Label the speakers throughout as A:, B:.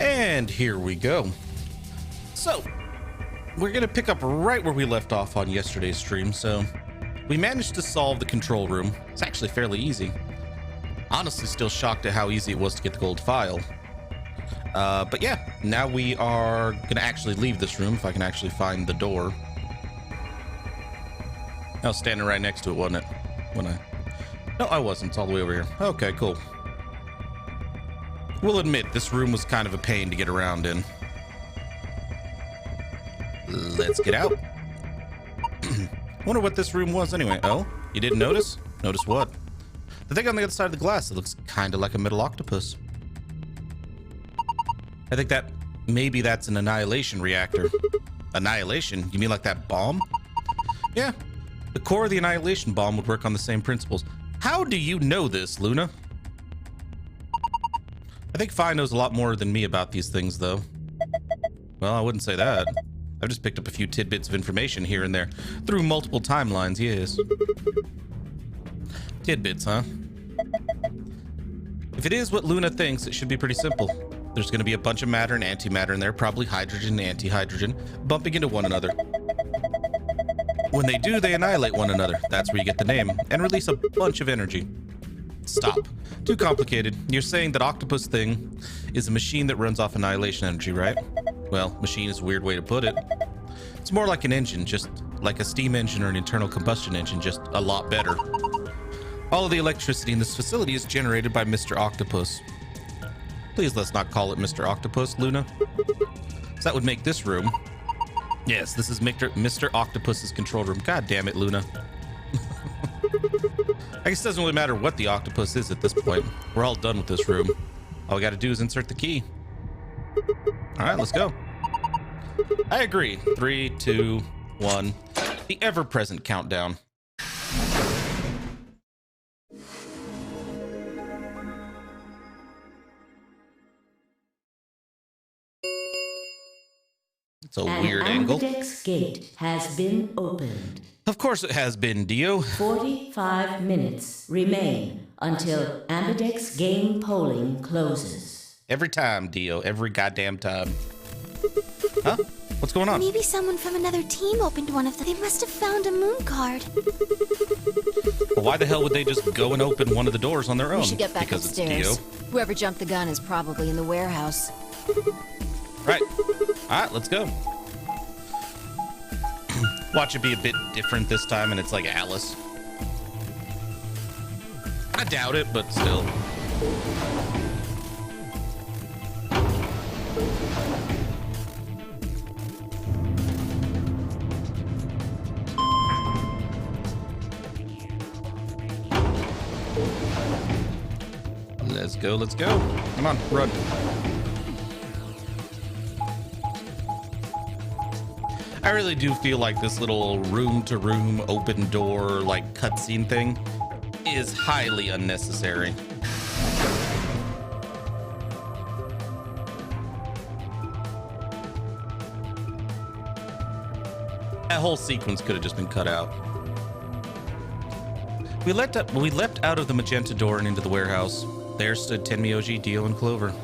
A: And here we go. So we're gonna pick up right where we left off on yesterday's stream. So we managed to solve the control room. It's actually fairly easy. Honestly, still shocked at how easy it was to get the gold file. But yeah, now we are gonna actually leave this room if I can actually find the door. I was standing right next to it, wasn't it? No, I wasn't. It's all the way over here. Okay, cool. We'll admit this room was kind of a pain to get around in. Let's get out. Wonder what this room was anyway. Oh, you didn't notice? Notice what? The thing on the other side of the glass, it looks kind of like a metal octopus. I think that maybe that's an annihilation reactor. Annihilation? You mean like that bomb? Yeah. The core of the annihilation bomb would work on the same principles. How do you know this, Luna? I think Fi knows a lot more than me about these things, though. Well, I wouldn't say that. I've just picked up a few tidbits of information here and there through multiple timelines, yes. Tidbits, huh? If it is what Luna thinks, it should be pretty simple. There's going to be a bunch of matter and antimatter in there, probably hydrogen and antihydrogen, bumping into one another. When they do, they annihilate one another. That's where you get the name, and release a bunch of energy. Stop. Too complicated. You're saying that octopus thing is a machine that runs off annihilation energy, right? Well, machine is a weird way to put it. It's more like an engine, just like a steam engine or an internal combustion engine, just a lot better. All of the electricity in this facility is generated by Mr. Octopus. Please let's not call it Mr. Octopus, Luna. So that would make this room. Yes, this is Mr. Octopus's control room. God damn it, Luna. I guess it doesn't really matter what the octopus is at this point. We're all done with this room. All we gotta do is insert the key. All right, let's go. I agree. 3, 2, 1. The ever-present countdown. It's a weird angle.
B: The Ambidex gate has been opened.
A: Of course it has been, Dio.
B: 45 minutes remain until Ambidex game polling closes.
A: Every time, Dio. Every goddamn time. Huh? What's going on?
C: Maybe someone from another team opened one of them. They must have found a moon card.
A: Well, why the hell would they just go and open one of the doors on their own?
C: We should get back
A: because
C: upstairs.
A: It's Dio.
C: Whoever jumped the gun is probably in the warehouse.
A: Right. All right, let's go. Watch it be a bit different this time, and it's like Alice. I doubt it, but still. Let's go, let's go. Come on, run. I really do feel like this little room-to-room open door, like, cutscene thing is highly unnecessary. That whole sequence could have just been cut out. We leapt out of the magenta door and into the warehouse. There stood Tenmyoji, Dio, and Clover.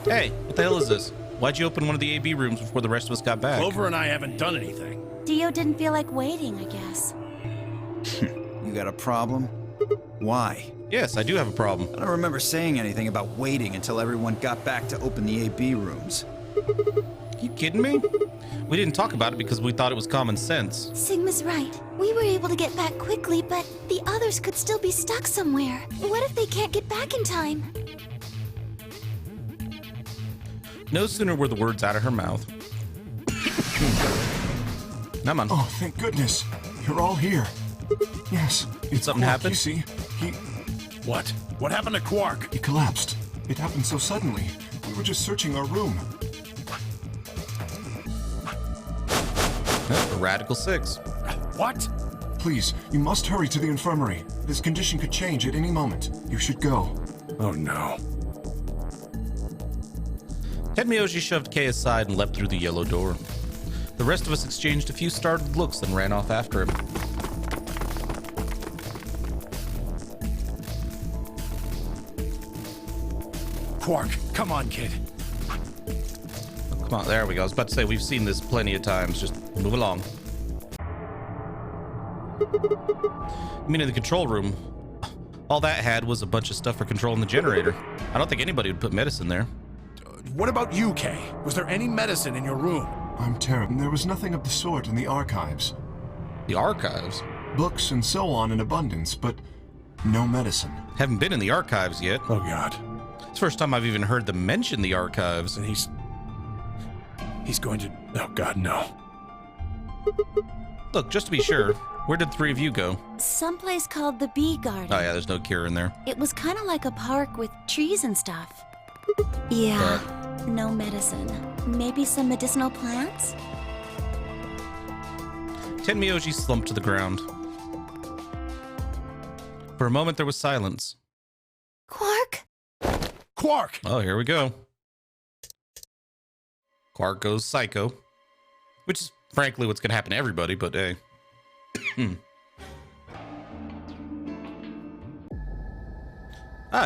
A: Hey, what the hell is this? Why'd you open one of the AB rooms before the rest of us got back?
D: Clover and I haven't done anything.
C: Dio didn't feel like waiting, I guess.
E: You got a problem? Why?
A: Yes, I do have a problem.
E: I don't remember saying anything about waiting until everyone got back to open the AB rooms.
A: You kidding me? We didn't talk about it because we thought it was common sense.
C: Sigma's right. We were able to get back quickly, but the others could still be stuck somewhere. What if they can't get back in time?
A: No sooner were the words out of her mouth. Come on.
F: Oh, thank goodness. You're all here. Yes, it's
A: Something
F: Quark,
A: happened?
F: You see,
D: What? What happened to Quark?
F: he collapsed. It happened so suddenly. We were just searching our room.
A: Oh, a Radical 6.
D: What?
F: Please, you must hurry to the infirmary. This condition could change at any moment. You should go.
D: Oh no.
A: Tenmyoji shoved Kay aside and leapt through the yellow door. The rest of us exchanged a few startled looks and ran off after him.
D: Quark, come on, kid.
A: Come on, there we go. I was about to say, we've seen this plenty of times. Just move along. I mean, in the control room, all that had was a bunch of stuff for controlling the generator. I don't think anybody would put medicine there.
D: What about you, Kay? Was there any medicine in your room?
F: I'm terrible. There was nothing of the sort in the archives.
A: The archives?
F: Books and so on in abundance, but no medicine.
A: Haven't been in the archives yet.
D: Oh God.
A: It's the first time I've even heard them mention the archives.
D: And he's going to... Oh God, no.
A: Look, just to be sure, where did the three of you go?
C: Someplace called the Bee Garden.
A: Oh yeah, there's no cure in there.
C: It was kind of like a park with trees and stuff. Yeah, no medicine. Maybe some medicinal plants?
A: Tenmyoji slumped to the ground. For a moment, there was silence.
C: Quark?
D: Quark!
A: Oh, here we go. Quark goes psycho. Which is, frankly, what's going to happen to everybody, but hey.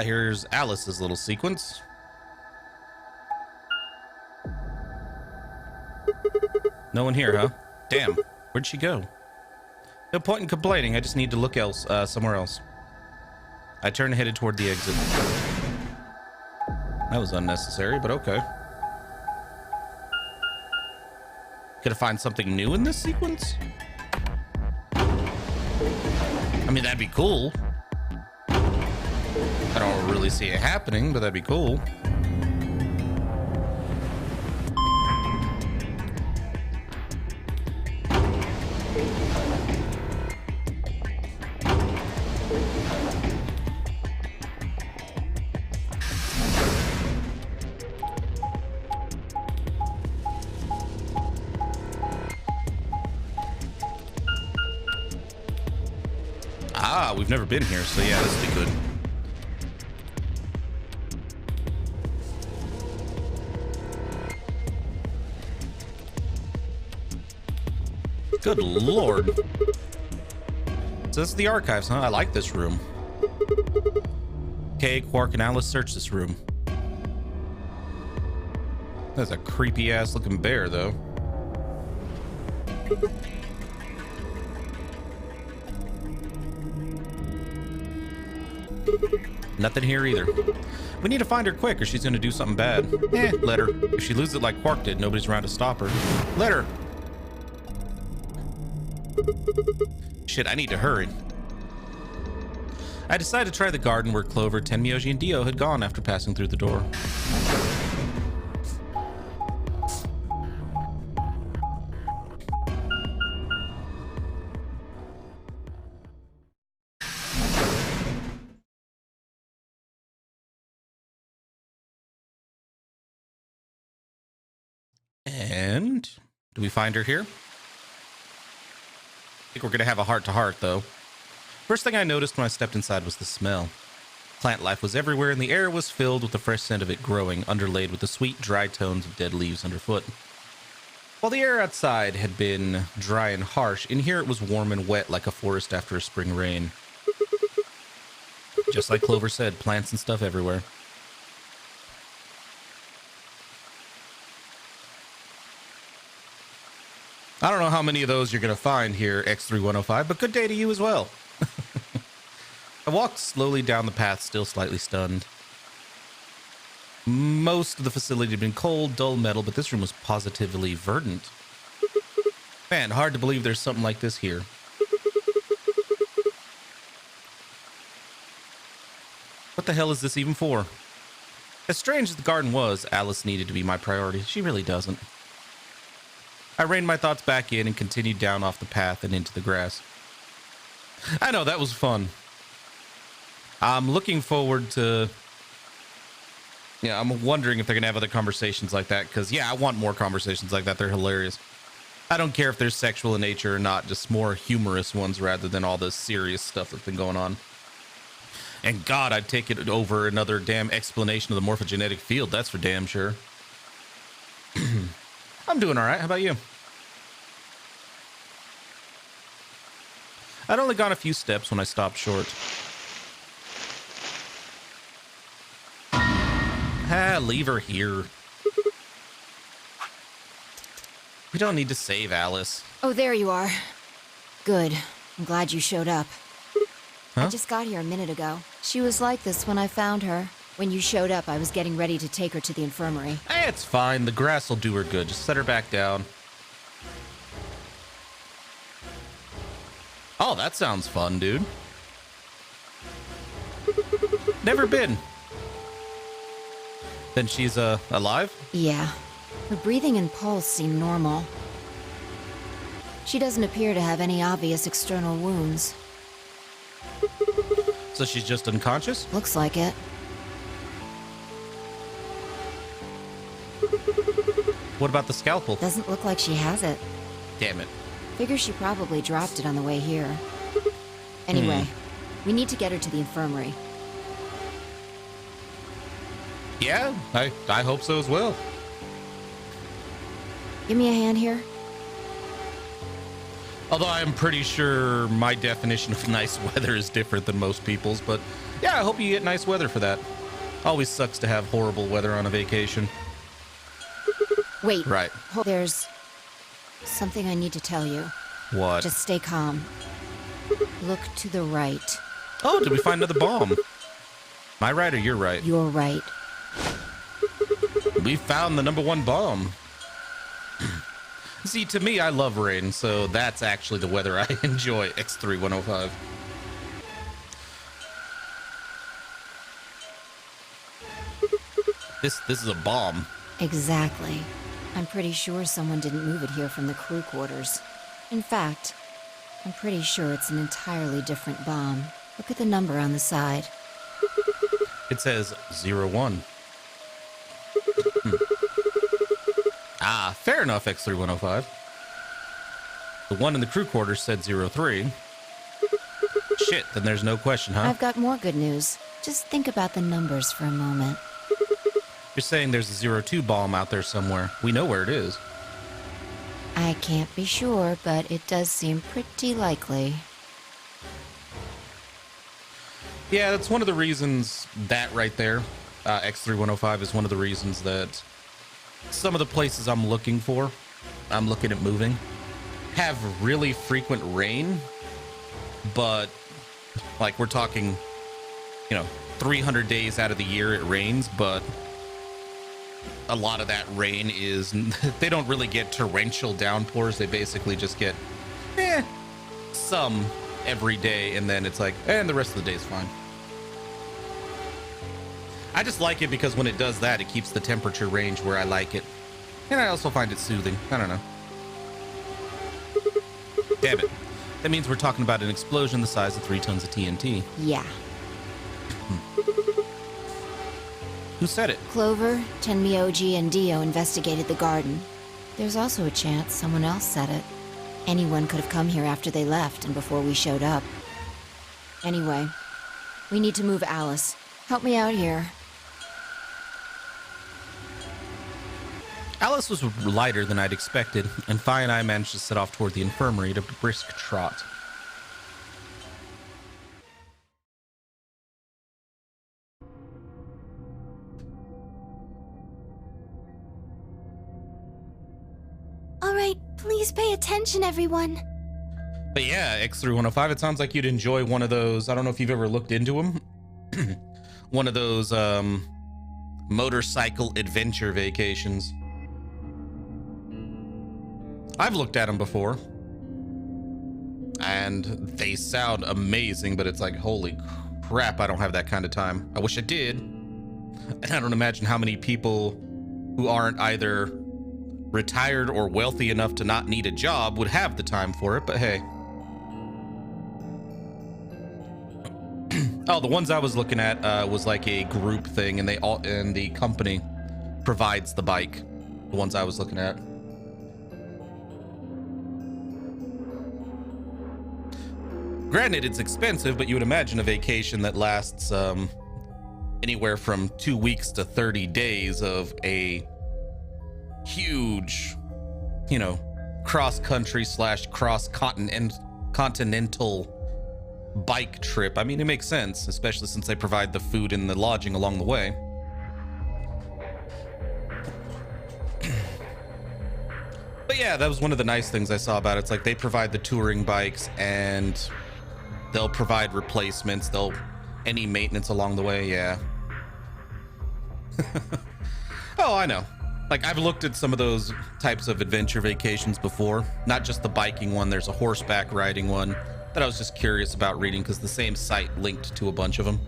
A: Here's Alice's little sequence. No one here, huh? Damn, where'd she go? No point in complaining, I just need to look somewhere else. I turned and headed toward the exit. That was unnecessary, but okay. Could I find something new in this sequence? I mean, that'd be cool. I don't really see it happening, but that'd be cool. Ah, we've never been here, so yeah, this would be good. Good lord. So this is the archives, huh? I like this room. Okay, Quark and Alice search this room. That's a creepy ass looking bear, though. Nothing here either. We need to find her quick or she's gonna do something bad. Let her. If she loses it like Quark did, nobody's around to stop her. Let her. Shit, I need to hurry. I decided to try the garden where Clover, Tenmyoji, and Dio had gone after passing through the door. And Do we find her here? I think we're going to have a heart-to-heart, though. First thing I noticed when I stepped inside was the smell. Plant life was everywhere, and the air was filled with the fresh scent of it growing, underlaid with the sweet, dry tones of dead leaves underfoot. While the air outside had been dry and harsh, in here it was warm and wet like a forest after a spring rain. Just like Clover said, plants and stuff everywhere. I don't know how many of those you're going to find here, X3105, but good day to you as well. I walked slowly down the path, still slightly stunned. Most of the facility had been cold, dull metal, but this room was positively verdant. Man, hard to believe there's something like this here. What the hell is this even for? As strange as the garden was, Alice needed to be my priority. She really doesn't. I reined my thoughts back in and continued down off the path and into the grass. I know, that was fun. I'm looking forward to... Yeah, I'm wondering if they're going to have other conversations like that, because, yeah, I want more conversations like that. They're hilarious. I don't care if they're sexual in nature or not, just more humorous ones rather than all the serious stuff that's been going on. And God, I'd take it over another damn explanation of the morphogenetic field, that's for damn sure. I'm doing all right. How about you? I'd only gone a few steps when I stopped short. Leave her here. We don't need to save Alice.
C: Oh, there you are. Good. I'm glad you showed up.
A: Huh?
C: I just got here a minute ago. She was like this when I found her. When you showed up, I was getting ready to take her to the infirmary.
A: It's fine. The grass will do her good. Just set her back down. Oh, that sounds fun, dude. Never been. Then she's, alive?
C: Yeah. Her breathing and pulse seem normal. She doesn't appear to have any obvious external wounds.
A: So she's just unconscious?
C: Looks like it.
A: What about the scalpel?
C: Doesn't look like she has it.
A: Damn it.
C: Figure she probably dropped it on the way here. Anyway, we need to get her to the infirmary.
A: Yeah, I hope so as well.
C: Give me a hand here.
A: Although I'm pretty sure my definition of nice weather is different than most people's, but yeah, I hope you get nice weather for that. Always sucks to have horrible weather on a vacation.
C: Wait.
A: Right.
C: There's something I need to tell you.
A: What?
C: Just stay calm. Look to the right.
A: Oh, did we find another bomb? My right or your right?
C: You're right.
A: We found the #1 bomb. See, to me, I love rain, so that's actually the weather I enjoy, X3105. This is a bomb.
C: Exactly. I'm pretty sure someone didn't move it here from the crew quarters. In fact, I'm pretty sure it's an entirely different bomb. Look at the number on the side.
A: It says 01. Ah, fair enough, X3105. The one in the crew quarters said 03. Shit, then there's no question, huh?
C: I've got more good news. Just think about the numbers for a moment.
A: You're saying there's a 02 bomb out there somewhere. We know where it is.
C: I can't be sure, but it does seem pretty likely.
A: Yeah, that's one of the reasons that right there, X3105 is one of the reasons that some of the places I'm looking at moving, have really frequent rain, but like we're talking, 300 days out of the year it rains, but a lot of that rain is, they don't really get torrential downpours. They basically just get, some every day, and then it's like, and the rest of the day is fine. I just like it because when it does that, it keeps the temperature range where I like it. And I also find it soothing. I don't know. Damn it. That means we're talking about an explosion the size of 3 tons of TNT.
C: Yeah.
A: Who said it?
C: Clover, Tenmyoji, and Dio investigated the garden. There's also a chance someone else said it. Anyone could have come here after they left and before we showed up. Anyway, we need to move Alice. Help me out here.
A: Alice was lighter than I'd expected, and Fi and I managed to set off toward the infirmary at a brisk trot.
G: All right, please pay attention, everyone.
A: But yeah, X3105, it sounds like you'd enjoy one of those. I don't know if you've ever looked into them. One of those motorcycle adventure vacations. I've looked at them before, and they sound amazing, but it's like, holy crap, I don't have that kind of time. I wish I did. And I don't imagine how many people who aren't either retired or wealthy enough to not need a job would have the time for it, but hey. Oh, the ones I was looking at was like a group thing, and the company provides the bike. The ones I was looking at. Granted, it's expensive, but you would imagine a vacation that lasts anywhere from 2 weeks to 30 days of a huge, cross-country / cross-continental bike trip. I mean, it makes sense, especially since they provide the food and the lodging along the way. But yeah, that was one of the nice things I saw about it. It's like they provide the touring bikes and they'll provide replacements. Any maintenance along the way. Yeah. Oh, I know. Like, I've looked at some of those types of adventure vacations before. Not just the biking one. There's a horseback riding one that I was just curious about reading because the same site linked to a bunch of them.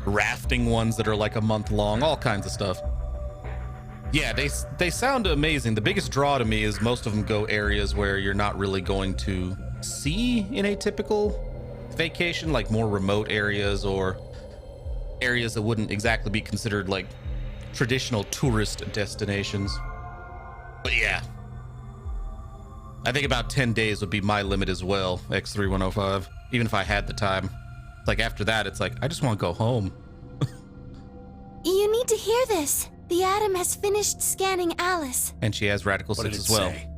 A: Rafting ones that are like a month long, all kinds of stuff. Yeah, they sound amazing. The biggest draw to me is most of them go areas where you're not really going to see in a typical vacation, like more remote areas or areas that wouldn't exactly be considered like traditional tourist destinations. But yeah, I think about 10 days would be my limit as well, X3105, even if I had the time. It's like after that, it's like, I just want to go home.
G: You need to hear this. The Atom has finished scanning Alice.
A: And she has Radical
D: What
A: 6
D: did it
A: as well.
D: say?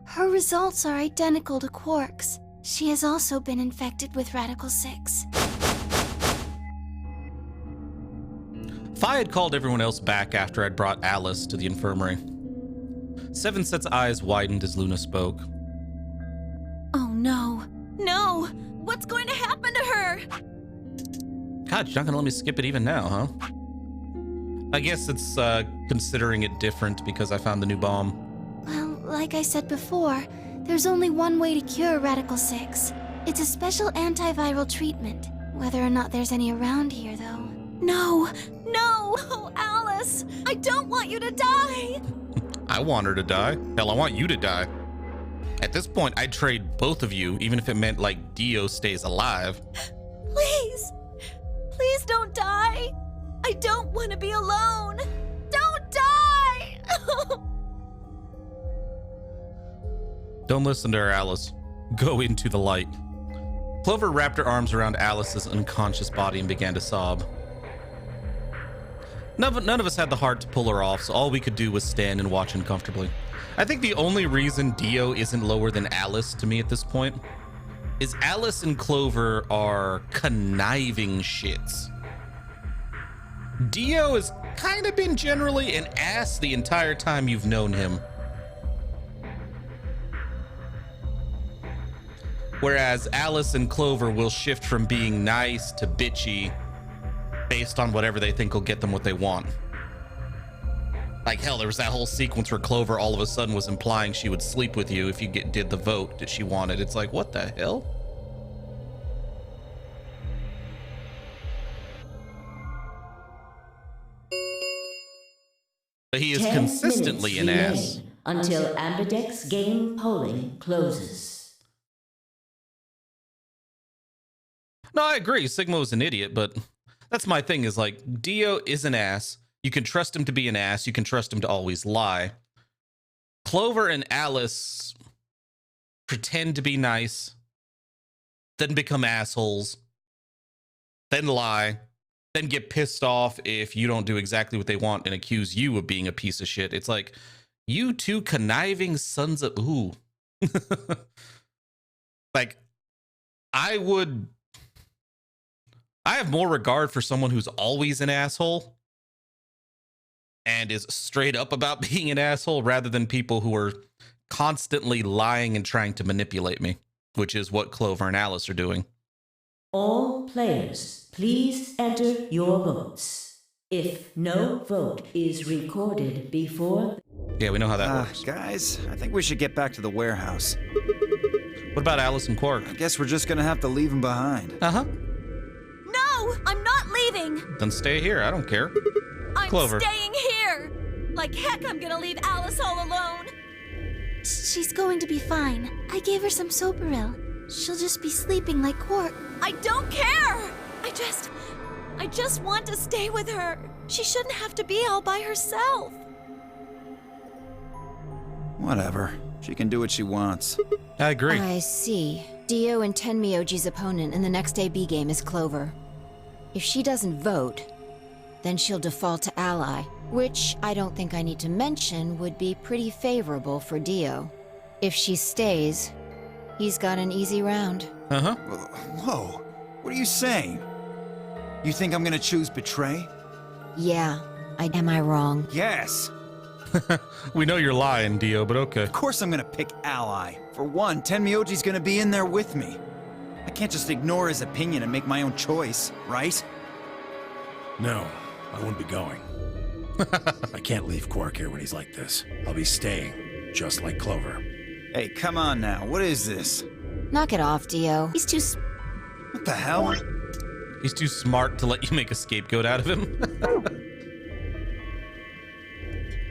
G: Her results are identical to Quark's. She has also been infected with Radical 6.
A: Fi had called everyone else back after I'd brought Alice to the infirmary. Seven Set's eyes widened as Luna spoke.
G: Oh no. No! What's going to happen to her?
A: God, you're not gonna let me skip it even now, huh? I guess it's considering it different because I found the new bomb.
G: Well, like I said before, there's only one way to cure Radical 6. It's a special antiviral treatment. Whether or not there's any around here, though. No! No! Oh, Alice! I don't want you to die!
A: I want her to die. Hell, I want you to die. At this point, I'd trade both of you, even if it meant like Dio stays alive.
G: Please! Please don't die! I don't want to be alone! Don't die!
A: Don't listen to her, Alice. Go into the light. Clover wrapped her arms around Alice's unconscious body and began to sob. None of us had the heart to pull her off, so all we could do was stand and watch uncomfortably. I think the only reason Dio isn't lower than Alice to me at this point is Alice and Clover are conniving shits. Dio has kind of been generally an ass the entire time you've known him. Whereas Alice and Clover will shift from being nice to bitchy based on whatever they think will get them what they want. Like, hell, there was that whole sequence where Clover all of a sudden was implying she would sleep with you if you did the vote that she wanted. It's like, what the hell? But he is
B: 10
A: consistently an
B: minutes
A: ass.
B: remain until Ambidex game polling closes.
A: No, I agree. Sigma was an idiot, but That's my thing is like, Dio is an ass. You can trust him to be an ass. You can trust him to always lie. Clover and Alice pretend to be nice, then become assholes, then lie, then get pissed off if you don't do exactly what they want and accuse you of being a piece of shit. It's like, you two conniving sons of ooh. Like, I have more regard for someone who's always an asshole and is straight up about being an asshole rather than people who are constantly lying and trying to manipulate me, which is what Clover and Alice are doing.
B: All players, please enter your votes. If no vote is recorded before...
A: Yeah, we know how that works.
E: Guys, I think we should get back to the warehouse.
A: What about Alice and Quark?
E: I guess we're just gonna have to leave them behind.
A: Uh-huh.
G: No, I'm not leaving.
A: Then stay here. I don't care.
G: I'm
A: Clover.
G: staying here. Like heck, I'm gonna leave Alice all alone. She's going to be fine. I gave her some Soparil. She'll just be sleeping like Quark. I don't care. I just want to stay with her. She shouldn't have to be all by herself.
E: Whatever. She can do what she wants.
A: I agree.
C: I see. Dio and Tenmyoji's opponent in the next AB game is Clover. If she doesn't vote, then she'll default to ally, which I don't think I need to mention would be pretty favorable for Dio. If she stays, he's got an easy round.
A: Uh-huh.
E: Whoa, what are you saying? You think I'm gonna choose Betray?
C: Yeah, am I wrong?
E: Yes!
A: We know you're lying, Dio, but okay.
E: Of course I'm gonna pick Ally. For one, Tenmyoji's gonna be in there with me. I can't just ignore his opinion and make my own choice, right?
D: No, I won't be going. I can't leave Quark here when he's like this. I'll be staying, just like Clover.
E: Hey, come on now, what is this?
C: Knock it off, Dio.
G: He's too
E: What the hell?
A: He's too smart to let you make a scapegoat out of him.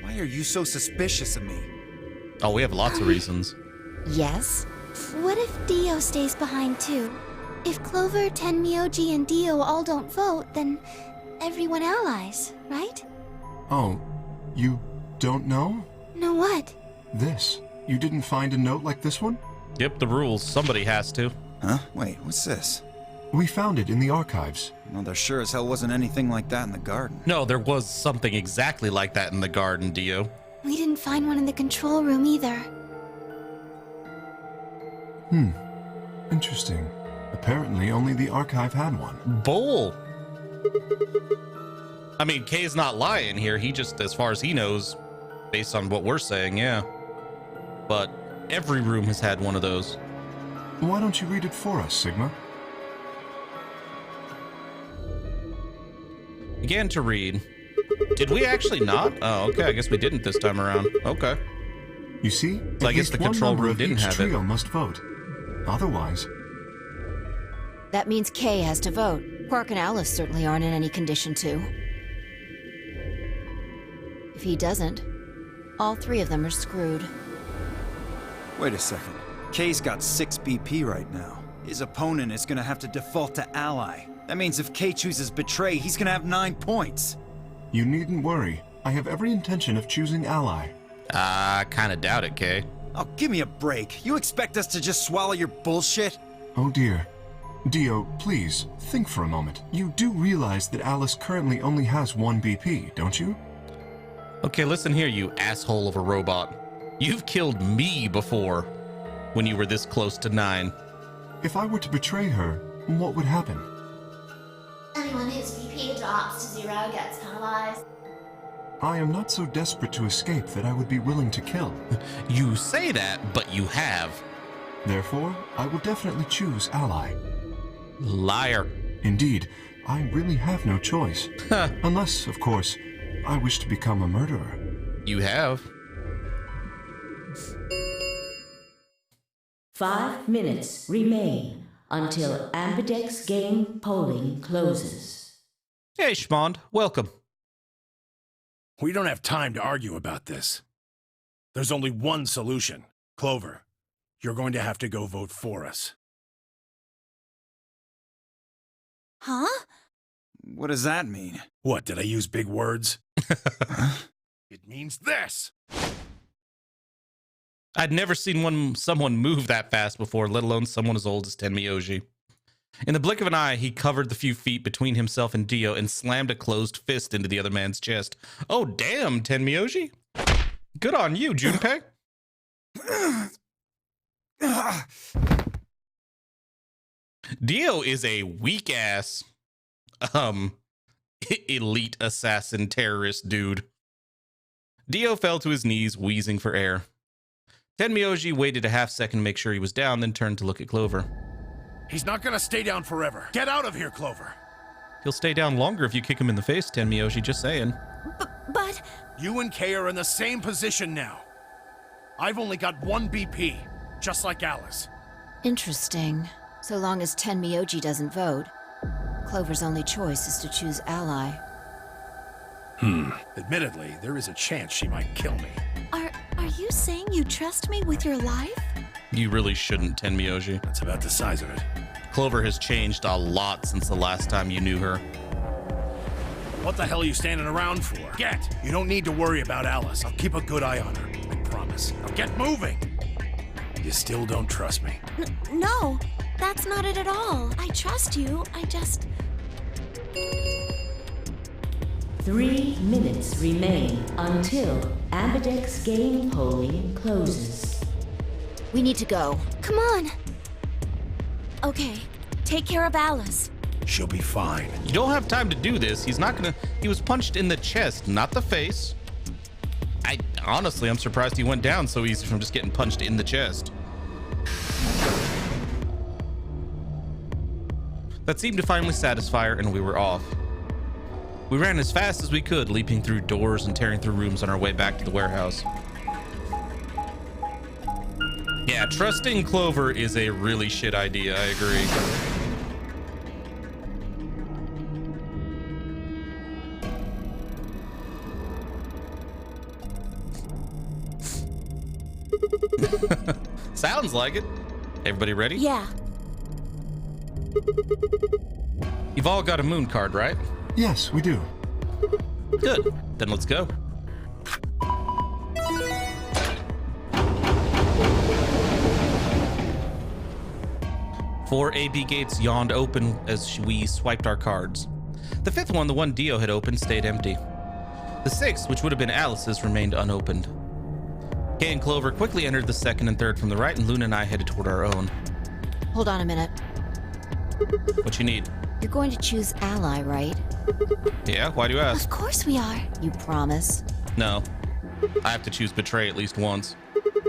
E: Why are you so suspicious of me?
A: Oh, we have lots of reasons.
C: Yes?
G: What if Dio stays behind too? If Clover, Tenmyoji, and Dio all don't vote, then everyone allies, right?
F: Oh, you don't know?
G: Know what?
F: This. You didn't find a note like this one?
A: Yep, the rules. Somebody has to.
E: Huh? Wait, what's this?
F: We found it in the archives.
E: Well, there sure as hell wasn't anything like that in the garden.
A: No, there was something exactly like that in the garden, Dio.
G: We didn't find one in the control room either.
F: Interesting. Apparently only the archive had one.
A: Bull. I mean, Kay's not lying here. He just, as far as he knows, based on what we're saying, yeah. But every room has had one of those.
F: Why don't you read it for us, Sigma?
A: Began to read. Did we actually not? Oh, okay. I guess we didn't this time around. Okay.
F: You see?
A: So I
F: At
A: guess
F: least
A: the
F: one
A: control
F: member
A: room
F: of
A: didn't
F: each
A: have it.
F: trio must vote. Otherwise,
C: That means Kay has to vote. Quark and Alice certainly aren't in any condition to. If he doesn't, all three of them are screwed.
E: Wait a second. Kay's got 6 BP right now. His opponent is gonna have to default to ally. That means if Kay chooses Betray, he's gonna have 9 points.
F: you needn't worry. I have every intention of choosing ally.
A: I kind of doubt it, Kay.
E: Oh, give me a break. You expect us to just swallow your bullshit?
F: Oh dear. Dio, please, think for a moment. You do realize that Alice currently only has 1 BP, don't you?
A: Okay, listen here, you asshole of a robot. You've killed me before when you were this close to 9.
F: If I were to betray her, what would happen?
H: Anyone whose BP drops to 0 gets penalized.
F: I am not so desperate to escape that I would be willing to kill.
A: You say that, but you have.
F: Therefore, I will definitely choose ally.
A: Liar.
F: Indeed, I really have no choice. Unless, of course, I wish to become a murderer.
A: You have.
B: 5 minutes remain until Ambidex game polling closes.
A: Hey, Schmond, welcome.
D: We don't have time to argue about this. There's only one solution. Clover, you're going to have to go vote for us.
G: Huh?
E: What does that mean?
D: What, did I use big words? It means this!
A: I'd never seen someone move that fast before, let alone someone as old as Tenmyoji. In the blink of an eye, he covered the few feet between himself and Dio and slammed a closed fist into the other man's chest. Oh, damn, Tenmyoji. Good on you, Junpei. Dio is a weak-ass, elite assassin terrorist dude. Dio fell to his knees, wheezing for air. Tenmyoji waited a half second to make sure he was down, then turned to look at Clover.
D: He's not gonna stay down forever. Get out of here, Clover.
A: He'll stay down longer if you kick him in the face, Tenmyoji, just saying.
G: But...
D: You and Kay are in the same position now. I've only got 1 BP, just like Alice.
C: Interesting. So long as Tenmyoji doesn't vote, Clover's only choice is to choose ally.
D: Admittedly, there is a chance she might kill me.
G: Are you saying you trust me with your life?
A: You really shouldn't, Tenmyoji.
D: That's about the size of it.
A: Clover has changed a lot since the last time you knew her.
D: What the hell are you standing around for? Get! You don't need to worry about Alice. I'll keep a good eye on her. I promise. Now get moving! You still don't trust me.
G: No, that's not it at all. I trust you. I just...
B: 3 minutes remain until Ambidex game polling closes.
C: We need to go.
G: Come on. Okay, take care of Alice.
D: She'll be fine.
A: You don't have time to do this. He was punched in the chest, not the face. Honestly, I'm surprised he went down so easy from just getting punched in the chest. That seemed to finally satisfy her, and we were off. We ran as fast as we could, leaping through doors and tearing through rooms on our way back to the warehouse. Yeah, trusting Clover is a really shit idea, I agree. Sounds like it. Everybody ready?
G: Yeah.
A: You've all got a moon card, right?
F: Yes, we do.
A: Good. Then let's go. Four AB gates yawned open as we swiped our cards. The fifth one, the one Dio had opened, stayed empty. The sixth, which would have been Alice's, remained unopened. Kay and Clover quickly entered the second and third from the right, and Luna and I headed toward our own.
C: Hold on a minute.
A: What you need?
C: You're going to choose ally, right?
A: Yeah, why do you ask?
G: Of course we are.
C: You promise?
A: No. I have to choose betray at least once.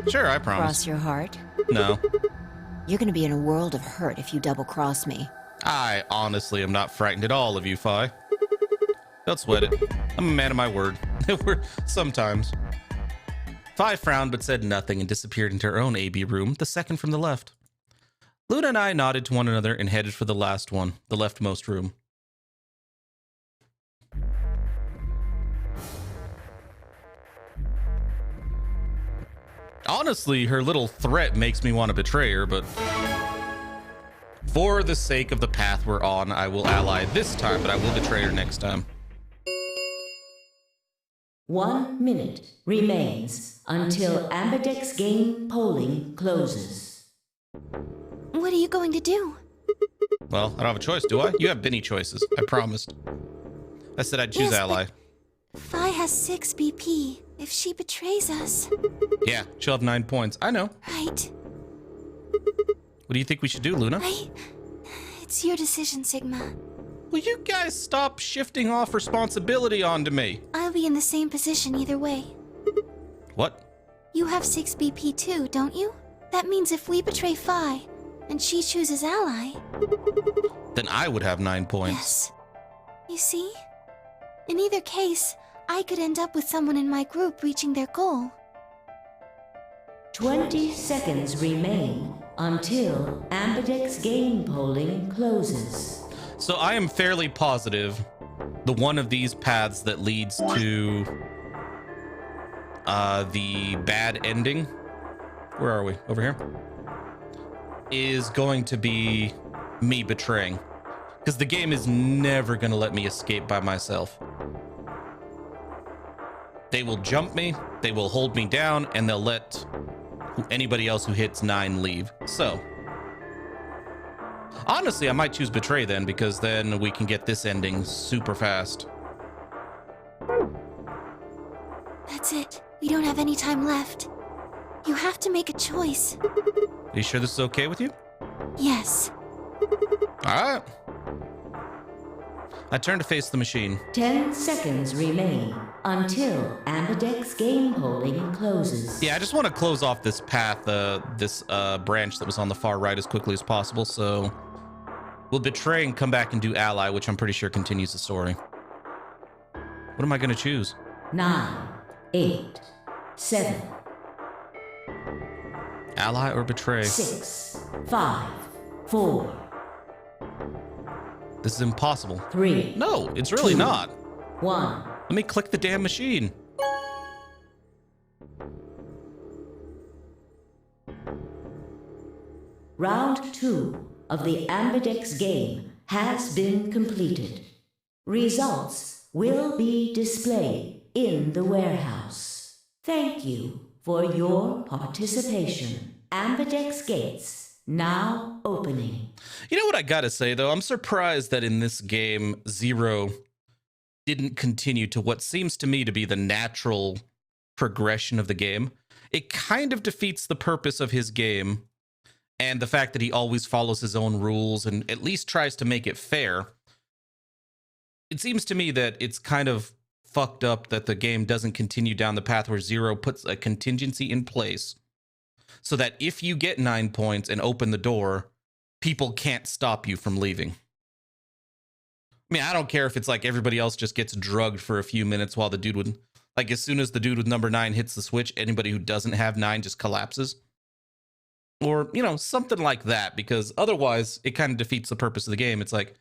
A: Sure, I promise.
C: Cross your heart?
A: No.
C: You're going to be in a world of hurt if you double-cross me.
A: I honestly am not frightened at all of you, Phi. Don't sweat it. I'm a man of my word. Sometimes. Phi frowned but said nothing and disappeared into her own AB room, the second from the left. Luna and I nodded to one another and headed for the last one, the leftmost room. Honestly, her little threat makes me want to betray her, but for the sake of the path we're on, I will ally this time, but I will betray her next time.
B: 1 minute remains until Ambidex game polling closes.
G: What are you going to do?
A: Well, I don't have a choice, do I? You have many choices. I promised. I said I'd choose
G: Yes,
A: ally.
G: Phi has 6 BP. If she betrays us...
A: Yeah, she'll have 9 points. I know.
G: Right.
A: What do you think we should do, Luna?
G: It's your decision, Sigma.
A: Will you guys stop shifting off responsibility onto me?
G: I'll be in the same position either way.
A: What?
G: You have 6 BP too, don't you? That means if we betray Phi, and she chooses ally...
A: Then I would have 9 points.
G: Yes. You see? In either case, I could end up with someone in my group reaching their goal.
B: 20 seconds remain until Ambidex game polling closes.
A: So I am fairly positive the one of these paths that leads to the bad ending, where are we? Over here? Is going to be me betraying. Because the game is never going to let me escape by myself. They will jump me, they will hold me down, and they'll let anybody else who hits 9 leave. So, honestly, I might choose Betray then, because then we can get this ending super fast.
G: That's it. We don't have any time left. You have to make a choice.
A: Are you sure this is okay with you?
G: Yes.
A: All right. I turn to face the machine.
B: 10 seconds remain until Ambidex game polling closes.
A: Yeah, I just want to close off this path, this branch that was on the far right as quickly as possible. So we'll Betray and come back and do Ally, which I'm pretty sure continues the story. What am I going to choose?
B: 9, 8, 7,
A: Ally or Betray?
B: 6, 5, 4,
A: This is impossible.
B: 3.
A: No, it's really
B: 2,
A: not.
B: 1.
A: Let me click the damn machine.
B: Round 2 of the Ambidex game has been completed. Results will be displayed in the warehouse. Thank you for your participation. Ambidex gates now opening.
A: You know what I gotta say, though? I'm surprised that in this game, Zero didn't continue to what seems to me to be the natural progression of the game. It kind of defeats the purpose of his game and the fact that he always follows his own rules and at least tries to make it fair. It seems to me that it's kind of fucked up that the game doesn't continue down the path where Zero puts a contingency in place so that if you get 9 points and open the door, people can't stop you from leaving. I mean, I don't care if it's like everybody else just gets drugged for a few minutes while the dude would, like, as soon as the dude with number 9 hits the switch, anybody who doesn't have 9 just collapses. Or, you know, something like that, because otherwise it kind of defeats the purpose of the game. It's like,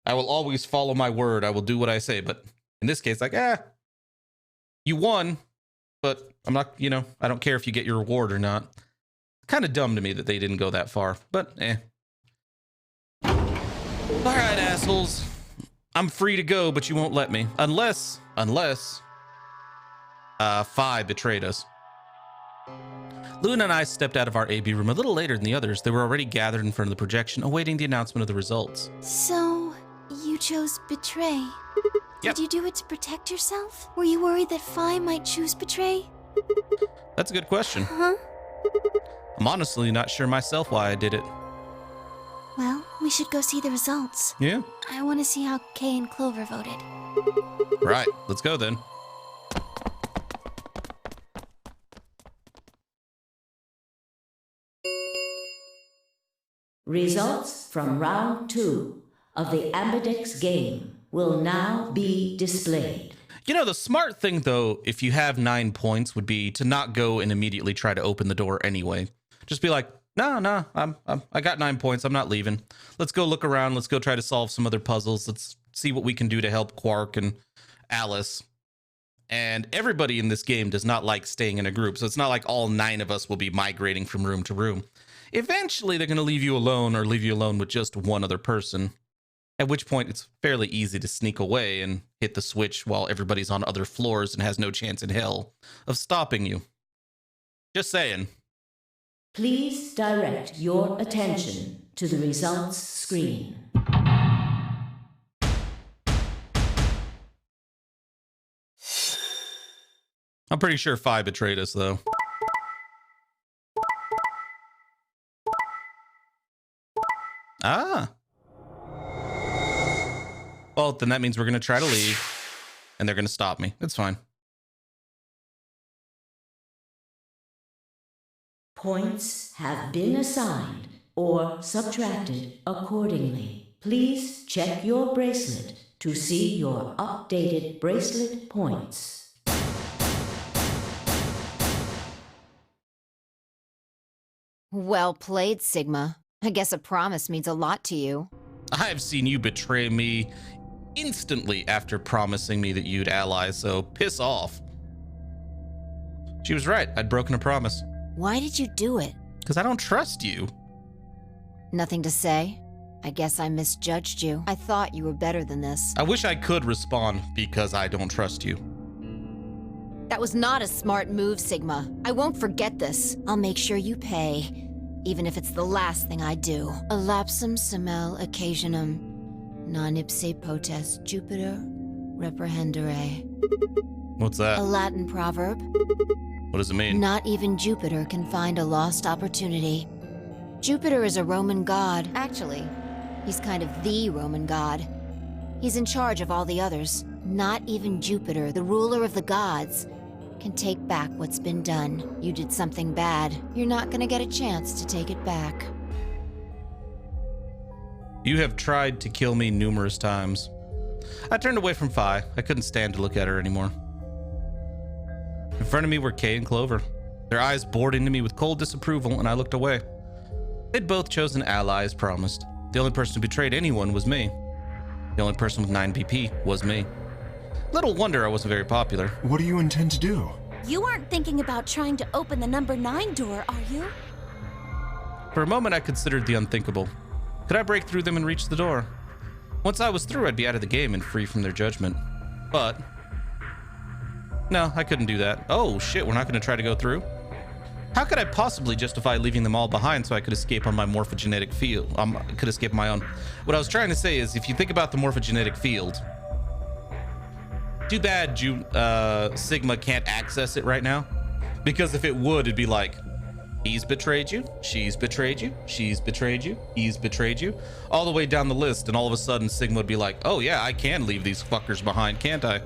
A: I will always follow my word. I will do what I say. But in this case, like, you won, but I'm not, you know, I don't care if you get your reward or not. Kind of dumb to me that they didn't go that far, but All right, assholes. I'm free to go, but you won't let me. Unless Phi betrayed us. Luna and I stepped out of our AB room a little later than the others. They were already gathered in front of the projection, awaiting the announcement of the results.
G: So, you chose Betray.
A: Yep.
G: Did you do it to protect yourself? Were you worried that Phi might choose Betray?
A: That's a good question.
G: Huh?
A: I'm honestly not sure myself why I did it.
G: Well, we should go see the results.
A: Yeah?
G: I want to see how Kay and Clover voted.
A: Right, let's go then.
B: Results from round 2 of the Ambidex game will now be displayed.
A: You know, the smart thing, though, if you have 9 points, would be to not go and immediately try to open the door anyway. Just be like, no, I got 9 points. I'm not leaving. Let's go look around. Let's go try to solve some other puzzles. Let's see what we can do to help Quark and Alice. And everybody in this game does not like staying in a group, so it's not like all 9 of us will be migrating from room to room. Eventually, they're going to leave you alone or leave you alone with just one other person. At which point, it's fairly easy to sneak away and hit the switch while everybody's on other floors and has no chance in hell of stopping you. Just saying.
B: Please direct your attention to the results screen.
A: I'm pretty sure Phi betrayed us, though. Ah. Well, then that means we're going to try to leave, and they're going to stop me. It's fine.
B: Points have been assigned or subtracted accordingly. Please check your bracelet to see your updated bracelet points.
C: Well played, Sigma. I guess a promise means a lot to you.
A: I have seen you betray me instantly after promising me that you'd ally, so piss off. She was right. I'd broken a promise.
C: Why did you do it?
A: Because I don't trust you.
C: Nothing to say? I guess I misjudged you. I thought you were better than this.
A: I wish I could respond because I don't trust you.
C: That was not a smart move, Sigma. I won't forget this. I'll make sure you pay, even if it's the last thing I do. Elapsum semel occasionum, non ipse potest Jupiter reprehendere.
A: What's that?
C: A Latin proverb.
A: What does it mean?
C: Not even Jupiter can find a lost opportunity. Jupiter is a Roman god. Actually, he's kind of the Roman god. He's in charge of all the others. Not even Jupiter, the ruler of the gods, can take back what's been done. You did something bad. You're not gonna get a chance to take it back.
A: You have tried to kill me numerous times. I turned away from Phi. I couldn't stand to look at her anymore. In front of me were Kay and Clover. Their eyes bored into me with cold disapproval, and I looked away. They'd both chosen ally as promised. The only person who betrayed anyone was me. The only person with 9 BP was me. Little wonder I wasn't very popular.
F: What do you intend to do?
G: You aren't thinking about trying to open the number 9 door, are you?
A: For a moment, I considered the unthinkable. Could I break through them and reach the door? Once I was through, I'd be out of the game and free from their judgment. But no, I couldn't do that. Oh shit, we're not going to try to go through? How could I possibly justify leaving them all behind so I could escape on my morphogenetic field? Could escape my own. What I was trying to say is, if you think about the morphogenetic field, too bad Sigma can't access it right now. Because if it would, it'd be like, he's betrayed you, she's betrayed you, she's betrayed you, he's betrayed you, all the way down the list, and all of a sudden Sigma would be like, oh yeah, I can leave these fuckers behind, can't I?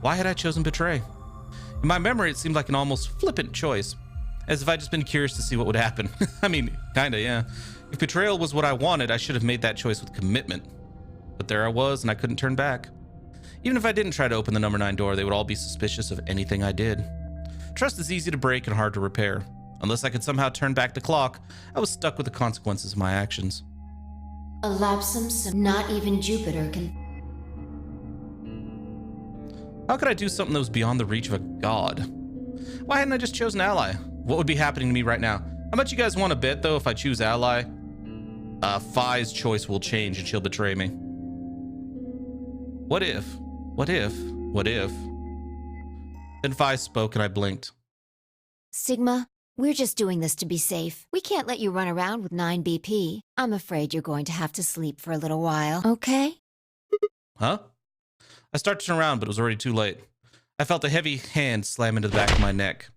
A: Why had I chosen betray? In my memory, it seemed like an almost flippant choice, as if I'd just been curious to see what would happen. I mean, kinda, yeah. If betrayal was what I wanted, I should have made that choice with commitment. But there I was, and I couldn't turn back. Even if I didn't try to open the number 9 door, they would all be suspicious of anything I did. Trust is easy to break and hard to repair. Unless I could somehow turn back the clock, I was stuck with the consequences of my actions.
B: Elapsum, not even Jupiter can.
A: How could I do something that was beyond the reach of a god? Why hadn't I just chosen ally? What would be happening to me right now? How much you guys want to bet, though, if I choose ally, Phi's choice will change and she'll betray me? What if? What if? What if? Then Phi spoke and I blinked.
C: Sigma, we're just doing this to be safe. We can't let you run around with 9 BP. I'm afraid you're going to have to sleep for a little while, okay?
A: Huh? I started to turn around, but it was already too late. I felt a heavy hand slam into the back of my neck.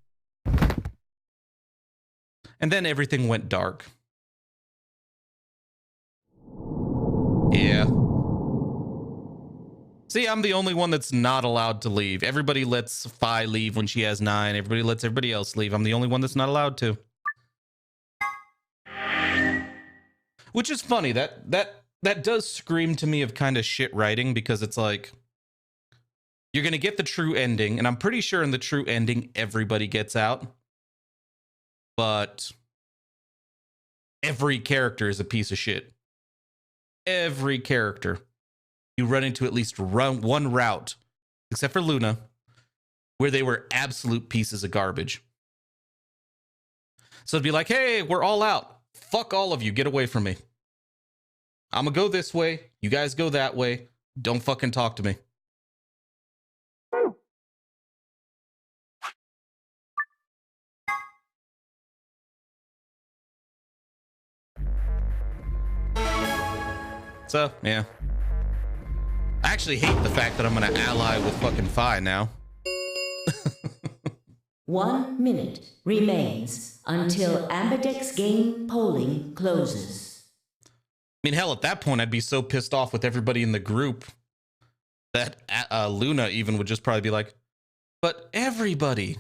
A: And then everything went dark. Yeah. See, I'm the only one that's not allowed to leave. Everybody lets Phi leave when she has 9. Everybody lets everybody else leave. I'm the only one that's not allowed to. Which is funny. That does scream to me of kind of shit writing, because it's like, you're going to get the true ending, and I'm pretty sure in the true ending, everybody gets out. But every character is a piece of shit. Every character. You run into at least one route, except for Luna, where they were absolute pieces of garbage. So it'd be like, hey, we're all out. Fuck all of you. Get away from me. I'm gonna go this way. You guys go that way. Don't fucking talk to me. So, yeah. I actually hate the fact that I'm gonna ally with fucking Phi now.
B: 1 minute remains until Ambidex game polling closes.
A: I mean, hell, at that point, I'd be so pissed off with everybody in the group that Luna even would just probably be like, but everybody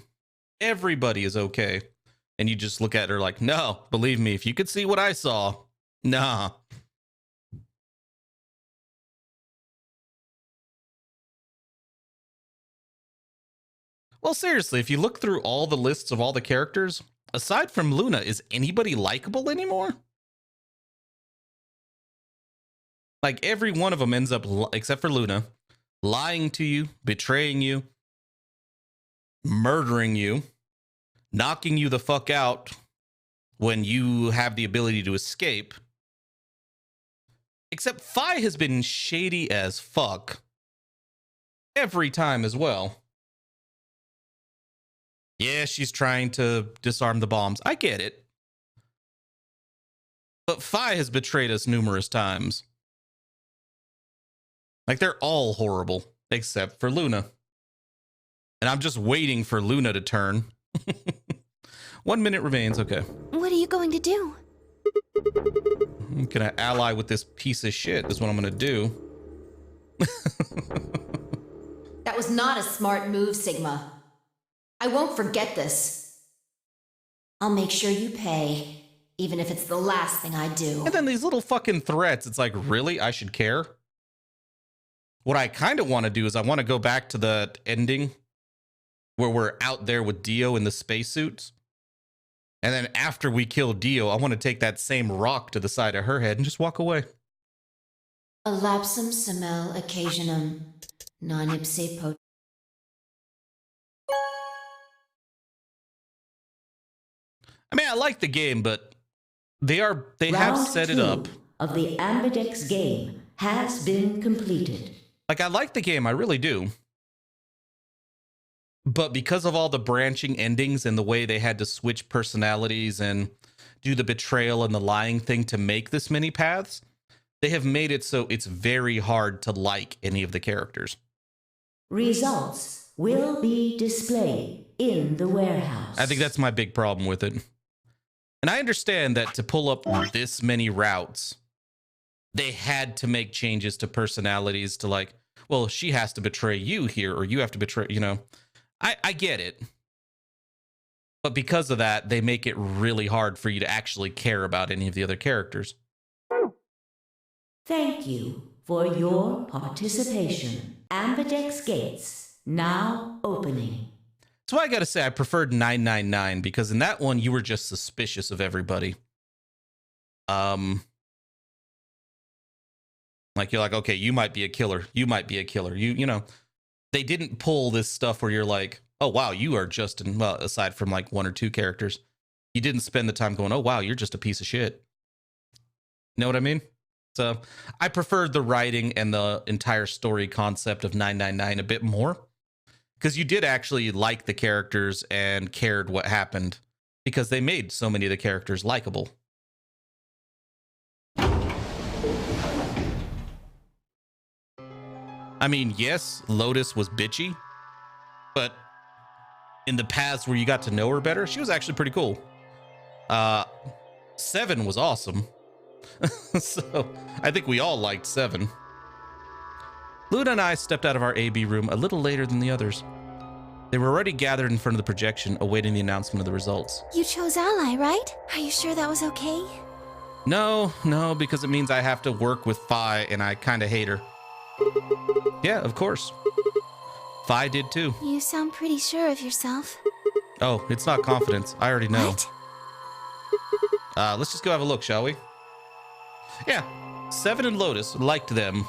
A: is okay. And you just look at her like, no, believe me, if you could see what I saw, nah. Well, seriously, if you look through all the lists of all the characters, aside from Luna, is anybody likable anymore? Like, every one of them ends up, except for Luna, lying to you, betraying you, murdering you, knocking you the fuck out, when you have the ability to escape. Except Phi has been shady as fuck every time as well. Yeah, she's trying to disarm the bombs. I get it. But Phi has betrayed us numerous times. Like, they're all horrible, except for Luna. And I'm just waiting for Luna to turn. 1 minute remains, okay.
G: What are you going to do?
A: I'm gonna ally with this piece of shit. That's what I'm gonna do.
C: That was not a smart move, Sigma. I won't forget this. I'll make sure you pay, even if it's the last thing I do.
A: And then these little fucking threats. It's like, really? I should care? What I kind of want to do is I want to go back to the ending where we're out there with Dio in the spacesuits. And then after we kill Dio, I want to take that same rock to the side of her head and just walk away.
B: A lapsum semel occasionum non ipse pot.
A: I mean, I like the game, but they have set it up.
B: Of the Ambidex game has been completed.
A: Like, I like the game, I really do. But because of all the branching endings and the way they had to switch personalities and do the betrayal and the lying thing to make this many paths, they have made it so it's very hard to like any of the characters.
B: Results will be displayed in the warehouse.
A: I think that's my big problem with it. And I understand that to pull up this many routes, they had to make changes to personalities to, like, well, she has to betray you here, or you have to betray, you know. I get it. But because of that, they make it really hard for you to actually care about any of the other characters.
B: Thank you for your participation. Ambidex gates now opening.
A: So I gotta say, I preferred 999 because in that one, you were just suspicious of everybody. Like, you're like, okay, you might be a killer. You might be a killer. You know, they didn't pull this stuff where you're like, oh, wow, you are just, well, aside from like 1 or 2 characters, you didn't spend the time going, oh, wow, you're just a piece of shit. You know what I mean? So I preferred the writing and the entire story concept of 999 a bit more because you did actually like the characters and cared what happened because they made so many of the characters likable. I mean, yes, Lotus was bitchy, but in the paths where you got to know her better, she was actually pretty cool. 7 was awesome. So I think we all liked 7. Luna and I stepped out of our AB room a little later than the others. They were already gathered in front of the projection, awaiting the announcement of the results.
G: You chose Ally, right? Are you sure that was okay?
A: No, because it means I have to work with Phi, and I kind of hate her. Yeah, of course. Phi did too.
G: You sound pretty sure of yourself.
A: Oh, it's not confidence. I already know.
G: What?
A: Let's just go have a look, shall we? Yeah, 7 and Lotus, liked them.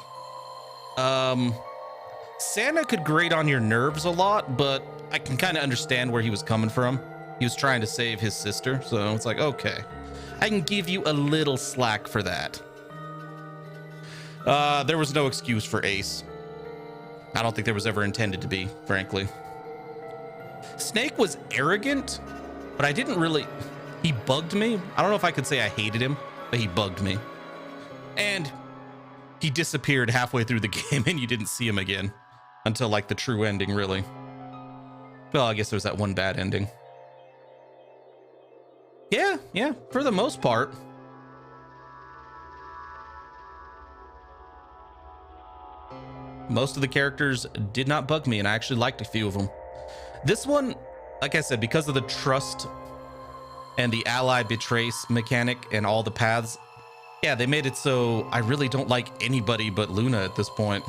A: Santa could grate on your nerves a lot, but I can kind of understand where he was coming from. He was trying to save his sister, so it's like, okay, I can give you a little slack for that. There was no excuse for Ace. I don't think there was ever intended to be, frankly. Snake was arrogant, but I didn't really... He bugged me. I don't know if I could say I hated him, but he bugged me. And he disappeared halfway through the game and you didn't see him again until like the true ending, really. Well, I guess there was that one bad ending. Yeah, for the most part. Most of the characters did not bug me, and I actually liked a few of them. This one, like I said, because of the trust and the ally betrays mechanic and all the paths, yeah, they made it so I really don't like anybody but Luna at this point.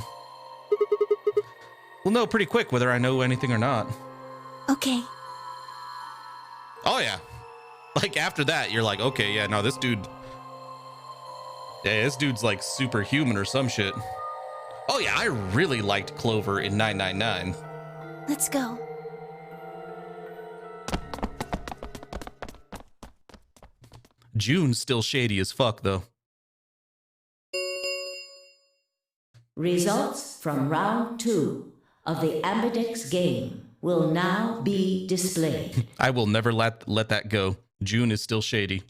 A: We'll know pretty quick whether I know anything or not.
G: Okay.
A: Oh, yeah. Like, after that, you're like, okay, yeah, no, this dude... Yeah, this dude's like superhuman or some shit. Oh, yeah, I really liked Clover in 999.
G: Let's go.
A: June's still shady as fuck, though.
B: Results from round 2 of the Ambidex game will now be displayed.
A: I will never let that go. June is still shady.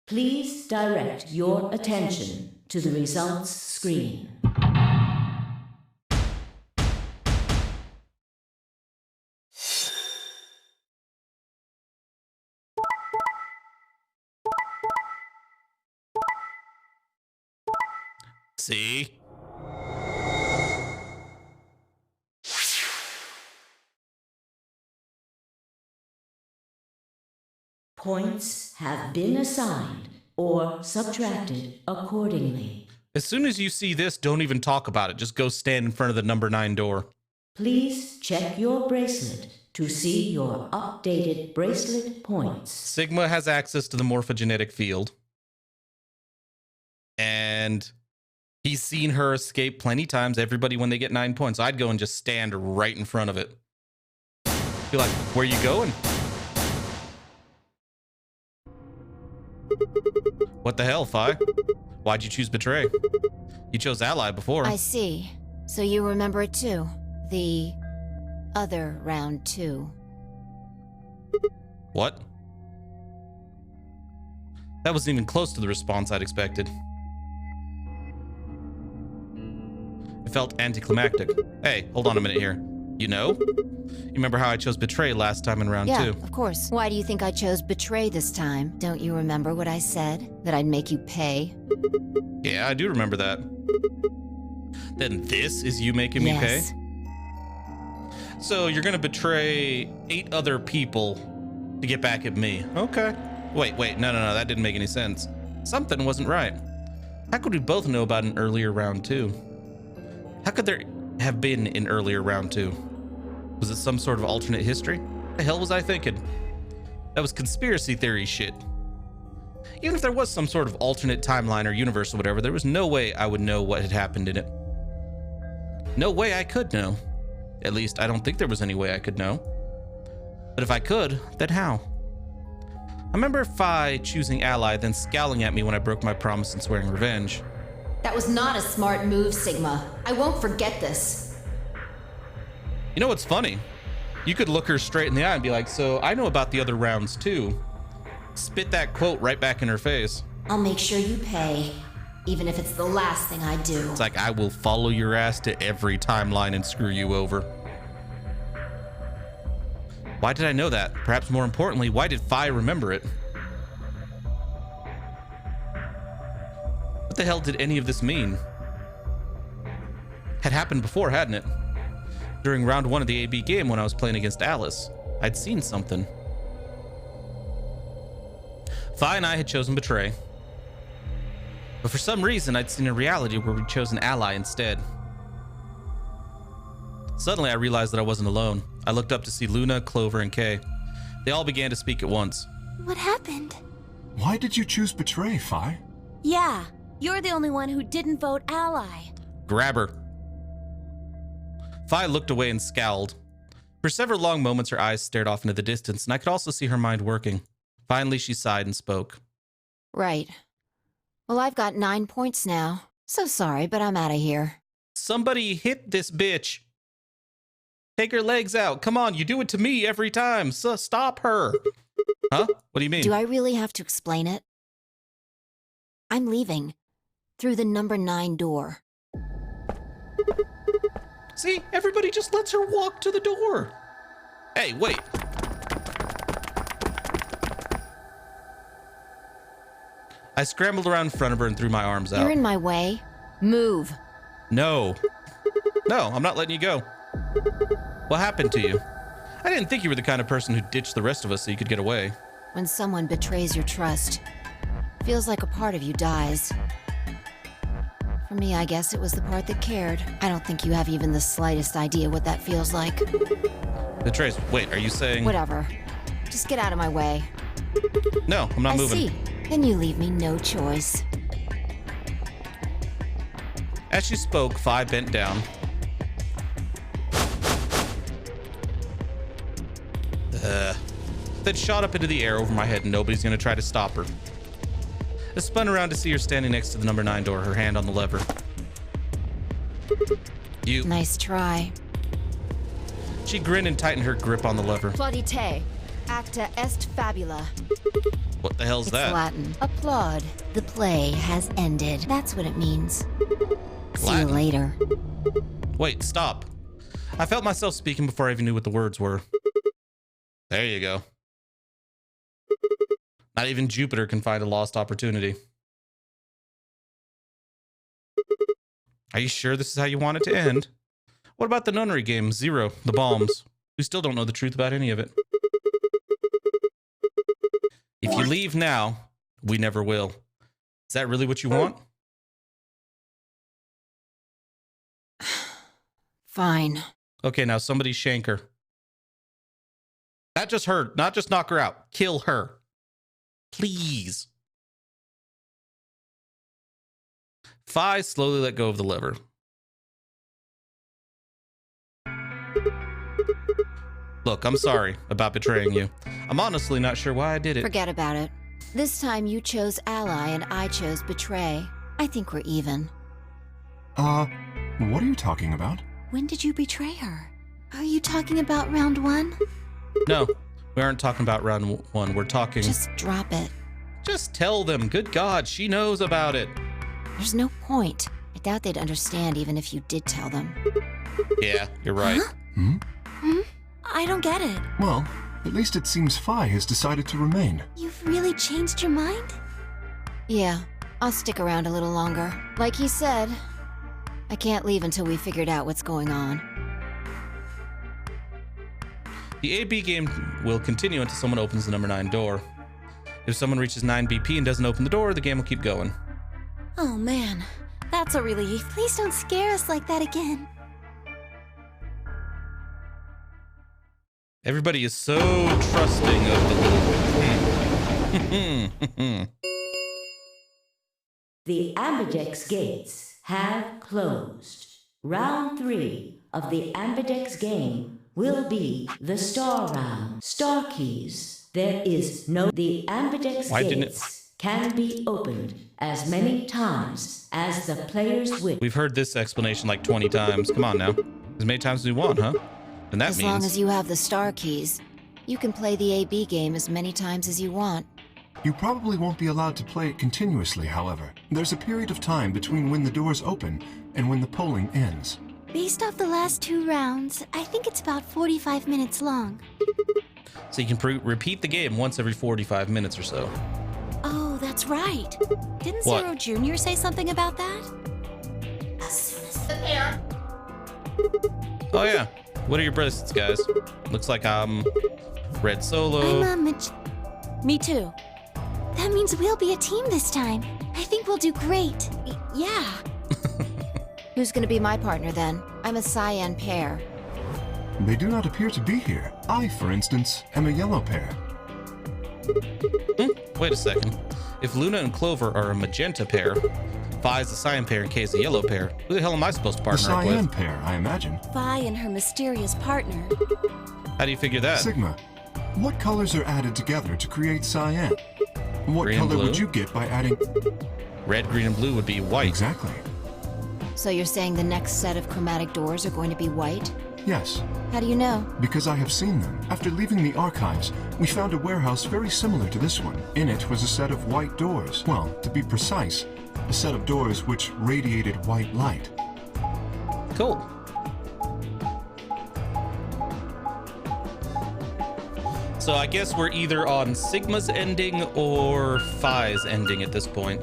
B: Please direct your attention to the results screen.
A: See?
B: Points have been assigned or subtracted accordingly.
A: As soon as you see this, don't even talk about it. Just go stand in front of the number 9 door.
B: Please check your bracelet to see your updated bracelet points.
A: Sigma has access to the morphogenetic field. And he's seen her escape plenty times. Everybody, when they get 9 points, I'd go and just stand right in front of it. Be like, where you going? What the hell, Fi? Why'd you choose Betray? You chose Ally before.
C: I see. So you remember it too. The other round 2.
A: What? That wasn't even close to the response I'd expected. It felt anticlimactic. Hey, hold on a minute here. You know? You remember how I chose Betray last time in round 2?
C: Yeah, of course. Why do you think I chose Betray this time? Don't you remember what I said? That I'd make you pay?
A: Yeah, I do remember that. Then this is you making me pay? So you're gonna betray 8 other people to get back at me. Okay. Wait, no, that didn't make any sense. Something wasn't right. How could we both know about an earlier round 2? How could there have been an earlier round 2? Was it some sort of alternate history? What the hell was I thinking? That was conspiracy theory shit. Even if there was some sort of alternate timeline or universe or whatever, there was no way I would know what had happened in it. No way I could know. At least, I don't think there was any way I could know. But if I could, then how? I remember Fi choosing Ally, then scowling at me when I broke my promise and swearing revenge.
C: That was not a smart move, Sigma. I won't forget this.
A: You know what's funny? You could look her straight in the eye and be like, so I know about the other rounds too. Spit that quote right back in her face.
C: I'll make sure you pay, even if it's the last thing I do.
A: It's like, I will follow your ass to every timeline and screw you over. Why did I know that? Perhaps more importantly, why did Fi remember it? What the hell did any of this mean? Had happened before, hadn't it? During round 1 of the AB game when I was playing against Alice, I'd seen something. Fi and I had chosen Betray. But for some reason, I'd seen a reality where we'd chosen Ally instead. Suddenly, I realized that I wasn't alone. I looked up to see Luna, Clover, and Kay. They all began to speak at once.
G: What happened?
F: Why did you choose Betray, Fi?
I: Yeah, you're the only one who didn't vote Ally.
A: Grab her. Fi looked away and scowled. For several long moments, her eyes stared off into the distance, and I could also see her mind working. Finally, she sighed and spoke.
C: Right. Well, I've got 9 points now. So sorry, but I'm out of here.
A: Somebody hit this bitch. Take her legs out. Come on, you do it to me every time. So stop her. Huh? What do you mean?
C: Do I really have to explain it? I'm leaving. Through the number 9 door.
A: See, everybody just lets her walk to the door. Hey, wait. I scrambled around in front of her and threw my arms out.
C: You're in my way. Move.
A: No. No, I'm not letting you go. What happened to you? I didn't think you were the kind of person who ditched the rest of us so you could get away.
C: When someone betrays your trust, feels like a part of you dies. For me, I guess it was the part that cared. I don't think you have even the slightest idea what that feels like.
A: Betrays. Wait, are you saying...
C: Whatever. Just get out of my way.
A: No, I'm not moving.
C: I see. Then you leave me no choice.
A: As she spoke, Fi bent down. then shot up into the air over my head, and nobody's gonna try to stop her. I spun around to see her standing next to the number 9 door, her hand on the lever. You.
C: Nice try.
A: She grinned and tightened her grip on the lever.
C: Plaudite, acta est fabula.
A: What the hell's that?
C: It's Latin. Applaud. The play has ended. That's what it means. See you
A: Latin?
C: later.
A: Wait, stop. I felt myself speaking before I even knew what the words were. There you go. Not even Jupiter can find a lost opportunity. Are you sure this is how you want it to end? What about the nunnery game, Zero, the bombs? We still don't know the truth about any of it. If you leave now, we never will. Is that really what you want?
C: Fine.
A: Okay, now somebody shank her. Not just her, not just knock her out. Kill her. Please. Fi slowly let go of the lever. Look, I'm sorry about betraying you. I'm honestly not sure why I did it.
C: Forget about it. This time you chose ally and I chose betray. I think we're even.
F: What are you talking about?
G: When did you betray her? Are you talking about round 1?
A: No, we aren't talking about round 1. We're talking...
C: Just drop it.
A: Just tell them. Good God, she knows about it.
C: There's no point. I doubt they'd understand even if you did tell them.
A: Yeah, you're right.
F: Hmm?
G: I don't get it.
F: Well, at least it seems Fi has decided to remain.
G: You've really changed your mind?
C: Yeah, I'll stick around a little longer. Like he said, I can't leave until we figured out what's going on.
A: The AB game will continue until someone opens the number 9 door. If someone reaches 9 BP and doesn't open the door, the game will keep going.
G: Oh man, that's a relief. Please don't scare us like that again.
A: Everybody is so trusting of the little...
B: The Ambidex gates have closed. Round 3 of the Ambidex game will be the Star Round. Star keys. There is no... The Ambidex gates can be opened as many times as the players wish.
A: We've heard this explanation like 20 times. Come on now. As many times as we want, huh? And that
C: As
A: means...
C: long as you have the star keys, you can play the AB game as many times as you want.
F: You probably won't be allowed to play it continuously, however. There's a period of time between when the doors open and when the polling ends.
G: Based off the last 2 rounds, I think it's about 45 minutes long.
A: So you can repeat the game once every 45 minutes or so.
G: Oh, that's right. Didn't
A: What?
G: Zero Jr. say something about that?
H: As soon as the pair.
A: Oh yeah. What are your bracelets, guys? Looks like I'm Red Solo.
G: I'm
I: Me too.
G: That means we'll be a team this time. I think we'll do great.
I: Yeah.
C: Who's gonna be my partner then? I'm a cyan pair.
F: They do not appear to be here. I, for instance, am a yellow pair.
A: Wait a second. If Luna and Clover are a magenta pair, Fi is a cyan pair and Kay is a yellow pair, who the hell am I supposed to
F: The
A: partner up
F: cyan
A: with?
F: pair, I imagine.
I: Vi and her mysterious partner.
A: How do you figure that?
F: Sigma, what colors are added together to create cyan? What
A: Green and
F: color would
A: blue?
F: you get by adding...
A: Red, green, and blue would be white.
F: Exactly.
C: So you're saying the next set of chromatic doors are going to be white?
F: Yes,
C: How do you know?
F: because I have seen them. After leaving the archives, we found a warehouse very similar to this one. In it was a set of white doors. Well, to be precise, a set of doors which radiated white light.
A: Cool. So I guess we're either on Sigma's ending or Fi's ending at this point.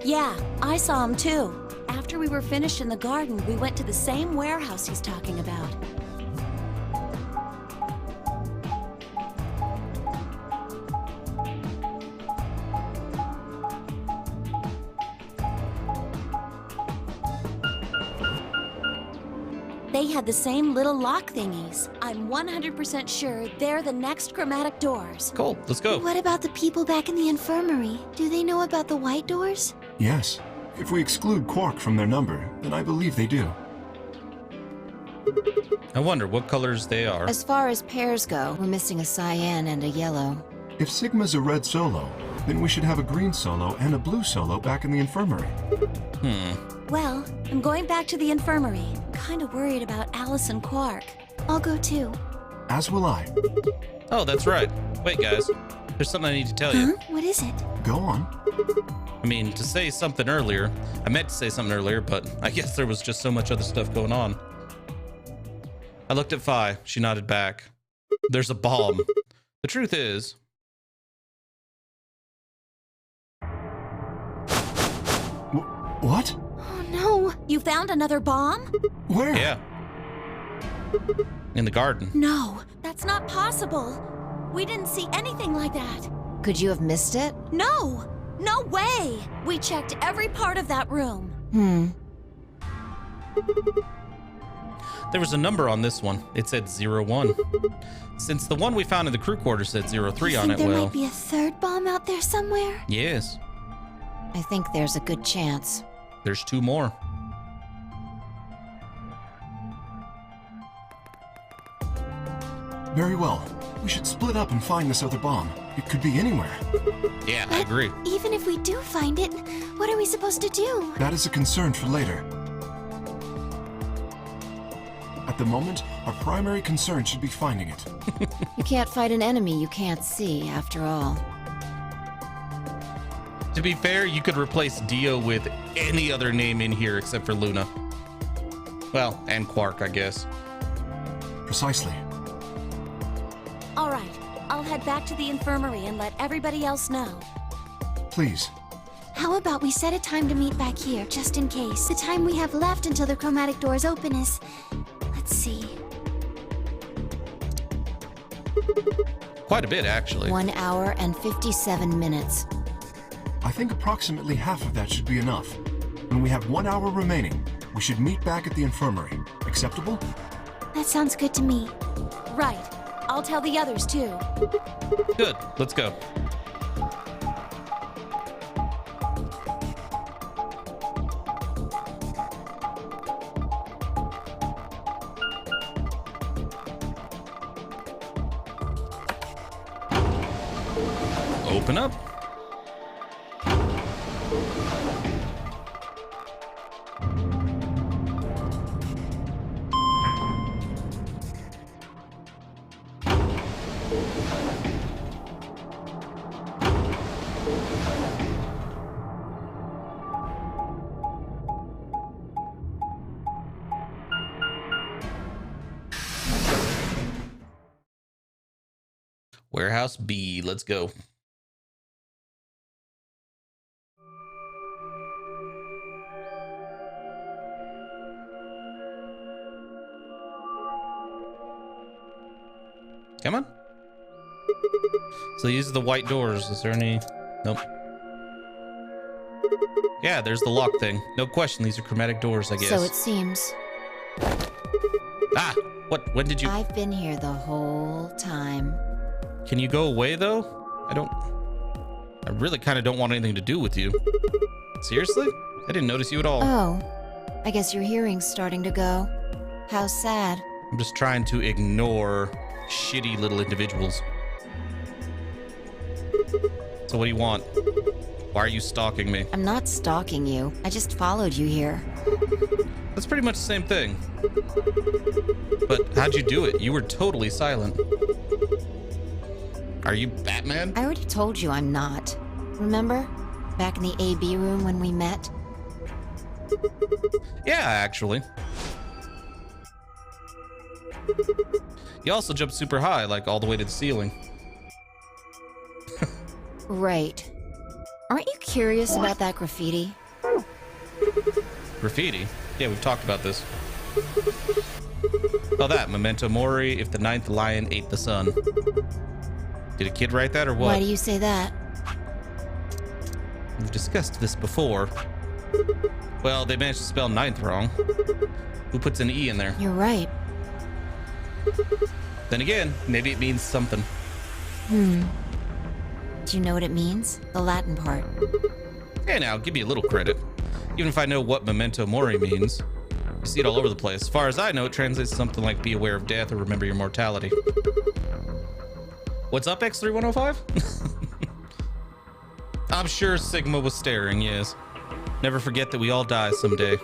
I: Yeah, I saw him too. After we were finished in the garden, we went to the same warehouse he's talking about. They had the same little lock thingies. I'm 100% sure they're the next chromatic doors.
A: Cool, let's go.
G: What about the people back in the infirmary? Do they know about the white doors?
F: Yes, if we exclude Quark from their number, then I believe they do.
A: I wonder what colors they are.
C: As far as pairs go, we're missing a cyan and a yellow.
F: If Sigma's a red solo, then we should have a green solo and a blue solo back in the infirmary.
I: Well, I'm going back to the infirmary. I'm kind of worried about Alice and Quark.
G: I'll go too.
F: As will I.
A: Oh, that's right. Wait, guys. There's something I need to tell you.
G: What is it?
F: Go on.
A: I mean, to say something earlier. I meant to say something earlier, but I guess there was just so much other stuff going on. I looked at Phi. She nodded back. There's a bomb. The truth is...
F: What?
G: Oh no.
I: You found another bomb?
F: Where?
A: Yeah. In the garden.
I: No, that's not possible. We didn't see anything like that.
C: Could you have missed it?
I: No! No way! We checked every part of that room.
A: There was a number on this one. It said 01. Since the one we found in the crew quarters said 03 on it,
G: there
A: well...
G: might be a third bomb out there somewhere?
A: Yes.
C: I think there's a good chance.
A: There's 2 more.
F: Very well. We should split up and find this other bomb. It could be anywhere.
A: Yeah, I agree.
G: Even if we do find it, what are we supposed to do?
F: That is a concern for later. At the moment, our primary concern should be finding it.
C: You can't fight an enemy you can't see, after all.
A: To be fair, you could replace Dio with any other name in here except for Luna. Well, and Quark, I guess.
F: Precisely.
I: All right, I'll head back to the infirmary and let everybody else know.
F: Please.
G: How about we set a time to meet back here, just in case? The time we have left until the chromatic doors open is... Let's see.
A: Quite a bit, actually.
C: 1 hour and 57 minutes.
F: I think approximately half of that should be enough. When we have 1 hour remaining, we should meet back at the infirmary. Acceptable?
G: That sounds good to me.
I: Right. I'll tell the others too.
A: Good. Let's go. Open up. Warehouse B, let's go. Come on. So these are the white doors. Is there any? Nope. Yeah, there's the lock thing. No question, these are chromatic doors, I guess.
C: So it seems.
A: Ah! What? When did you...
C: I've been here the whole time.
A: Can you go away, though? I really kind of don't want anything to do with you. Seriously? I didn't notice you at all.
C: Oh, I guess your hearing's starting to go. How sad.
A: I'm just trying to ignore shitty little individuals. So what do you want? Why are you stalking me?
C: I'm not stalking you. I just followed you here.
A: That's pretty much the same thing. But how'd you do it? You were totally silent. Are you Batman?
C: I already told you I'm not. Remember? Back in the AB room when we met?
A: Yeah, actually. You also jumped super high, like all the way to the ceiling.
C: Right. Aren't you curious about that graffiti?
A: Graffiti? Yeah, we've talked about this. Oh, that. Memento Mori, if the ninth lion ate the sun. Did a kid write that or what?
C: Why do you say that?
A: We've discussed this before. Well, they managed to spell ninth wrong. Who puts an E in there?
C: You're right.
A: Then again, maybe it means something.
C: Do you know what it means? The Latin part.
A: Hey now, give me a little credit. Even if I know what Memento Mori means. You see it all over the place. As far as I know, it translates to something like be aware of death or remember your mortality. What's up, X3105? I'm sure Sigma was staring, yes. Never forget that we all die someday.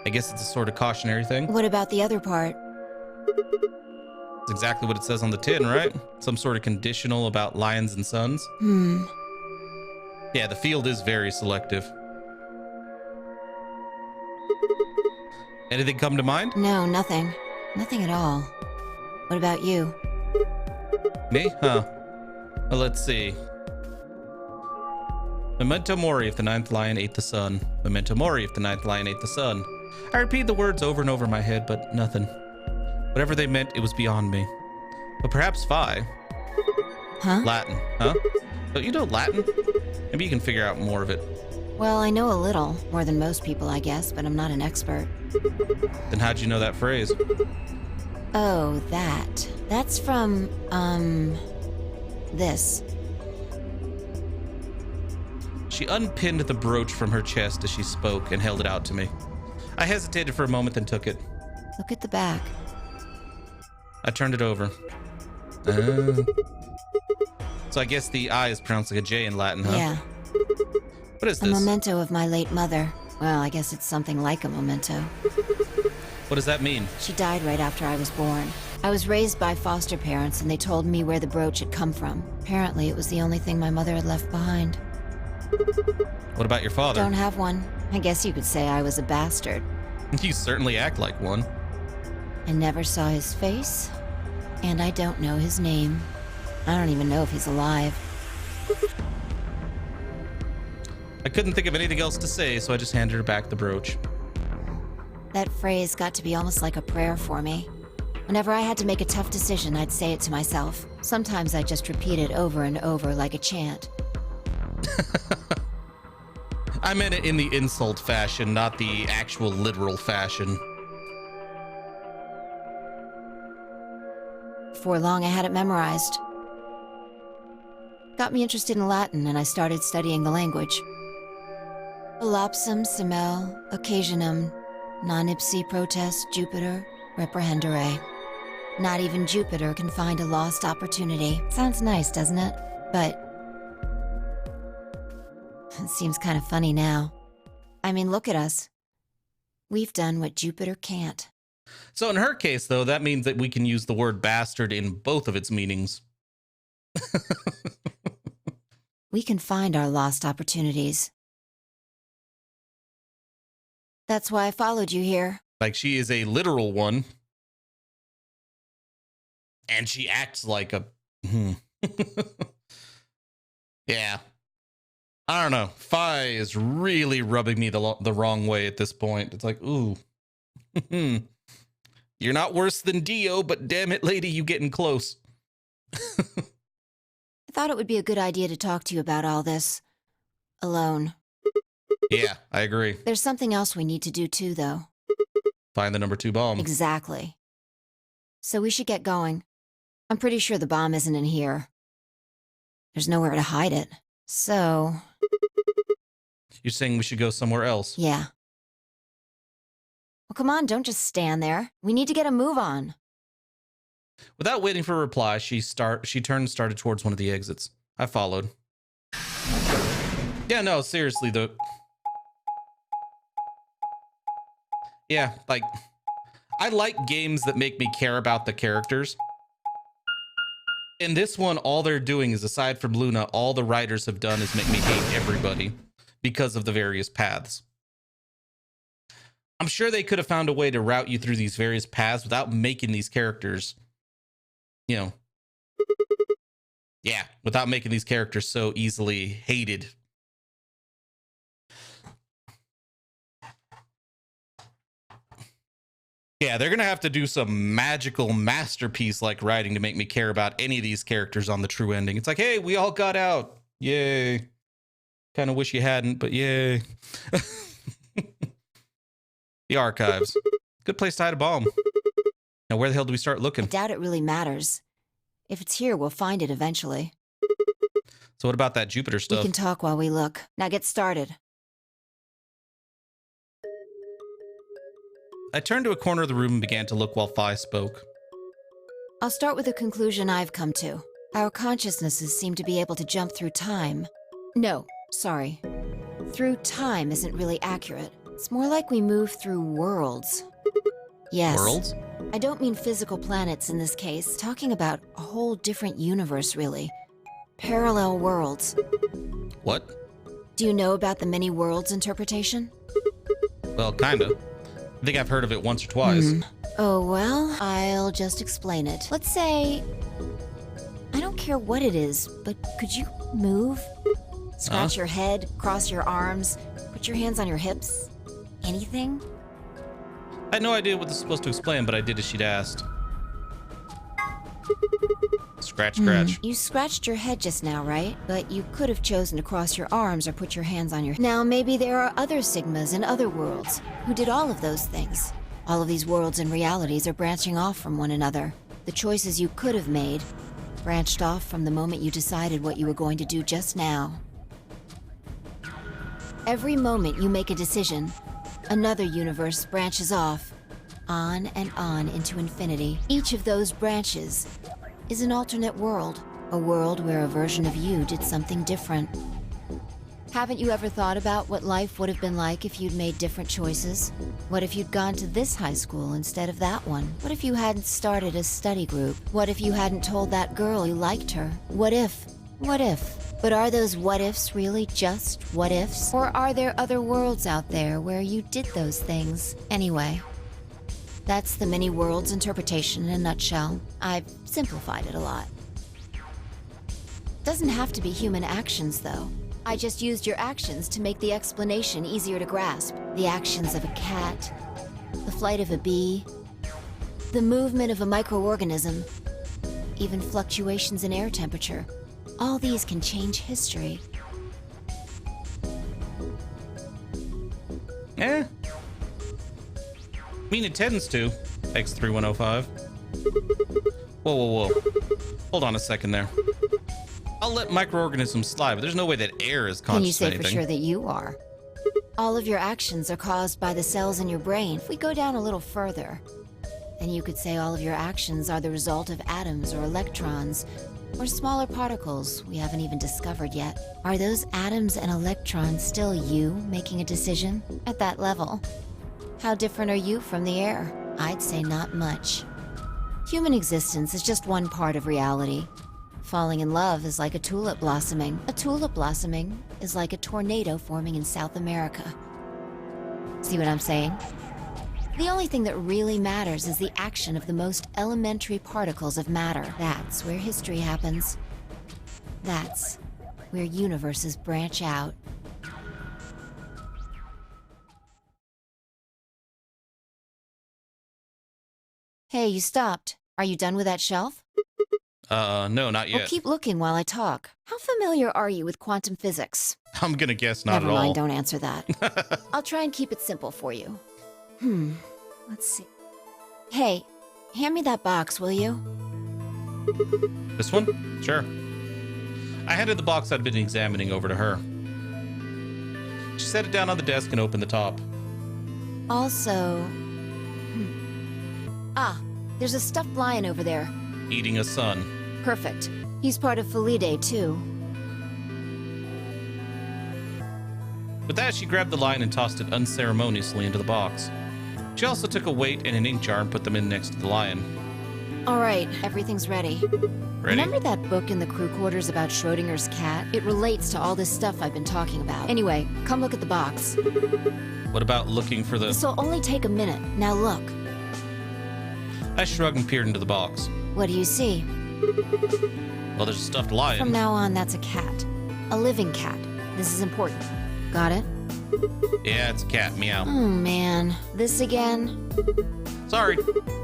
A: I guess it's a sort of cautionary thing.
C: What about the other part?
A: It's exactly what it says on the tin, right? Some sort of conditional about lions and suns. Yeah, the field is very selective. Anything come to mind?
C: No, nothing. Nothing at all. What about you?
A: Me? Huh. Well, let's see. Memento mori if the ninth lion ate the sun. Memento mori if the ninth lion ate the sun. I repeat the words over and over in my head, but nothing. Whatever they meant, it was beyond me. But perhaps phi.
C: Huh?
A: Latin, huh? Don't you know Latin? Maybe you can figure out more of it.
C: Well, I know a little, more than most people, I guess, but I'm not an expert.
A: Then how'd you know that phrase?
C: Oh, that. That's from, this.
A: She unpinned the brooch from her chest as she spoke and held it out to me. I hesitated for a moment, then took it.
C: Look at the back.
A: I turned it over. So I guess the I is pronounced like a J in Latin, huh?
C: Yeah.
A: What is
C: A
A: this?
C: memento of my late mother. Well, I guess it's something like a memento.
A: What does that mean?
C: She died right after I was born. I was raised by foster parents, and they told me where the brooch had come from. Apparently, it was the only thing my mother had left behind.
A: What about your father?
C: Don't have one. I guess you could say I was a bastard.
A: You certainly act like one.
C: I never saw his face, and I don't know his name. I don't even know if he's alive.
A: I couldn't think of anything else to say, so I just handed her back the brooch.
C: That phrase got to be almost like a prayer for me. Whenever I had to make a tough decision, I'd say it to myself. Sometimes I just repeat it over and over like a chant.
A: I meant it in the insult fashion, not the actual literal fashion.
C: Before long, I had it memorized. Got me interested in Latin, and I started studying the language. Elapsum semel occasionum non ipsi protest Jupiter reprehendere. Not even Jupiter can find a lost opportunity. Sounds nice, doesn't it? But it seems kind of funny now. I mean, look at us. We've done what Jupiter can't.
A: So in her case, though, that means that we can use the word bastard in both of its meanings.
C: We can find our lost opportunities. That's why I followed you here.
A: Like she is a literal one. And she acts like a... Yeah. I don't know. Phi is really rubbing me the wrong way at this point. It's like, ooh. You're not worse than Dio, but damn it, lady, you getting close.
C: I thought it would be a good idea to talk to you about all this. Alone.
A: Yeah, I agree.
C: There's something else we need to do too, though.
A: Find the number 2 bomb.
C: Exactly. So we should get going. I'm pretty sure the bomb isn't in here. There's nowhere to hide it. So...
A: You're saying we should go somewhere else?
C: Yeah. Well, come on, don't just stand there. We need to get a move on.
A: Without waiting for a reply, she turned and started towards one of the exits. I followed. Yeah, no, seriously, though. Yeah, like, I like games that make me care about the characters. In this one, all they're doing is, aside from Luna, all the writers have done is make me hate everybody because of the various paths. I'm sure they could have found a way to route you through these various paths without making these characters, you know, yeah, without making these characters so easily hated. Yeah, they're going to have to do some magical masterpiece-like writing to make me care about any of these characters on the true ending. It's like, hey, we all got out. Yay. Kind of wish you hadn't, but yay. The archives. Good place to hide a bomb. Now, where the hell do we start looking?
C: I doubt it really matters. If it's here, we'll find it eventually.
A: So what about that Jupiter stuff?
C: We can talk while we look. Now get started.
A: I turned to a corner of the room and began to look while Phi spoke.
C: I'll start with a conclusion I've come to. Our consciousnesses seem to be able to jump through time. No, sorry. Through time isn't really accurate. It's more like we move through worlds. Yes.
A: Worlds?
C: I don't mean physical planets in this case, talking about a whole different universe, really. Parallel worlds.
A: What?
C: Do you know about the many worlds interpretation?
A: Well, kinda. I think I've heard of it once or twice.
C: Oh, well, I'll just explain it. Let's say... I don't care what it is, but could you move? Scratch your head, cross your arms, put your hands on your hips? Anything?
A: I had no idea what this was supposed to explain, but I did as she'd asked. Scratch, scratch.
C: You scratched your head just now, right? But you could have chosen to cross your arms or put your hands on your... Now, maybe there are other Sigmas in other worlds who did all of those things. All of these worlds and realities are branching off from one another. The choices you could have made branched off from the moment you decided what you were going to do just now. Every moment you make a decision, another universe branches off, on and on into infinity. Each of those branches is an alternate world, a world where a version of you did something different. Haven't you ever thought about what life would have been like if you'd made different choices? What if you'd gone to this high school instead of that one? What if you hadn't started a study group? What if you hadn't told that girl you liked her? What if? What if? But are those what-ifs really just what-ifs? Or are there other worlds out there where you did those things anyway? That's the many worlds interpretation in a nutshell. I've simplified it a lot. Doesn't have to be human actions, though. I just used your actions to make the explanation easier to grasp. The actions of a cat, the flight of a bee, the movement of a microorganism, even fluctuations in air temperature. All these can change history.
A: Eh? I mean, it tends to. X3105. Whoa, whoa, whoa. Hold on a second there. I'll let microorganisms slide, but there's no way that air is conscious.
C: Can you say
A: anything.
C: for sure that you are? All of your actions are caused by the cells in your brain. If we go down a little further, then you could say all of your actions are the result of atoms or electrons, or smaller particles we haven't even discovered yet. Are those atoms and electrons still you making a decision at that level? How different are you from the air? I'd say not much. Human existence is just one part of reality. Falling in love is like a tulip blossoming. A tulip blossoming is like a tornado forming in South America. See what I'm saying? The only thing that really matters is the action of the most elementary particles of matter. That's where history happens. That's where universes branch out. Hey, you stopped. Are you done with that shelf?
A: No, not yet.
C: Well, keep looking while I talk. How familiar are you with quantum physics?
A: I'm gonna guess not
C: Never
A: at all.
C: mind, don't answer that. I'll try and keep it simple for you. Let's see. Hey, hand me that box, will you?
A: This one? Sure. I handed the box I'd been examining over to her. She set it down on the desk and opened the top.
C: Also... Ah, there's a stuffed lion over there.
A: Eating a sun.
C: Perfect. He's part of Felidae, too.
A: With that, she grabbed the lion and tossed it unceremoniously into the box. She also took a weight and an ink jar and put them in next to the lion.
C: All right, everything's ready.
A: Ready?
C: Remember that book in the crew quarters about Schrodinger's cat? It relates to all this stuff I've been talking about. Anyway, come look at the box.
A: What about looking for the...
C: This'll only take a minute. Now look.
A: I shrugged and peered into the box.
C: What do you see?
A: Well, there's a stuffed lion.
C: From now on, that's a cat. A living cat. This is important. Got it?
A: Yeah, it's a cat. Meow.
C: Oh, man. This again?
A: Sorry.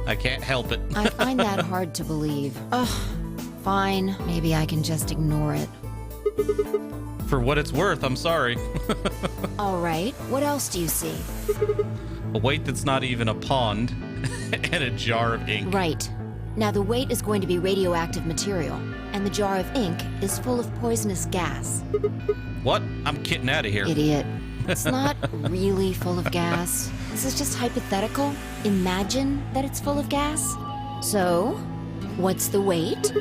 A: I can't help it.
C: I find that hard to believe. Ugh. Fine. Maybe I can just ignore it.
A: For what it's worth, I'm sorry.
C: All right. What else do you see?
A: A weight that's not even a pond and a jar of ink.
C: Right. Now, the weight is going to be radioactive material, and the jar of ink is full of poisonous gas.
A: What? I'm getting out of here.
C: Idiot. It's not really full of gas. This is just hypothetical. Imagine that it's full of gas. So, what's the weight?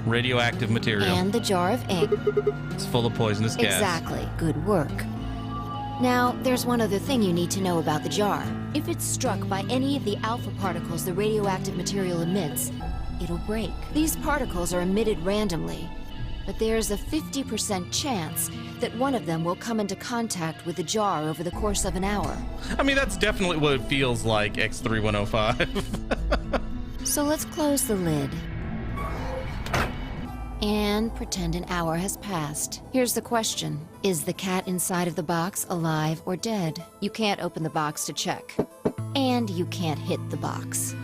A: Radioactive material.
C: And the jar of ink.
A: It's full of poisonous gas.
C: Exactly. Good work. Now, there's one other thing you need to know about the jar. If it's struck by any of the alpha particles the radioactive material emits, it'll break. These particles are emitted randomly, but there's a 50% chance that one of them will come into contact with the jar over the course of an hour.
A: I mean, that's definitely what it feels like, X3105.
C: So let's close the lid. And pretend an hour has passed. Here's the question. Is the cat inside of the box alive or dead? You can't open the box to check. And you can't hit the box.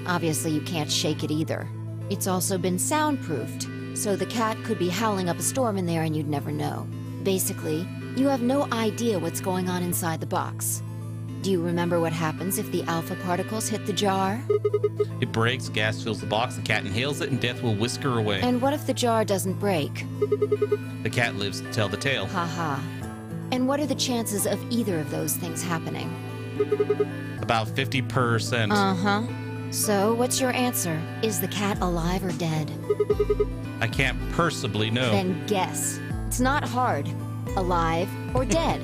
C: Obviously, you can't shake it either. It's also been soundproofed, so the cat could be howling up a storm in there and you'd never know. Basically, you have no idea what's going on inside the box. Do you remember what happens if the alpha particles hit the jar?
A: It breaks, gas fills the box, the cat inhales it, and death will whisk her away.
C: And what if the jar doesn't break?
A: The cat lives to tell the tale.
C: Haha. And what are the chances of either of those things happening?
A: About 50%.
C: Uh-huh. So, what's your answer? Is the cat alive or dead?
A: I can't possibly know.
C: Then guess. It's not hard. Alive or dead?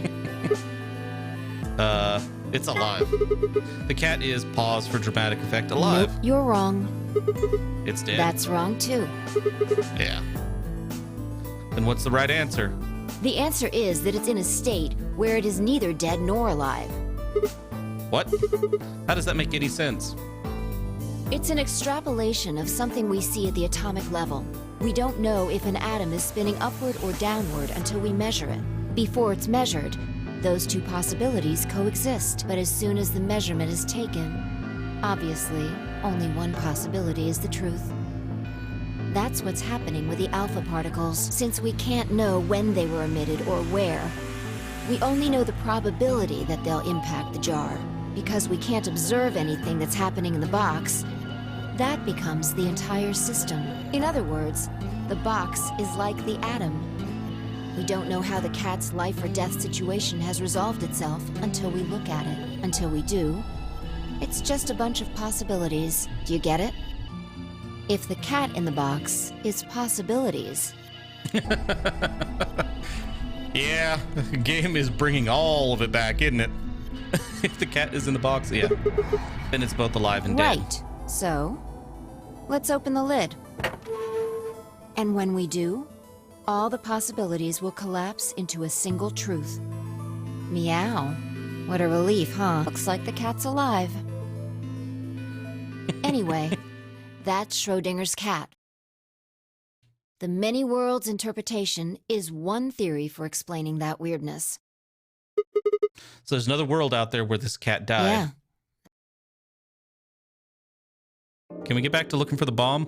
A: It's alive. The cat is, pause for dramatic effect, alive.
C: Nope, you're wrong.
A: It's dead.
C: That's wrong too.
A: Yeah. Then what's the right answer?
C: The answer is that it's in a state where it is neither dead nor alive.
A: What? How does that make any sense?
C: It's an extrapolation of something we see at the atomic level. We don't know if an atom is spinning upward or downward until we measure it. Before it's measured, those two possibilities coexist. But as soon as the measurement is taken, obviously, only one possibility is the truth. That's what's happening with the alpha particles, since we can't know when they were emitted or where. We only know the probability that they'll impact the jar. Because we can't observe anything that's happening in the box, that becomes the entire system. In other words, the box is like the atom. We don't know how the cat's life or death situation has resolved itself until we look at it. Until we do, it's just a bunch of possibilities. Do you get it? If the cat in the box is possibilities.
A: Yeah, the game is bringing all of it back, isn't it? If the cat is in the box, yeah. Then it's both alive and dead.
C: Right. So, let's open the lid. And when we do, all the possibilities will collapse into a single truth. Meow. What a relief, huh? Looks like the cat's alive. Anyway, that's Schrodinger's cat. The many worlds interpretation is one theory for explaining that weirdness.
A: So there's another world out there where this cat died.
C: Yeah.
A: Can we get back to looking for the bomb?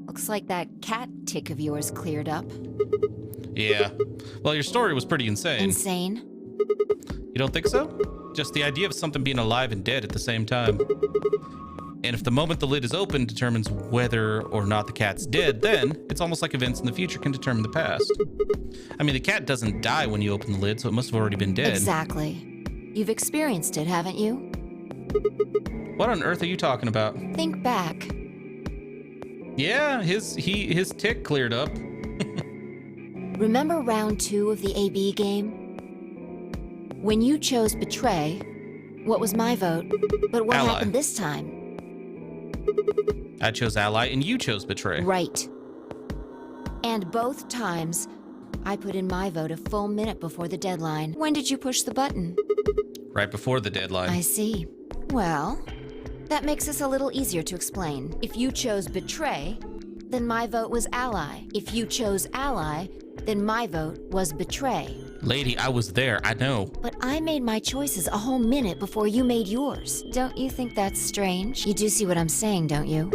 C: Looks like that cat tick of yours cleared up.
A: Yeah. Well, your story was pretty insane.
C: Insane?
A: You don't think so? Just the idea of something being alive and dead at the same time. And if the moment the lid is open determines whether or not the cat's dead, then it's almost like events in the future can determine the past. I mean, the cat doesn't die when you open the lid, so it must have already been dead.
C: Exactly. You've experienced it, haven't you?
A: What on earth are you talking about?
C: Think back.
A: Yeah, his tick cleared up.
C: Remember round 2 of the AB game? When you chose Betray, what was my vote? But what
A: Ally.
C: happened this time?
A: I chose Ally and you chose Betray.
C: Right. And both times, I put in my vote a full minute before the deadline. When did you push the button?
A: Right before the deadline.
C: I see. Well, that makes this a little easier to explain. If you chose Betray, then my vote was Ally. If you chose Ally, then my vote was Betray.
A: Lady, I was there, I know.
C: But I made my choices a whole minute before you made yours. Don't you think that's strange? You do see what I'm saying, don't you?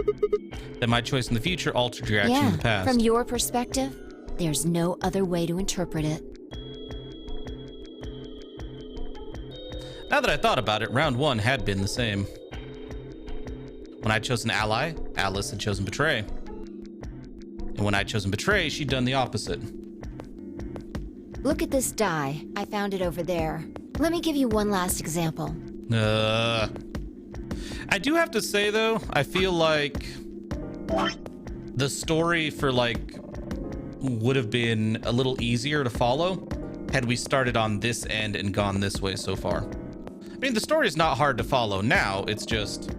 A: That my choice in the future altered your action in the past.
C: From your perspective, there's no other way to interpret it.
A: Now that I thought about it, round 1 had been the same. When I'd chosen Ally, Alice had chosen Betray. And when I'd chosen Betray, she'd done the opposite.
C: Look at this die. I found it over there. Let me give you one last example.
A: I do have to say, though, I feel like the story for, like, would have been a little easier to follow had we started on this end and gone this way so far. I mean, the story is not hard to follow now. It's just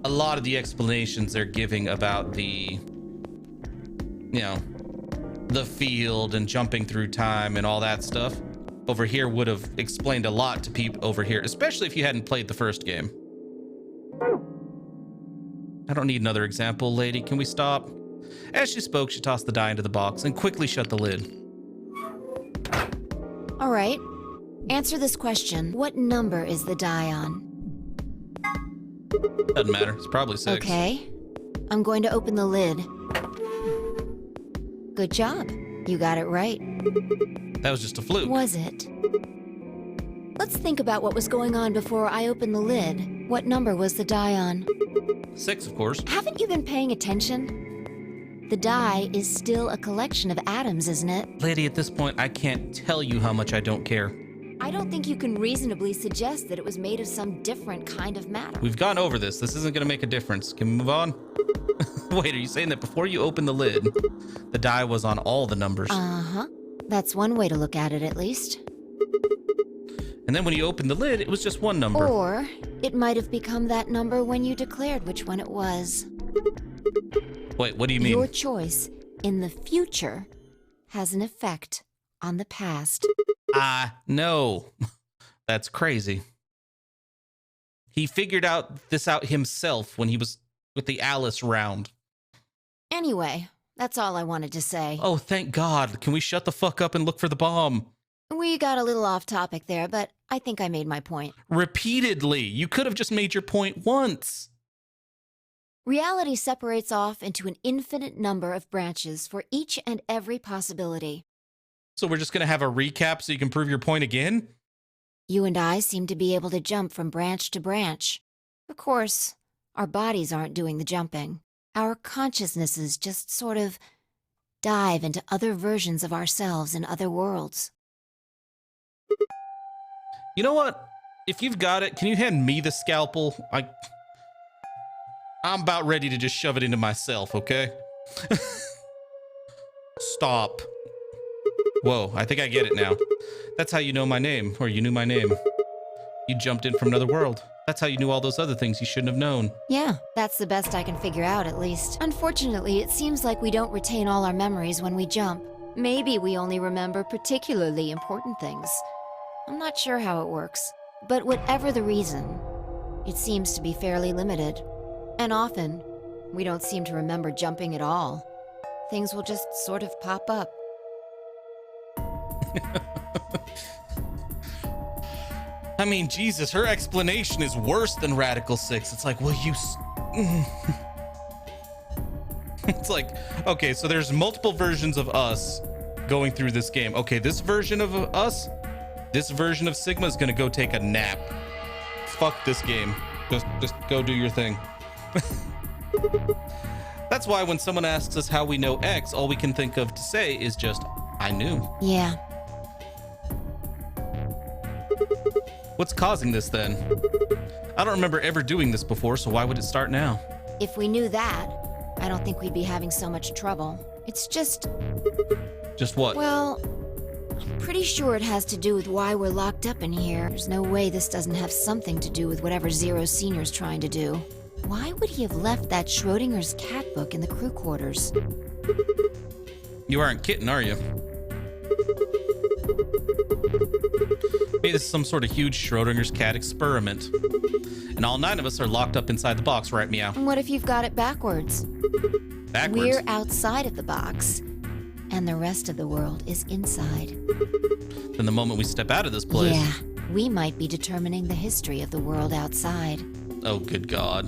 A: a lot of the explanations they're giving about the, you know, the field and jumping through time and all that stuff over here would have explained a lot to people over here, especially if you hadn't played the first game. I don't need another example, lady. Can we stop? As she spoke, she tossed the die into the box and quickly shut the lid.
C: All right. Answer this question. What number is the die on?
A: Doesn't matter. It's probably 6.
C: Okay. I'm going to open the lid. Good job. You got it right.
A: That was just a fluke.
C: Was it? Let's think about what was going on before I opened the lid. What number was the die on?
A: 6, of course.
C: Haven't you been paying attention? The die is still a collection of atoms, isn't it?
A: Lady, at this point, I can't tell you how much I don't care.
C: I don't think you can reasonably suggest that it was made of some different kind of matter.
A: We've gone over this. This isn't going to make a difference. Can we move on? Wait, are you saying that before you opened the lid, the die was on all the numbers?
C: Uh-huh. That's one way to look at it, at least.
A: And then when you opened the lid, it was just one number.
C: Or it might have become that number when you declared which one it was.
A: Wait, what do you mean?
C: Your choice in the future has an effect on the past.
A: No. That's crazy. He figured this out himself when he was with the Alice round.
C: Anyway, that's all I wanted to say.
A: Oh, thank God. Can we shut the fuck up and look for the bomb?
C: We got a little off topic there, but I think I made my point.
A: Repeatedly. You could have just made your point once.
C: Reality separates off into an infinite number of branches for each and every possibility.
A: So we're just going to have a recap so you can prove your point again?
C: You and I seem to be able to jump from branch to branch. Of course, our bodies aren't doing the jumping. Our consciousnesses just sort of dive into other versions of ourselves in other worlds.
A: You know what? If you've got it, can you hand me the scalpel? I'm about ready to just shove it into myself, okay? Stop. Whoa, I think I get it now. That's how you know my name, or you knew my name. You jumped in from another world. That's how you knew all those other things you shouldn't have known.
C: Yeah, that's the best I can figure out, at least. Unfortunately, it seems like we don't retain all our memories when we jump. Maybe we only remember particularly important things. I'm not sure how it works. But whatever the reason, it seems to be fairly limited. And often, we don't seem to remember jumping at all. Things will just sort of pop up.
A: I mean, Jesus, her explanation is worse than Radical 6. It's like, well, you... It's like, okay, so there's multiple versions of us going through this game. Okay, this version of us, this version of Sigma is gonna go take a nap. Fuck this game. Just go do your thing. That's why when someone asks us how we know X, all we can think of to say is just, I knew.
C: Yeah.
A: What's causing this then? I don't remember ever doing this before, so why would it start now?
C: If we knew that, I don't think we'd be having so much trouble. It's just...
A: Just what?
C: Well, I'm pretty sure it has to do with why we're locked up in here. There's no way this doesn't have something to do with whatever Zero Senior's trying to do. Why would he have left that Schrodinger's cat book in the crew quarters?
A: You aren't kidding, are you? Maybe this is some sort of huge Schrodinger's cat experiment. And all 9 of us are locked up inside the box, right, Meow?
C: And what if you've got it backwards?
A: Backwards?
C: We're outside of the box, and the rest of the world is inside.
A: Then the moment we step out of this place...
C: Yeah, we might be determining the history of the world outside.
A: Oh, good God.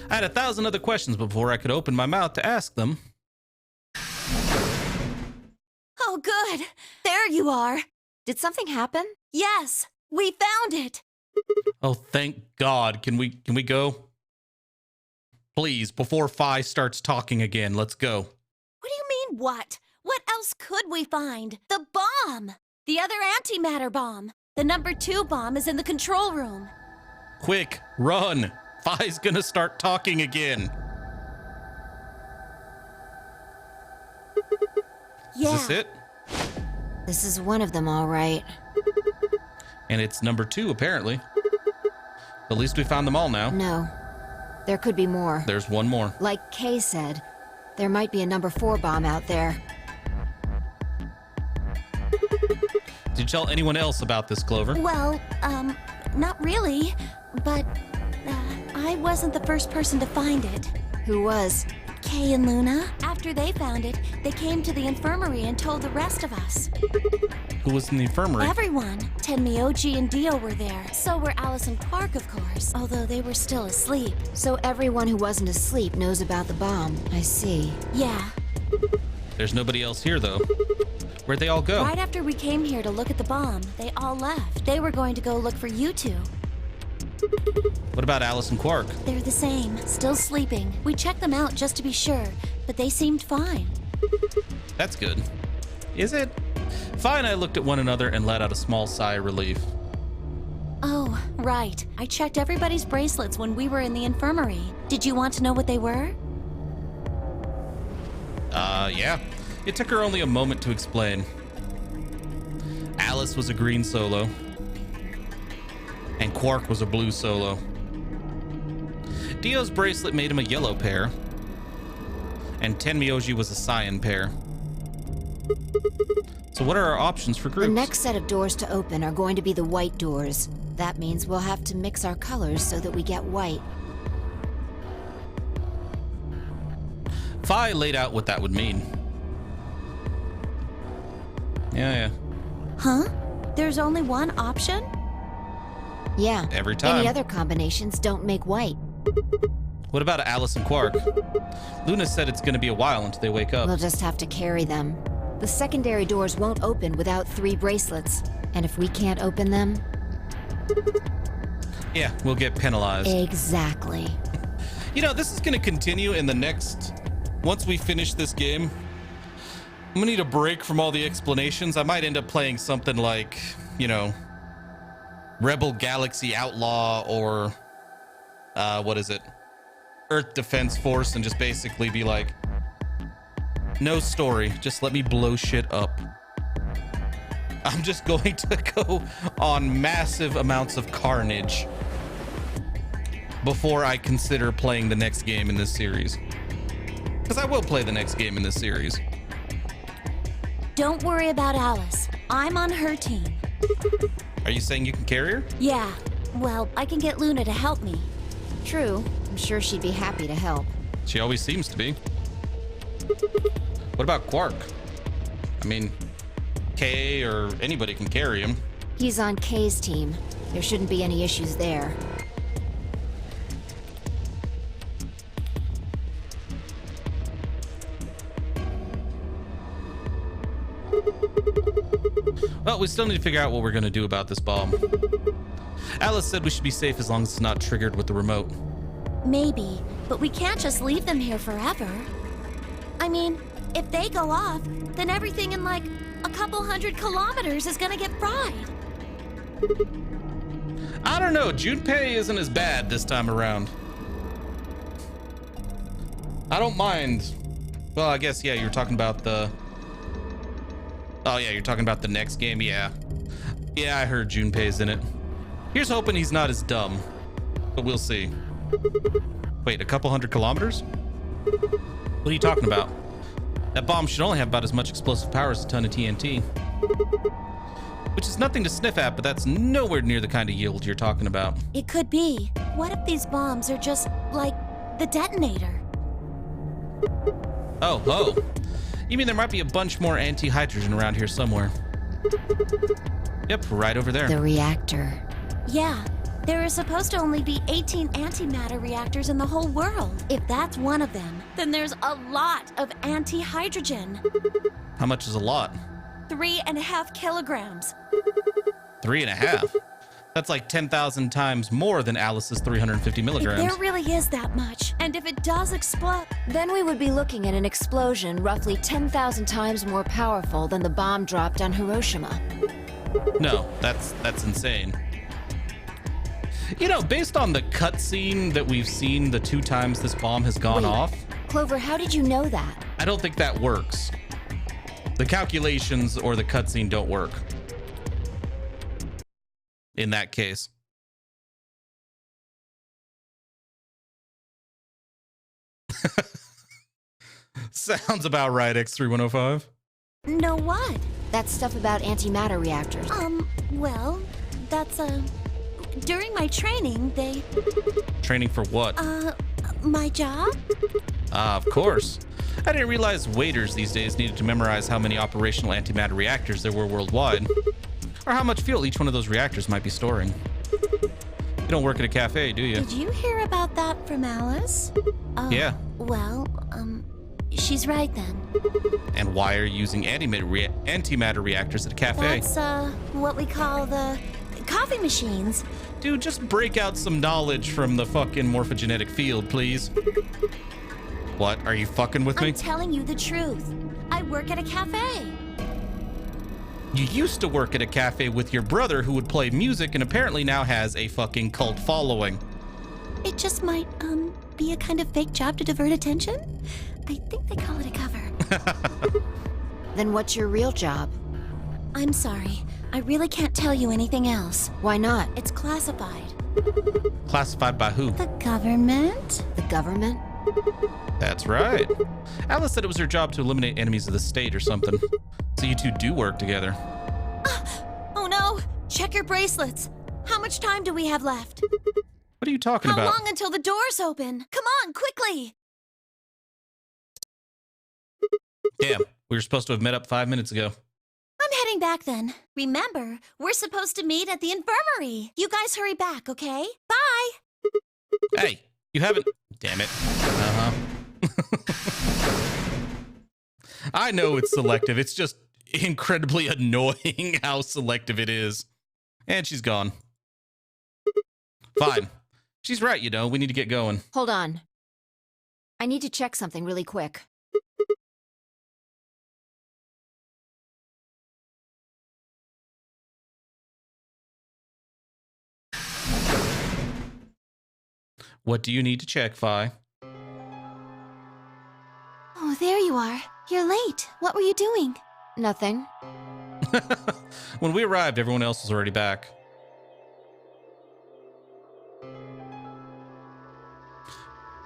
A: I had 1,000 other questions before I could open my mouth to ask them.
I: Oh, good. There you are.
C: Did something happen?
I: Yes, we found it.
A: Oh, thank God. Can we go? Please, before Phi starts talking again, let's go.
I: What do you mean, what? What else could we find? The bomb! The other antimatter bomb. The number 2 bomb is in the control room.
A: Quick, run. Phi's gonna start talking again.
I: Yeah.
A: Is this it?
C: This is one of them, all right.
A: And it's number 2, apparently. At least we found them all now.
C: No. There could be more.
A: There's one more.
C: Like Kay said, there might be a number 4 bomb out there.
A: Did you tell anyone else about this, Clover?
I: Well, not really. But, I wasn't the first person to find it.
C: Who was?
I: Kay and Luna. After they found it, they came to the infirmary and told the rest of us.
A: Who was in the infirmary?
I: Everyone. Tenmyoji and Dio were there. So were Alice and Quark, of course, although they were still asleep.
C: So everyone who wasn't asleep knows about the bomb. I see.
I: Yeah.
A: There's nobody else here, though. Where'd they all go?
I: Right after we came here to look at the bomb, they all left. They were going to go look for you two.
A: What about Alice and Quark?
I: They're the same, still sleeping. We checked them out just to be sure, but they seemed fine.
A: That's good. Is it? Phi and I looked at one another and let out a small sigh of relief.
I: Oh, right. I checked everybody's bracelets when we were in the infirmary. Did you want to know what they were?
A: Yeah. It took her only a moment to explain. Alice was a green solo, and Quark was a blue solo. Dio's bracelet made him a yellow pair, and Tenmyoji was a cyan pair. So what are our options for groups?
C: The next set of doors to open are going to be the white doors. That means we'll have to mix our colors so that we get white.
A: Phi laid out what that would mean. Yeah.
I: Huh? There's only one option?
C: Yeah.
A: Every time.
C: Any other combinations don't make white.
A: What about Alice and Quark? Luna said it's going to be a while until they wake up.
C: We'll just have to carry them. The secondary doors won't open without 3 bracelets. And if we can't open them...
A: Yeah, we'll get penalized.
C: Exactly.
A: You know, this is going to continue in the next... Once we finish this game, I'm going to need a break from all the explanations. I might end up playing something like, you know, Rebel Galaxy Outlaw or, what is it? Earth Defense Force, and just basically be like, no story, just let me blow shit up. I'm just going to go on massive amounts of carnage before I consider playing the next game in this series. Because I will play the next game in this series.
I: Don't worry about Alice. I'm on her team.
A: Are you saying you can carry her?
I: Yeah. Well, I can get Luna to help me.
C: True. I'm sure she'd be happy to help.
A: She always seems to be. What about Quark? I mean, Kay or anybody can carry him.
C: He's on Kay's team. There shouldn't be any issues there.
A: Well, we still need to figure out what we're going to do about this bomb. Alice said we should be safe as long as it's not triggered with the remote.
I: Maybe, but we can't just leave them here forever. I mean, if they go off, then everything in like a couple 100 kilometers is gonna get fried.
A: I don't know, Junpei isn't as bad this time around. I don't mind. Well, I guess, yeah, you're talking about the... Oh, yeah, you're talking about the next game, yeah. Yeah, I heard Junpei's in it. Here's hoping he's not as dumb, but we'll see. Wait, a couple 100 kilometers? What are you talking about? That bomb should only have about as much explosive power as a ton of TNT. Which is nothing to sniff at, but that's nowhere near the kind of yield you're talking about.
I: It could be. What if these bombs are just like the detonator?
A: Oh. You mean there might be a bunch more anti-hydrogen around here somewhere? Yep, right over there.
C: The reactor.
I: Yeah. There are supposed to only be 18 antimatter reactors in the whole world. If that's one of them, then there's a lot of anti-hydrogen.
A: How much is a lot?
I: 3.5 kilograms.
A: 3.5? That's like 10,000 times more than Alice's 350 milligrams.
I: If there really is that much, and if it does explode...
C: Then we would be looking at an explosion roughly 10,000 times more powerful than the bomb dropped on Hiroshima.
A: No, that's insane. You know, based on the cutscene that we've seen the 2 times this bomb has gone off...
C: Clover, how did you know that?
A: I don't think that works. The calculations or the cutscene don't work. In that case. Sounds about right, X3105.
I: No what?
C: That stuff about antimatter reactors.
I: Well, that's, during my training, they...
A: Training for what?
I: My job?
A: Of course. I didn't realize waiters these days needed to memorize how many operational antimatter reactors there were worldwide, or how much fuel each one of those reactors might be storing. You don't work at a cafe, do you?
I: Did you hear about that from Alice?
A: Yeah.
I: Well, she's right then.
A: And why are you using antimatter reactors at a cafe?
I: That's, what we call the coffee machines.
A: Dude, just break out some knowledge from the fucking morphogenetic field, please. What? Are you fucking with me?
I: I'm telling you the truth. I work at a cafe.
A: You used to work at a cafe with your brother who would play music and apparently now has a fucking cult following.
I: It just might, be a kind of fake job to divert attention. I think they call it a cover.
C: Then what's your real job?
I: I'm sorry. I really can't tell you anything else.
C: Why not?
I: It's classified.
A: Classified by who?
I: The government?
C: The government?
A: That's right. Alice said it was her job to eliminate enemies of the state or something. So you two do work together.
I: Oh no! Check your bracelets. How much time do we have left?
A: What are you talking
I: How
A: about?
I: long until the doors open? Come on, quickly!
A: Damn, we were supposed to have met up 5 minutes ago.
I: I'm heading back then. Remember, we're supposed to meet at the infirmary. You guys hurry back, okay? Bye!
A: Hey, you haven't... Damn it. I know it's selective. It's just incredibly annoying how selective it is. And she's gone. Fine. She's right, you know. We need to get going.
C: Hold on. I need to check something really quick.
A: What do you need to check, Fi?
G: Oh, there you are. You're late. What were you doing?
C: Nothing.
A: When we arrived, everyone else was already back.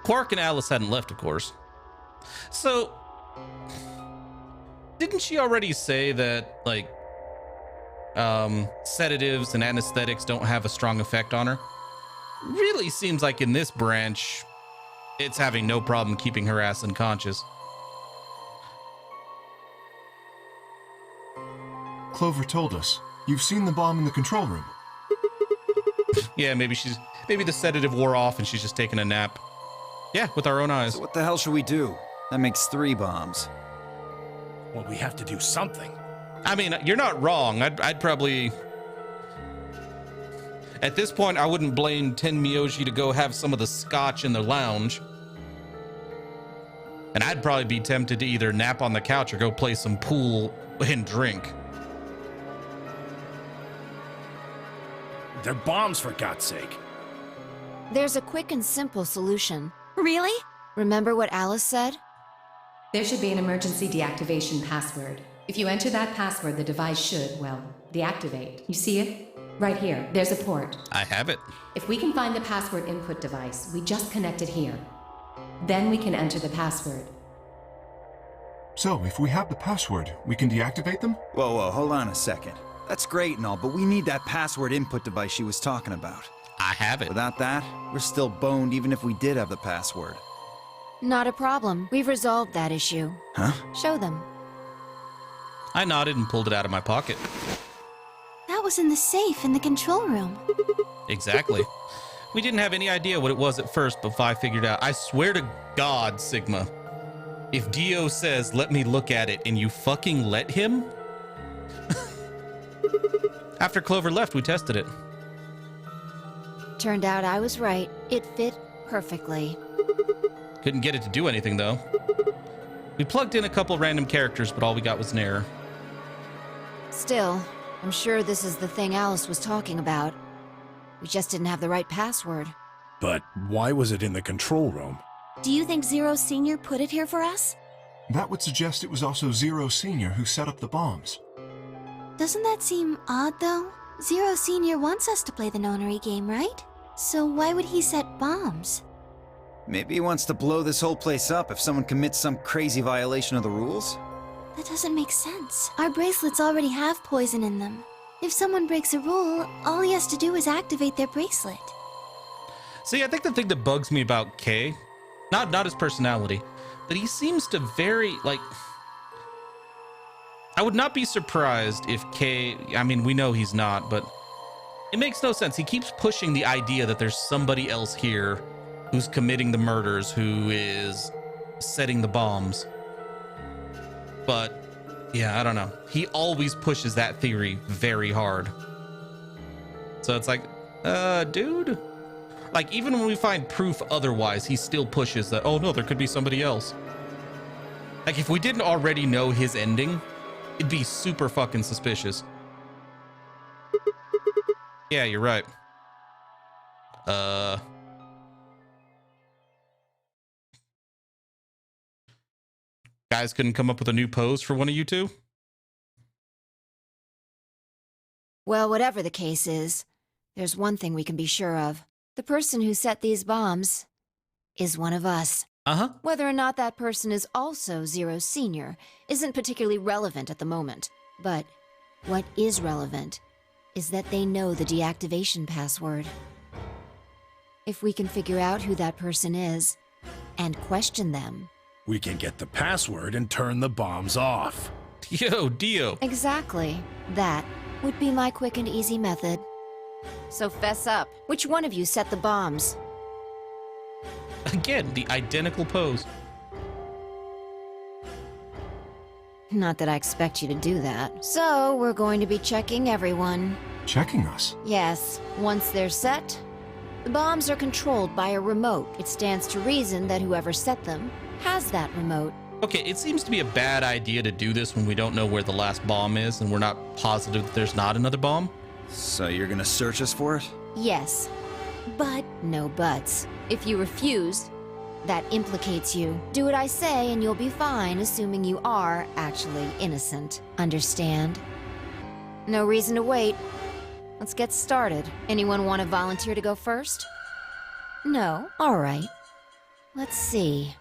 A: Quark and Alice hadn't left, of course. So, didn't she already say that, like, sedatives and anesthetics don't have a strong effect on her? Really seems like in this branch, it's having no problem keeping her ass unconscious.
F: Clover told us. You've seen the bomb in the control room.
A: Yeah, maybe the sedative wore off and she's just taking a nap. Yeah, with our own eyes.
E: So what the hell should we do? That makes 3 bombs.
D: Well, we have to do something.
A: I mean, you're not wrong. I'd probably... At this point, I wouldn't blame Ten Miyoshi to go have some of the scotch in the lounge. And I'd probably be tempted to either nap on the couch or go play some pool and drink.
D: They're bombs, for God's sake.
C: There's a quick and simple solution.
I: Really?
C: Remember what Alice said?
J: There should be an emergency deactivation password. If you enter that password, the device should, well, deactivate. You see it? Right here. There's a port.
A: I have it.
J: If we can find the password input device, we just connect it here. Then we can enter the password.
F: So, if we have the password, we can deactivate them?
E: Whoa, hold on a second. That's great and all, but we need that password input device she was talking about.
A: I have it.
E: Without that, we're still boned even if we did have the password.
C: Not a problem. We've resolved that issue.
E: Huh?
C: Show them.
A: I nodded and pulled it out of my pocket.
G: That was in the safe in the control room.
A: Exactly. We didn't have any idea what it was at first, but Vi figured out. I swear to God, Sigma, if Dio says, let me look at it, and you fucking let him? After Clover left, we tested it.
C: Turned out I was right. It fit perfectly.
A: Couldn't get it to do anything, though. We plugged in a couple random characters, but all we got was an error.
C: Still, I'm sure this is the thing Alice was talking about. We just didn't have the right password.
D: But why was it in the control room?
I: Do you think Zero Senior put it here for us?
F: That would suggest it was also Zero Senior who set up the bombs.
G: Doesn't that seem odd, though? Zero Senior wants us to play the nonary game, right? So why would he set bombs?
E: Maybe he wants to blow this whole place up if someone commits some crazy violation of the rules?
G: That doesn't make sense. Our bracelets already have poison in them. If someone breaks a rule, all he has to do is activate their bracelet.
A: See, I think the thing that bugs me about Kay, not his personality, but he seems to like... I would not be surprised if Kay, I mean, we know he's not, but it makes no sense. He keeps pushing the idea that there's somebody else here who's committing the murders, who is setting the bombs. But yeah, I don't know. He always pushes that theory very hard. So it's like, dude? Like, even when we find proof otherwise, he still pushes that, oh no, there could be somebody else. Like, if we didn't already know his ending, it'd be super fucking suspicious. Yeah, you're right. Guys couldn't come up with a new pose for one of you two?
C: Well, whatever the case is, there's one thing we can be sure of. The person who set these bombs is one of us.
A: Uh-huh.
C: Whether or not that person is also Zero Senior isn't particularly relevant at the moment. But what is relevant is that they know the deactivation password. If we can figure out who that person is and question them,
D: We can get the password and turn the bombs off.
A: Yo, Dio.
C: exactly, that would be my quick and easy method. So fess up. Which one of you set the bombs?
A: Again, the identical pose.
C: Not that I expect you to do that. So, we're going to be checking everyone.
F: Checking us?
C: Yes, once they're set, the bombs are controlled by a remote. It stands to reason that whoever set them has that remote.
A: Okay, it seems to be a bad idea to do this when we don't know where the last bomb is and we're not positive that there's not another bomb.
E: So you're gonna search us for it?
C: Yes, but no buts. If you refuse, that implicates you. Do what I say and you'll be fine, assuming you are actually innocent. Understand? No reason to wait. Let's get started. Anyone want to volunteer to go first? No? All right. Let's see.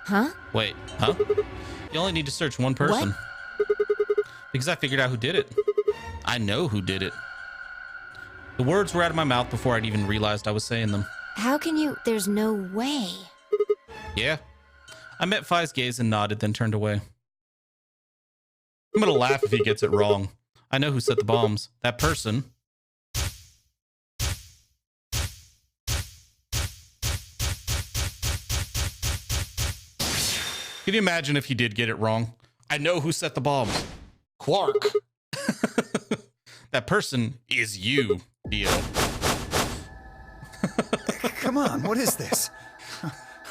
C: Huh?
A: Wait, huh? You only need to search one person. Because I figured out who did it. I know who did it. The words were out of my mouth before I'd even realized I was saying them.
C: How can you? There's no way.
A: Yeah. I met Fi's gaze and nodded, then turned away. I'm gonna laugh if he gets it wrong. I know who set the bombs. That person. Can you imagine if he did get it wrong? I know who set the bombs. Quark. That person is you, Dio.
E: Come on, what is this?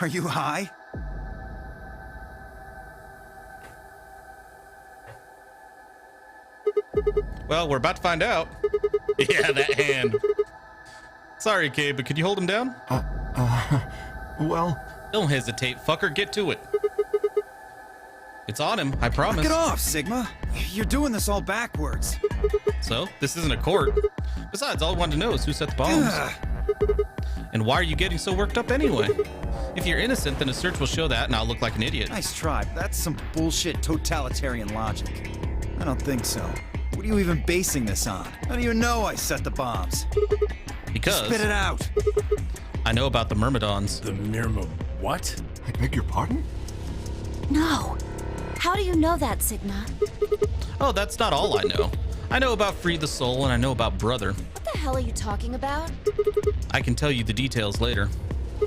E: Are you high?
A: Well, we're about to find out. Yeah, that hand. Sorry, Kay, but could you hold him down?
F: Well...
A: Don't hesitate, fucker. Get to it. It's on him, I promise.
E: Knock it off, Sigma. You're doing this all backwards.
A: So, this isn't a court. Besides, all I wanted to know is who set the bombs. And why are you getting so worked up anyway? If you're innocent, then a search will show that and I'll look like an idiot.
E: Nice try, but that's some bullshit totalitarian logic. I don't think so. What are you even basing this on? How do you know I set the bombs?
A: Because...
E: Spit it out!
A: I know about the Myrmidons.
D: The Myrma... what?
F: I beg your pardon?
I: No. How do you know that, Sigma?
A: Oh, that's not all I know. I know about Free the Soul and I know about Brother.
I: What the hell are you talking about?
A: I can tell you the details later.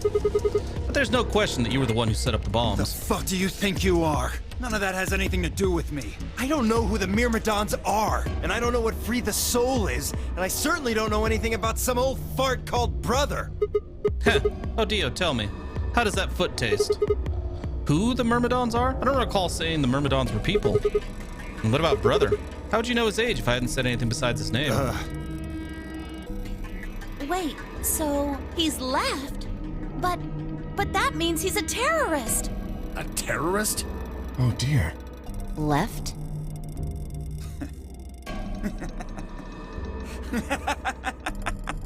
A: But there's no question that you were the one who set up the
E: The
A: bombs.
E: fuck do you think you are? None of that has anything to do with me. I don't know who the Myrmidons are, and I don't know what Free the Soul is, and I certainly don't know anything about some old fart called Brother.
A: Heh. Oh, Dio, tell me, how does that foot taste? Who the Myrmidons are? I don't recall saying the Myrmidons were people. And what about Brother? How would you know his age if I hadn't said anything besides his name?
I: Wait, so he's left? But that means he's a terrorist.
D: A terrorist?
F: Oh dear.
C: Left?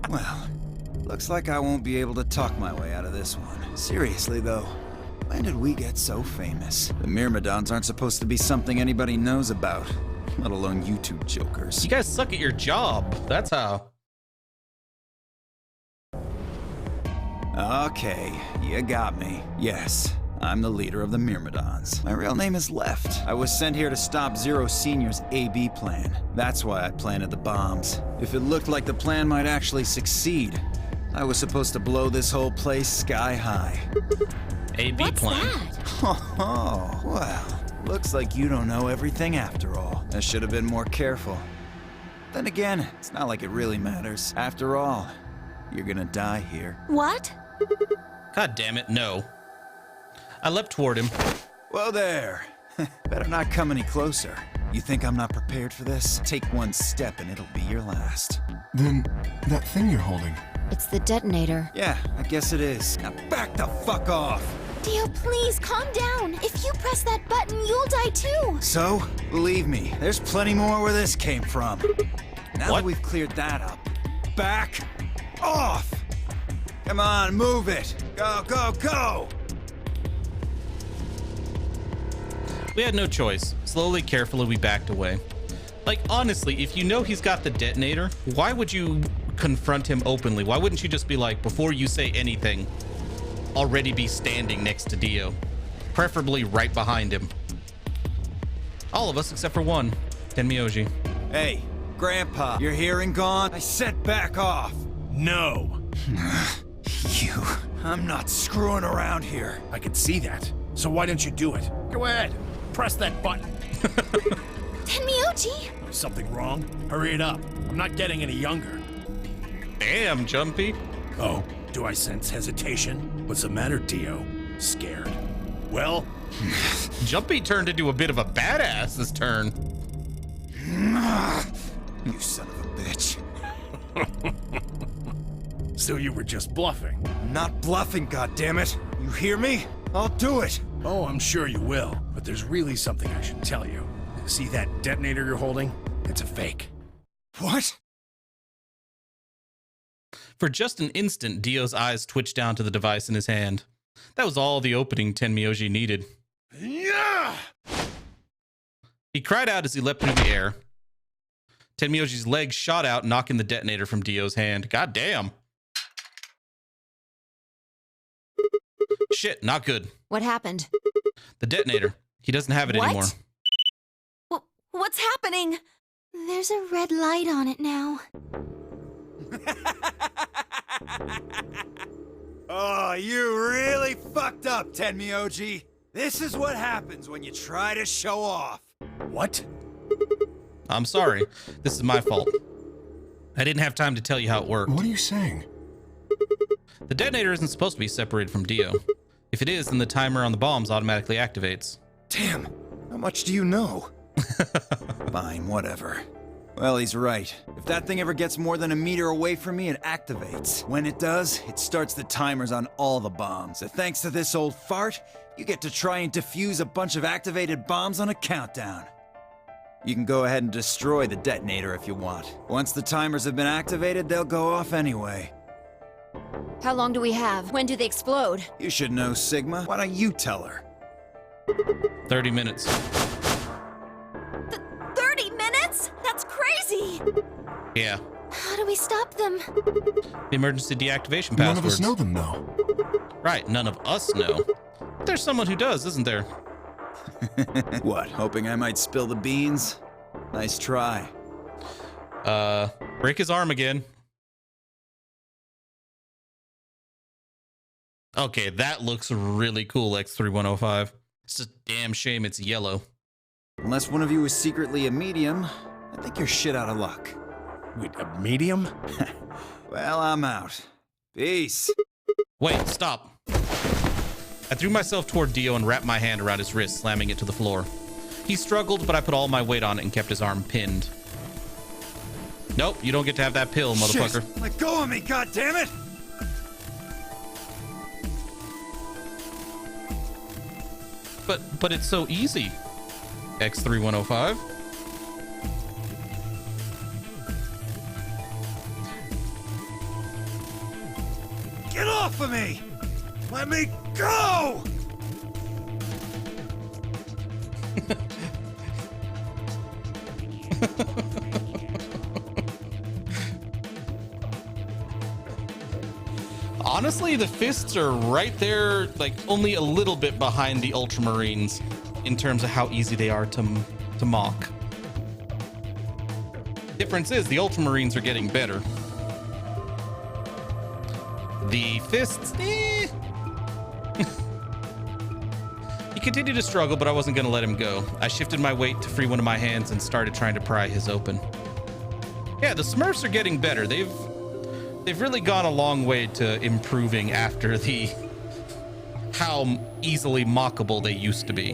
E: Well, looks like I won't be able to talk my way out of this one. Seriously, though, when did we get so famous? The Myrmidons aren't supposed to be something anybody knows about, let alone you two jokers.
A: You guys suck at your job. That's how.
E: Okay, you got me. Yes, I'm the leader of the Myrmidons. My real name is Left. I was sent here to stop Zero Senior's AB plan. That's why I planted the bombs. If it looked like the plan might actually succeed, I was supposed to blow this whole place sky high.
A: AB
I: What's
A: plan.
I: that?
E: Oh, well, looks like you don't know everything after all. I should have been more careful. Then again, it's not like it really matters. After all, you're gonna die here.
I: What?
A: God damn it, no. I leapt toward him.
E: Whoa there. Better not come any closer. You think I'm not prepared for this? Take one step and it'll be your last.
F: Then, that thing you're holding.
C: It's the detonator.
E: Yeah, I guess it is. Now back the fuck off!
G: Dio, please calm down. If you press that button, you'll die too.
E: So, believe me, there's plenty more where this came from. Now
A: What?
E: that we've cleared that up, back off! Come on, move it! Go, go, go!
A: We had no choice. Slowly, carefully, we backed away. Like, honestly, if you know he's got the detonator, why would you confront him openly? Why wouldn't you just be like, before you say anything, already be standing next to Dio? Preferably right behind him. All of us except for one, Tenmyoji.
E: Hey, Grandpa, your hearing gone? I said back off!
D: No.
E: You, I'm not screwing around here.
D: I can see that. So why don't you do it? Go ahead. Press that button.
G: Tenmyoji!
D: Is something wrong? Hurry it up. I'm not getting any younger.
A: Damn, Jumpy.
D: Oh, do I sense hesitation? What's the matter, Dio? Scared? Well,
A: Jumpy turned into a bit of a badass this turn.
E: You son of a bitch.
D: so you were just bluffing.
E: I'm not bluffing, goddammit. You hear me? I'll do it.
D: Oh, I'm sure you will. But there's really something I should tell you. See that detonator you're holding? It's a fake.
E: What?
A: For just an instant, Dio's eyes twitched down to the device in his hand. That was all the opening Tenmyoji needed.
D: Yeah!
A: He cried out as he leapt through the air. Tenmyoji's legs shot out, knocking the detonator from Dio's hand. God damn. Shit, not good.
C: What happened?
A: The detonator. He doesn't have it
I: What?
A: anymore.
I: What's happening?
G: There's a red light on it now.
E: Oh, you really fucked up, Tenmyoji. This is what happens when you try to show off.
D: What?
A: I'm sorry. This is my fault. I didn't have time to tell you how it worked.
F: What are you saying?
A: The detonator isn't supposed to be separated from Dio. If it is, then the timer on the bombs automatically activates.
E: Damn, how much do you know? Fine, whatever. Well, he's right. If that thing ever gets more than a meter away from me, it activates. When it does, it starts the timers on all the bombs. So thanks to this old fart, you get to try and defuse a bunch of activated bombs on a countdown. You can go ahead and destroy the detonator if you want. Once the timers have been activated, they'll go off anyway.
C: How long do we have? When do they explode?
E: You should know, Sigma. Why don't you tell her?
A: 30 minutes.
I: 30 minutes? That's crazy!
A: Yeah.
G: How do we stop them?
A: The emergency deactivation passwords.
F: None of us know them, though.
A: Right, none of us know. But there's someone who does, isn't there?
E: What, hoping I might spill the beans? Nice try.
A: Break his arm again. Okay, that looks really cool, X3105. It's a damn shame it's yellow.
E: Unless one of you is secretly a medium, I think you're shit out of luck.
D: Wait, a medium?
E: Well, I'm out. Peace.
A: Wait, stop. I threw myself toward Dio and wrapped my hand around his wrist, slamming it to the floor. He struggled, but I put all my weight on it and kept his arm pinned. Nope, you don't get to have that pill, motherfucker.
E: Shit. Let go of me, goddammit!
A: But it's so easy. X3105.
E: Get off of me! Let me go!
A: Honestly, the fists are right there, like only a little bit behind the Ultramarines in terms of how easy they are to mock. Difference is the Ultramarines are getting better. The fists, He continued to struggle, but I wasn't going to let him go. I shifted my weight to free one of my hands and started trying to pry his open. Yeah, the Smurfs are getting better. They've really gone a long way to improving after how easily mockable they used to be.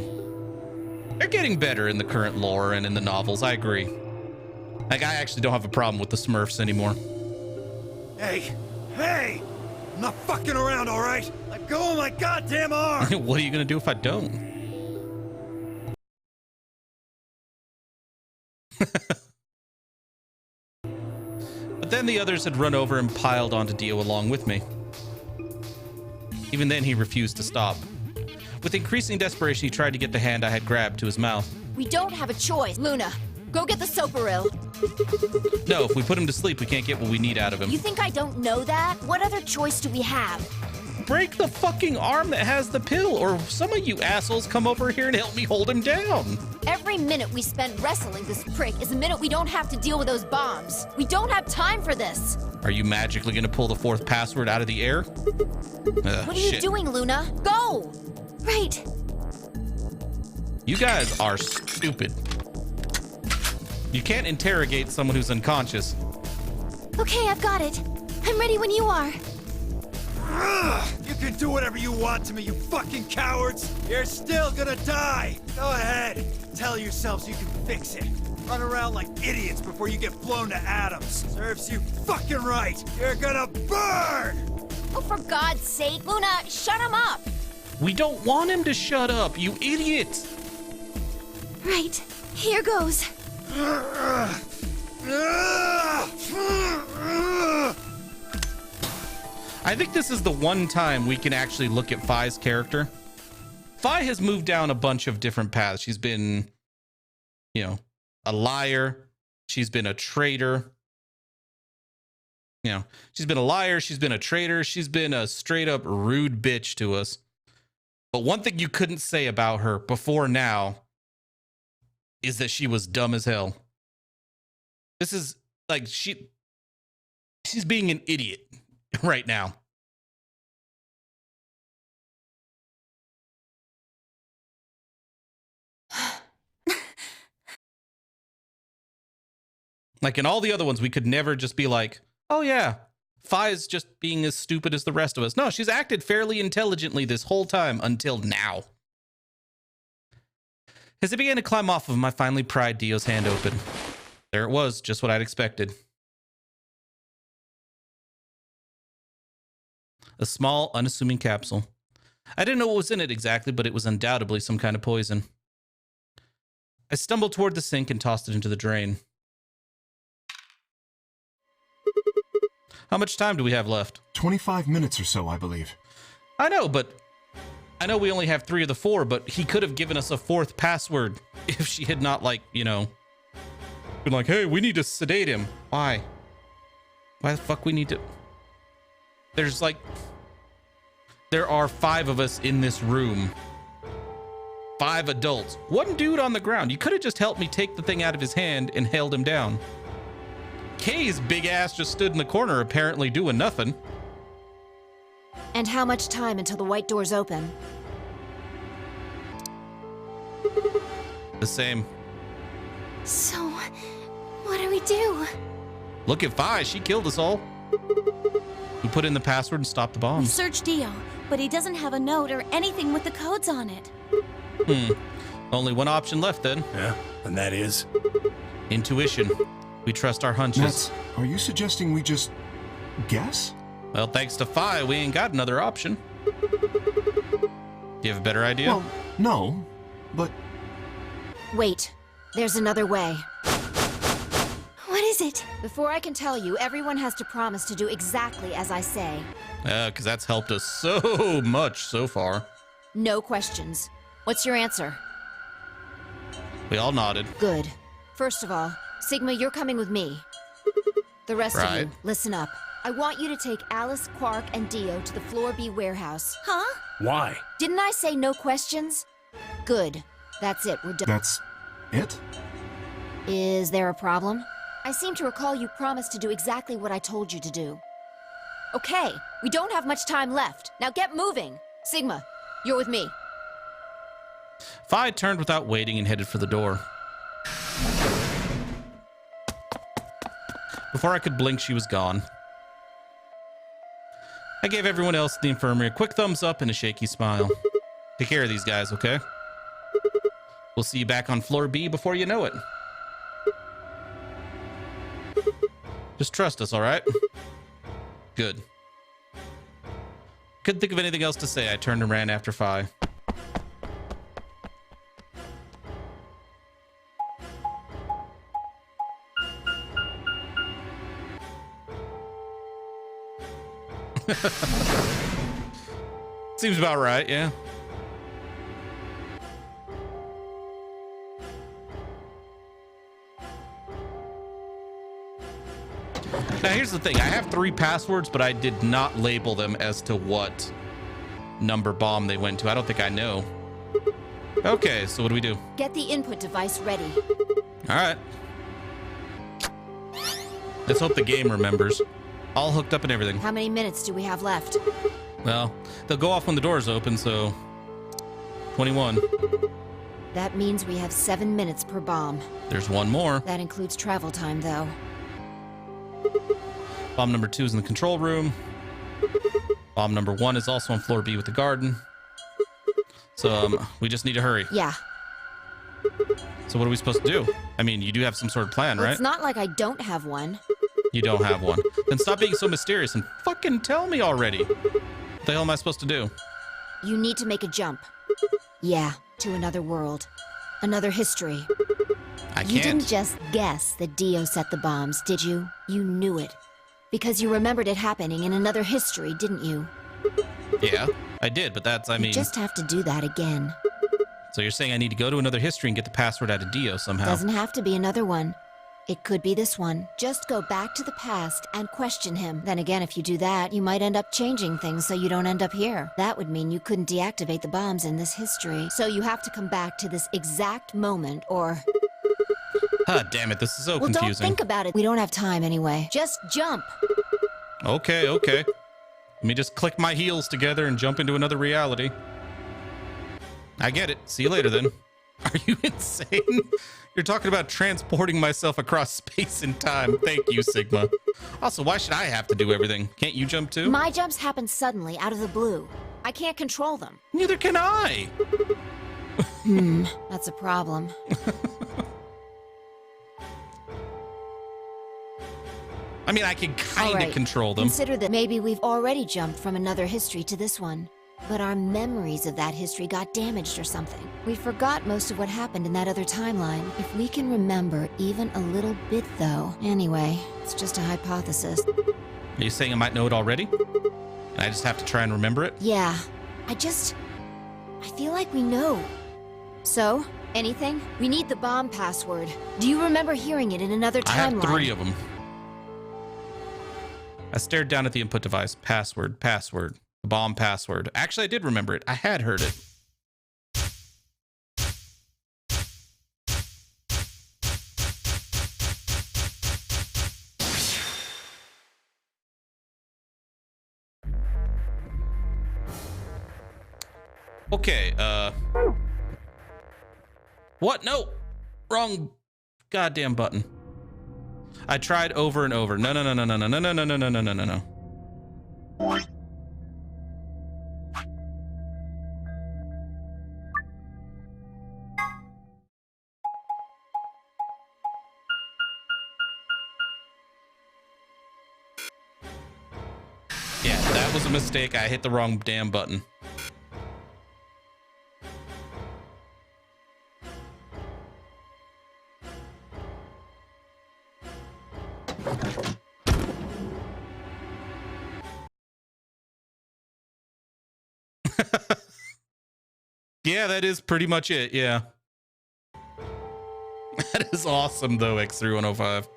A: They're getting better in the current lore and in the novels, I agree. Like, I actually don't have a problem with the Smurfs anymore.
E: Hey! I'm not fucking around, all right? Let go of my goddamn arm!
A: What are you gonna do if I don't? But then the others had run over and piled onto Dio along with me. Even then, he refused to stop. With increasing desperation, he tried to get the hand I had grabbed to his mouth.
C: We don't have a choice. Luna, go get the Soparil.
A: No, if we put him to sleep, we can't get what we need out of him.
C: You think I don't know that? What other choice do we have?
A: Break the fucking arm that has the pill, or some of you assholes come over here and help me hold him down.
C: Every minute we spend wrestling this prick is a minute we don't have to deal with those bombs. We don't have time for this.
A: Are you magically gonna pull the fourth password out of the air?
C: What are you doing, Luna? Go! Right.
A: You guys are stupid. You can't interrogate someone who's unconscious.
G: Okay, I've got it. I'm ready when you are.
E: You can do whatever you want to me, you fucking cowards! You're still gonna die! Go ahead, tell yourselves you can fix it. Run around like idiots before you get blown to atoms. Serves you fucking right! You're gonna burn!
C: Oh, for God's sake, Luna, shut him up!
A: We don't want him to shut up, you idiot!
G: Right, here goes.
A: I think this is the one time we can actually look at Phi's character. Phi has moved down a bunch of different paths. She's been, a liar. She's been a traitor. She's been a liar. She's been a traitor. She's been a straight up rude bitch to us. But one thing you couldn't say about her before now is that she was dumb as hell. This is like she's being an idiot right now. Like in all the other ones, we could never just be like, oh yeah, Phi's just being as stupid as the rest of us. No, she's acted fairly intelligently this whole time until now. As I began to climb off of him, I finally pried Dio's hand open. There it was, just what I'd expected. A small, unassuming capsule. I didn't know what was in it exactly, but it was undoubtedly some kind of poison. I stumbled toward the sink and tossed it into the drain. How much time do we have left?
F: 25 minutes or so, I believe.
A: I know, but I know we only have 3 of the 4, but he could have given us a 4th password if she had not, been like, hey, we need to sedate him. Why? Why the fuck we need to? There are 5 of us in this room. 5 adults. 1 dude on the ground. You could have just helped me take the thing out of his hand and held him down. Kay's big ass just stood in the corner, apparently doing nothing.
C: And how much time until the white doors open?
A: The same.
G: So, what do we do?
A: Look at Vi, she killed us all. We put in the password and stopped the
I: We
A: bombs.
I: searched Dio, but he doesn't have a note or anything with the codes on it.
A: Only one option left then.
D: Yeah, and that is?
A: Intuition. We trust our hunches.
F: Nats, are you suggesting we just guess?
A: Well, thanks to Fi, we ain't got another option. Do you have a better idea?
F: Well, no, but
C: Wait, there's another way.
G: What is it?
C: Before I can tell you, everyone has to promise to do exactly as I say.
A: Because that's helped us so much so far.
C: No questions. What's your answer?
A: We all nodded.
C: Good. First of all, Sigma, you're coming with me. The rest of
A: Right.
C: you, listen up. I want you to take Alice, Quark, and Dio to the Floor B warehouse.
I: Huh?
D: Why?
C: Didn't I say no questions? Good. That's it, we're done.
F: that's it?
C: Is there a problem? I seem to recall you promised to do exactly what I told you to do. Okay, we don't have much time left. Now get moving. Sigma, you're with me.
A: Fi turned without waiting and headed for the door. Before I could blink, she was gone. I gave everyone else in the infirmary a quick thumbs up and a shaky smile. Take care of these guys, okay? We'll see you back on floor B before you know it. Just trust us, all right? Good. Couldn't think of anything else to say. I turned and ran after Fi. Seems about right, yeah. Now here's the thing, I have 3 passwords, but I did not label them as to what number bomb they went to. I don't think I know. Okay, so what do we do?
C: Get the input device ready.
A: All right. Let's hope the game remembers. All hooked up and everything.
C: How many minutes do we have left?
A: Well, they'll go off when the doors open, so 21.
C: That means we have 7 minutes per bomb.
A: There's one more.
C: That includes travel time, though.
A: Bomb number 2 is in the control room. Bomb number 1 is also on floor B with the garden. So we just need to hurry.
C: Yeah.
A: So what are we supposed to do? I mean, you do have some sort of plan,
C: Well,
A: right?
C: it's not like I don't have one.
A: You don't have one. Then stop being so mysterious and fucking tell me already. What the hell am I supposed to do?
C: You need to make a jump. Yeah, to another world. Another history.
A: I
C: You
A: can't.
C: didn't just guess that Dio set the bombs, did you? You knew it. Because you remembered it happening in another history, didn't you?
A: Yeah, I did, but that's, I
C: You
A: mean...
C: just have to do that again.
A: So you're saying I need to go to another history and get the password out of Dio somehow?
C: Doesn't have to be another one. It could be this one. Just go back to the past and question him. Then again, if you do that, you might end up changing things so you don't end up here. That would mean you couldn't deactivate the bombs in this history. So you have to come back to this exact moment or...
A: Ah, damn it, this is so
C: Well, don't
A: confusing.
C: think about it. We don't have time anyway. Just jump.
A: Okay, okay. Let me just click my heels together and jump into another reality. I get it. See you later, then. Are you insane? You're talking about transporting myself across space and time. Thank you, Sigma. Also, why should I have to do everything? Can't you jump too?
C: My jumps happen suddenly, out of the blue. I can't control them.
A: Neither can I.
C: That's a problem.
A: I mean, I can kind
C: All
A: of
C: right.
A: control them.
C: Consider that maybe we've already jumped from another history to this one. But our memories of that history got damaged or something. We forgot most of what happened in that other timeline. If we can remember even a little bit, though. Anyway, it's just a hypothesis.
A: Are you saying I might know it already? And I just have to try and remember it?
C: Yeah, I feel like we know. So, anything? We need the bomb password. Do you remember hearing it in another
A: I have
C: timeline?
A: 3 of them. I stared down at the input device. Password, password. The bomb password. Actually, I did remember it. I had heard it. Okay, what? No, wrong goddamn button. I tried over and over. No, no, no, no, no, no, no, no, no, no, no, no, no, no. Yeah, that was a mistake. I hit the wrong damn button. Yeah, that is pretty much it. Yeah. That is awesome, though, X3105.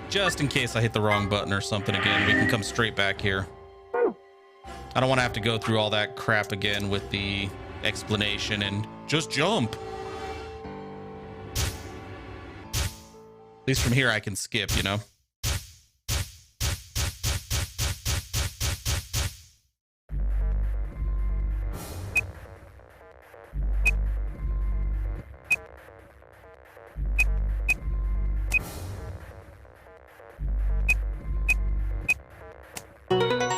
A: Just in case I hit the wrong button or something again, we can come straight back here. I don't want to have to go through all that crap again with the explanation and just jump. At least from here I can skip, you know?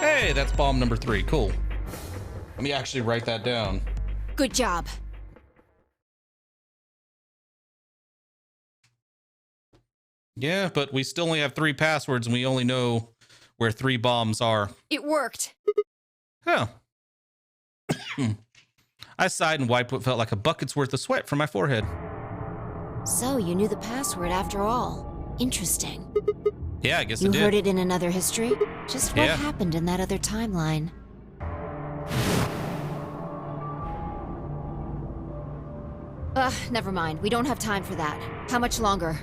A: Hey, that's bomb number 3. Cool. Let me actually write that down.
C: Good job.
A: Yeah, but we still only have 3 passwords and we only know where 3 bombs are.
C: It worked.
A: Oh. I sighed and wiped what felt like a bucket's worth of sweat from my forehead.
C: So you knew the password after all. Interesting.
A: Yeah, I guess
C: You
A: I did.
C: heard it in another history? Just what
A: Yeah.
C: happened in that other timeline? Never mind. We don't have time for that. How much longer?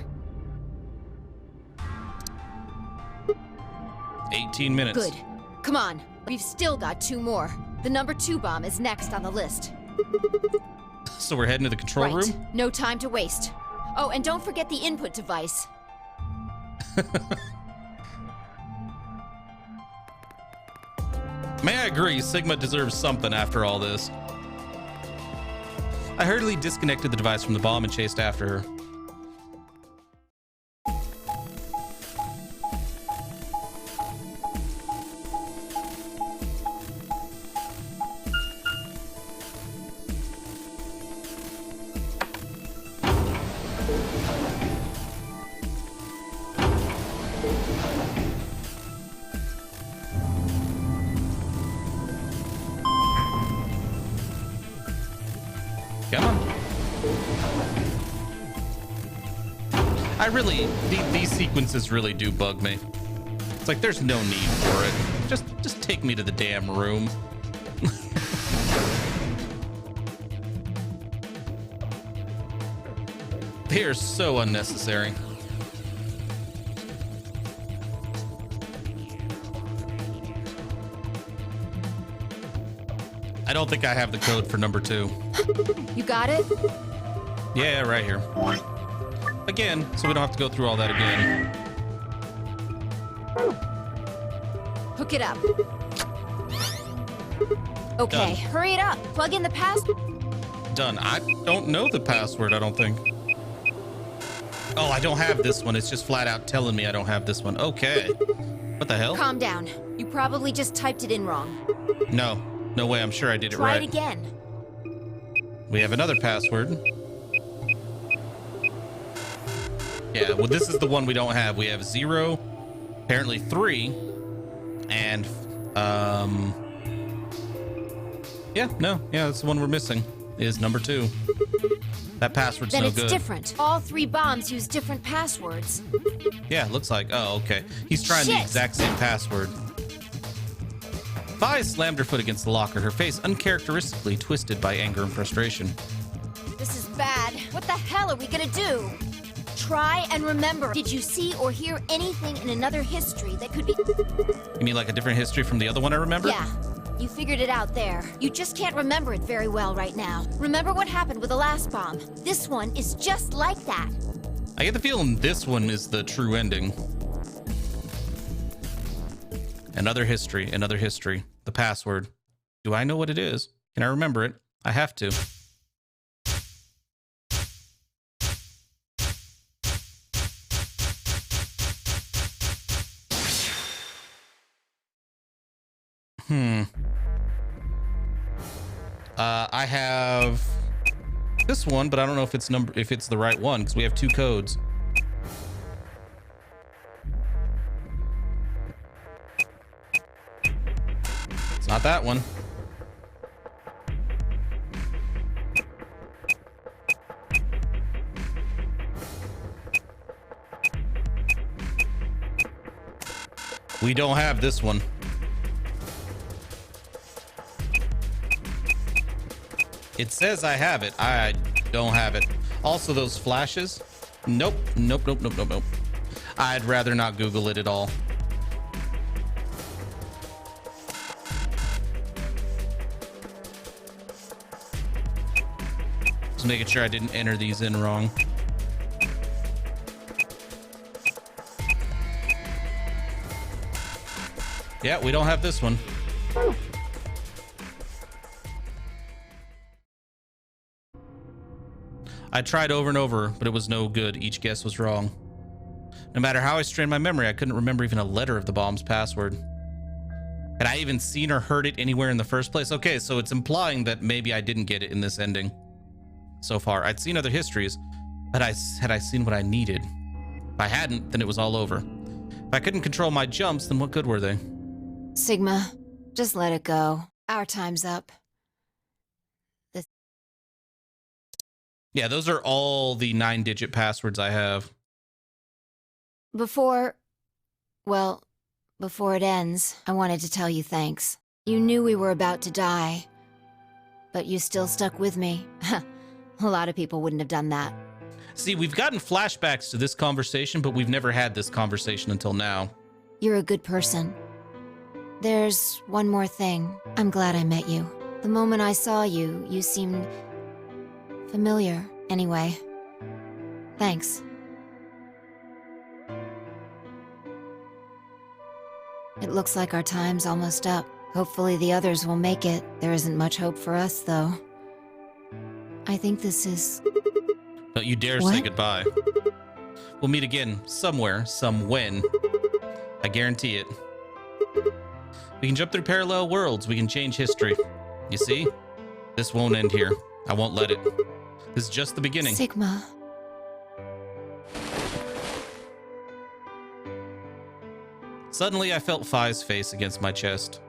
A: 18 minutes.
C: Good. Come on. We've still got 2 more. The number 2 bomb is next on the list.
A: So we're heading to the control
C: Right.
A: room?
C: No time to waste. Oh, and don't forget the input device.
A: May I agree, Sigma deserves something after all this. I hurriedly disconnected the device from the bomb and chased after her. Come on. I really, these sequences really do bug me. It's like there's no need for it. Just take me to the damn room. They are so unnecessary. I don't think I have the code for number 2.
C: You got it?
A: Yeah, right here. Again, so we don't have to go through all that again.
C: Hook it up. Okay,
A: Done.
C: hurry it up. Plug in the password.
A: Done. I don't know the password, I don't think. Oh, I don't have this one. It's just flat out telling me I don't have this one. Okay. What the hell?
C: Calm down. You probably just typed it in wrong.
A: No. No way. I'm sure I did it
C: Try
A: right.
C: it again.
A: We have another password. Yeah, well, this is the one we don't have. We have 0, apparently 3, and, yeah, that's the one we're missing, is number 2. That password's
C: Then
A: no
C: it's
A: good.
C: different. All 3 bombs use different passwords.
A: Yeah, it looks like. Oh, okay. He's trying the
C: Shit.
A: exact same password. Vi slammed her foot against the locker, her face uncharacteristically twisted by anger and frustration.
C: This is bad. What the hell are we gonna do? Try and remember. Did you see or hear anything in another history that could be...
A: You mean like a different history from the other one I remember?
C: Yeah. You figured it out there. You just can't remember it very well right now. Remember what happened with the last bomb. This one is just like that.
A: I get the feeling this one is the true ending. Another history, another history. The password. Do I know what it is? Can I remember it? I have to. I have this one, but I don't know if it's the right one because we have 2 codes. It's not that one. We don't have this one. It says I have it. I don't have it. Also, those flashes. Nope. Nope. Nope. Nope. Nope. Nope. I'd rather not Google it at all. Just making sure I didn't enter these in wrong. Yeah, we don't have this one. I tried over and over, but it was no good. Each guess was wrong. No matter how I strained my memory, I couldn't remember even a letter of the bomb's password. Had I even seen or heard it anywhere in the first place? Okay, so it's implying that maybe I didn't get it in this ending. So far, I'd seen other histories, but had I seen what I needed? If I hadn't, then it was all over. If I couldn't control my jumps, then what good were they?
C: Sigma, just let it go. Our time's up.
A: Yeah, those are all the 9-digit passwords I have.
C: Before it ends, I wanted to tell you thanks. You knew we were about to die, but you still stuck with me. A lot of people wouldn't have done that.
A: See, we've gotten flashbacks to this conversation, but we've never had this conversation until now.
C: You're a good person. There's one more thing. I'm glad I met you. The moment I saw you, you seemed familiar. Anyway, thanks. It looks like our time's almost up. Hopefully the others will make it. There isn't much hope for us, though. I think this is...
A: Don't you dare say goodbye. We'll meet again, somewhere, when. I guarantee it. We can jump through parallel worlds. We can change history. You see? This won't end here. I won't let it. This is just the beginning.
C: Sigma.
A: Suddenly, I felt Phi's face against my chest.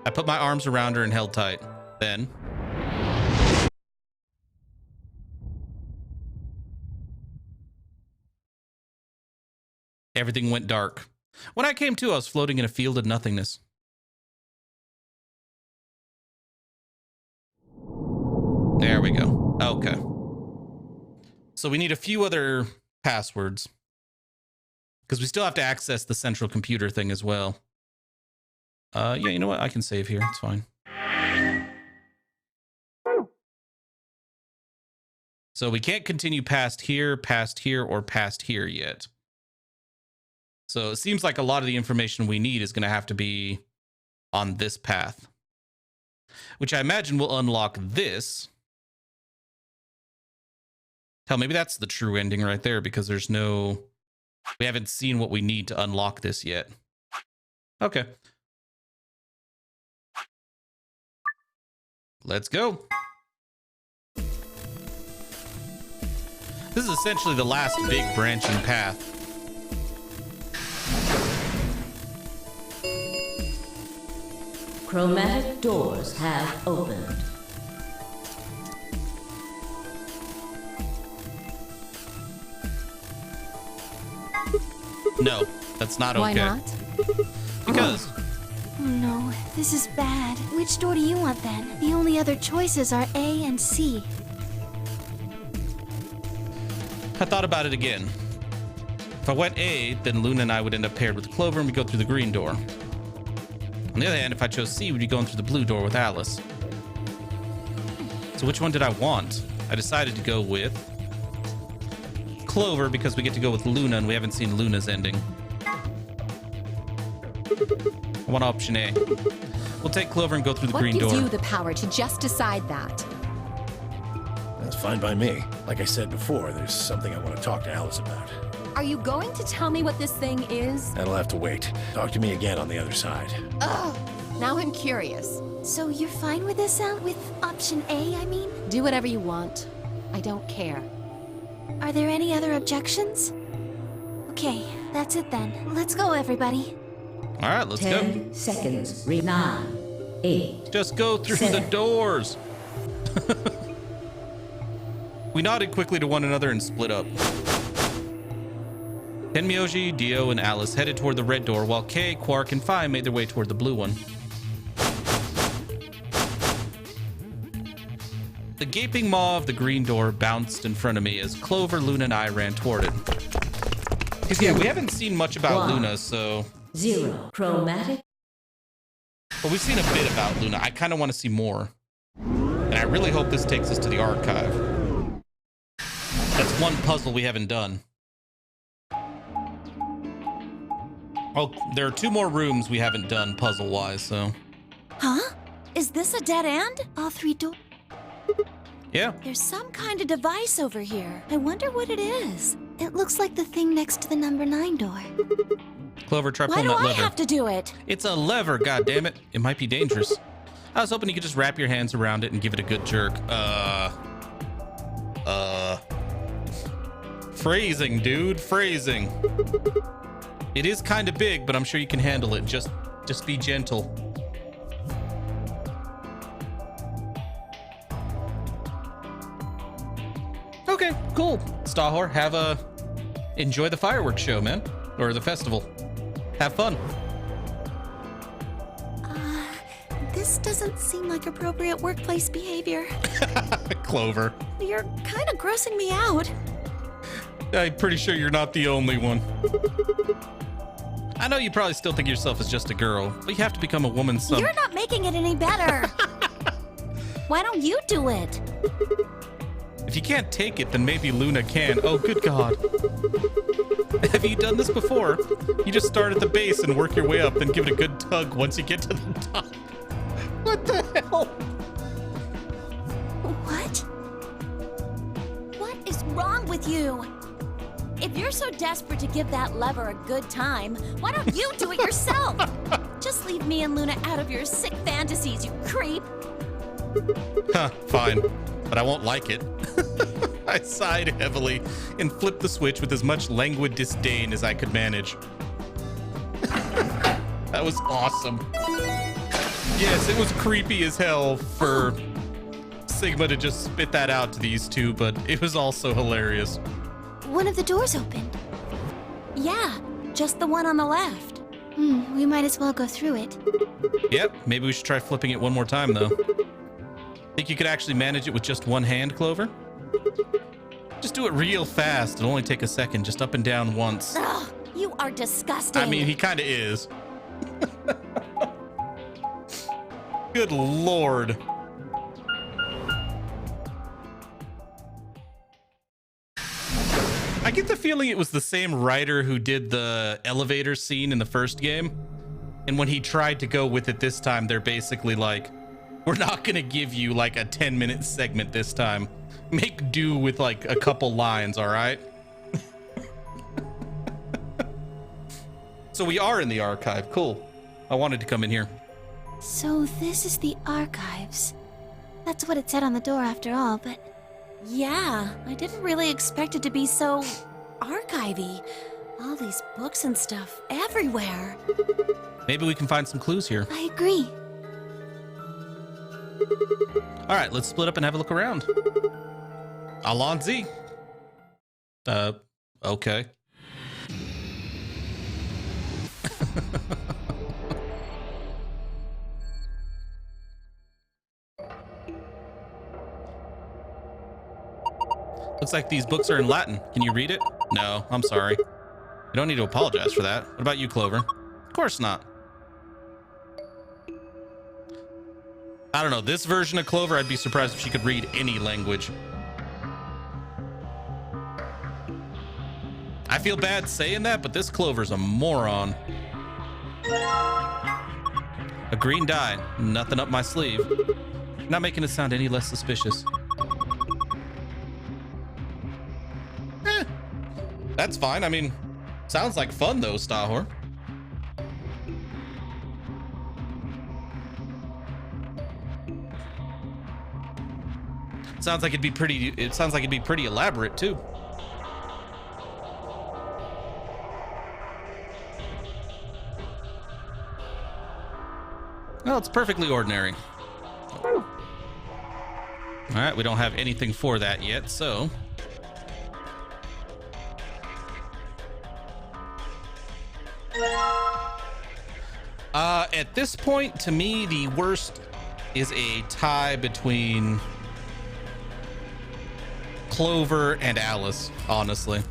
A: I put my arms around her and held tight. Then... everything went dark. When I came to, I was floating in a field of nothingness. There we go. Okay. So we need a few other passwords. Because we still have to access the central computer thing as well. Yeah, you know what? I can save here. It's fine. So we can't continue past here, or past here yet. So it seems like a lot of the information we need is going to have to be on this path. Which I imagine will unlock this. Hell, maybe that's the true ending right there because there's no... we haven't seen what we need to unlock this yet. Okay. Let's go. This is essentially the last big branching path.
B: Chromatic doors have opened.
A: No, that's not okay.
G: Why not?
A: Because...
G: oh no, this is bad. Which door do you want then? The only other choices are A and C.
A: I thought about it again. If I went A, then Luna and I would end up paired with Clover and we go through the green door. On the other hand, if I chose C, we'd be going through the blue door with Alice. So which one did I want? I decided to go with Clover because we get to go with Luna and we haven't seen Luna's ending. I want option A. We'll take Clover and go through the
J: What
A: green
J: gives
A: door.
J: you the power to just decide that?
D: That's fine by me. Like I said before, there's something I want to talk to Alice about.
J: Are you going to tell me what this thing is?
D: That'll have to wait. Talk to me again on the other side.
J: Ugh, now I'm curious.
G: So you're fine with this, Al? With option A, I mean?
J: Do whatever you want. I don't care.
G: Are there any other objections? Okay, that's it then. Let's go, everybody.
A: All right, let's go.
B: 10 seconds. 9, 8.
A: Just go through the
B: 7.
A: doors. We nodded quickly to one another and split up. Tenmyoji, Dio, and Alice headed toward the red door, while Kay, Quark, and Phi made their way toward the blue one. The gaping maw of the green door bounced in front of me as Clover, Luna, and I ran toward it. 'Cause, yeah, we haven't seen much about
B: 1.
A: Luna, so...
B: 0. Chromatic.
A: But we've seen a bit about Luna. I kind of want to see more. And I really hope this takes us to the archive. That's one puzzle we haven't done. Oh, there are 2 more rooms we haven't done puzzle-wise, so...
I: Huh? Is this a dead end?
G: All 3 doors.
A: Yeah.
I: There's some kind of device over here. I wonder what it is.
G: It looks like the thing next to the number 9 door.
A: Clover, try
I: Why
A: pulling
I: do
A: that
I: I
A: lever.
I: have to do it?
A: It's a lever, goddammit. It might be dangerous. I was hoping you could just wrap your hands around it and give it a good jerk. Phrasing, dude. Phrasing. It is kind of big, but I'm sure you can handle it. Just be gentle. Okay, cool. Stahor, enjoy the fireworks show, man. Or the festival. Have fun.
I: This doesn't seem like appropriate workplace behavior.
A: Clover.
I: You're kind of grossing me out.
A: I'm pretty sure you're not the only one. I know you probably still think of yourself as just a girl, but you have to become a woman some...
I: You're not making it any better. Why don't you do it?
A: If you can't take it, then maybe Luna can. Oh, good God. Have you done this before? You just start at the base and work your way up, then give it a good tug once you get to the top. What the hell?
I: What? What is wrong with you? If you're so desperate to give that lever a good time, why don't you do it yourself? Just leave me and Luna out of your sick fantasies, you creep.
A: Huh, fine. But I won't like it. I sighed heavily and flipped the switch with as much languid disdain as I could manage. That was awesome. Yes, it was creepy as hell for Sigma to just spit that out to these two, but it was also hilarious.
G: One of the doors opened.
I: Yeah, just the one on the left.
G: We might as well go through it.
A: Yep, maybe we should try flipping it one more time, though. Think you could actually manage it with just one hand, Clover? Just do it real fast. It'll only take a second, just up and down once.
I: Ugh, you are disgusting.
A: I mean, he kind of is. Good Lord. I get the feeling it was the same writer who did the elevator scene in the first game. And when he tried to go with it this time, they're basically like, we're not going to give you like a 10-minute segment this time. Make do with like a couple lines, all right? So we are in the archive. Cool. I wanted to come in here.
G: So this is the archives. That's what it said on the door after all, but...
I: Yeah, I didn't really expect it to be so archivy. All these books and stuff everywhere.
A: Maybe we can find some clues here.
G: I agree.
A: All right, let's split up and have a look around. Alonzi. Okay. Looks like these books are in Latin. Can you read it? No, I'm sorry. You don't need to apologize for that. What about you, Clover? Of course not. I don't know. This version of Clover, I'd be surprised if she could read any language. I feel bad saying that, but this Clover's a moron. A green dye. Nothing up my sleeve. Not making it sound any less suspicious. That's fine. I mean, sounds like fun though, Stahor. Sounds like it'd be pretty. It sounds like it'd be pretty elaborate too. Well, it's perfectly ordinary. All right, we don't have anything for that yet, so. At this point, to me, the worst is a tie between Clover and Alice, honestly.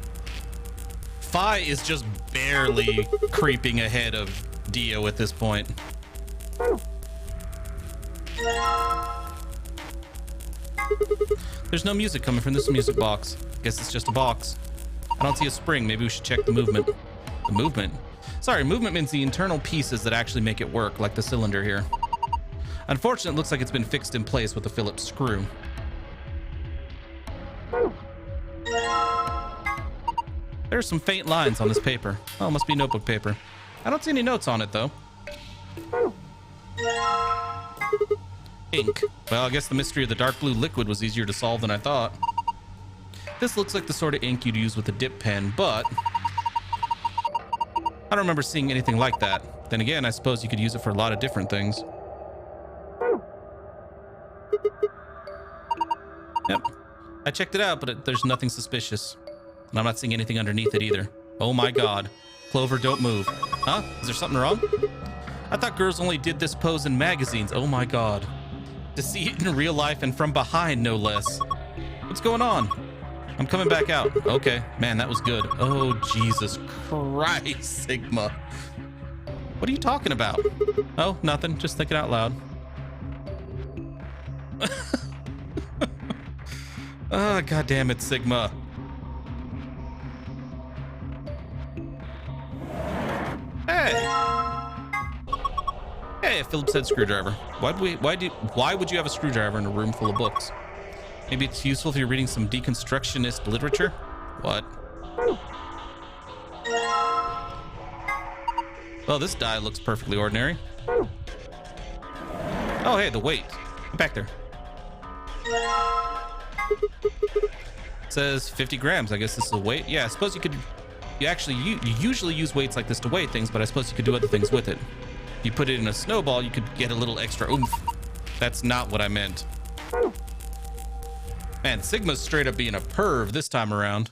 A: Fi is just barely creeping ahead of Dio at this point. There's no music coming from this music box. Guess it's just a box. I don't see a spring. Maybe we should check the movement. The movement? Sorry, movement means the internal pieces that actually make it work, like the cylinder here. Unfortunately, it looks like it's been fixed in place with a Phillips screw. There's some faint lines on this paper. Oh, it must be notebook paper. I don't see any notes on it, though. Ink. Well, I guess the mystery of the dark blue liquid was easier to solve than I thought. This looks like the sort of ink you'd use with a dip pen, but I don't remember seeing anything like that. Then again, I suppose you could use it for a lot of different things. Yep. I checked it out, but there's nothing suspicious. And I'm not seeing anything underneath it either. Oh my god. Clover, don't move. Huh? Is there something wrong? I thought girls only did this pose in magazines. Oh my god. To see it in real life and from behind, no less. What's going on? I'm coming back out. Okay. Man, that was good. Oh, Jesus Christ, Sigma. What are you talking about? Oh, nothing. Just thinking out loud. Oh, god damn it, Sigma. Hey. Hey, a Phillips head screwdriver. Why would you have a screwdriver in a room full of books? Maybe it's useful if you're reading some deconstructionist literature? What? Well, this die looks perfectly ordinary. Oh, hey, the weight. Get back there. It says 50 grams. I guess this is a weight. Yeah, I suppose you could... You usually use weights like this to weigh things, but I suppose you could do other things with it. If you put it in a snowball, you could get a little extra oomph. That's not what I meant. Man, Sigma's straight up being a perv this time around.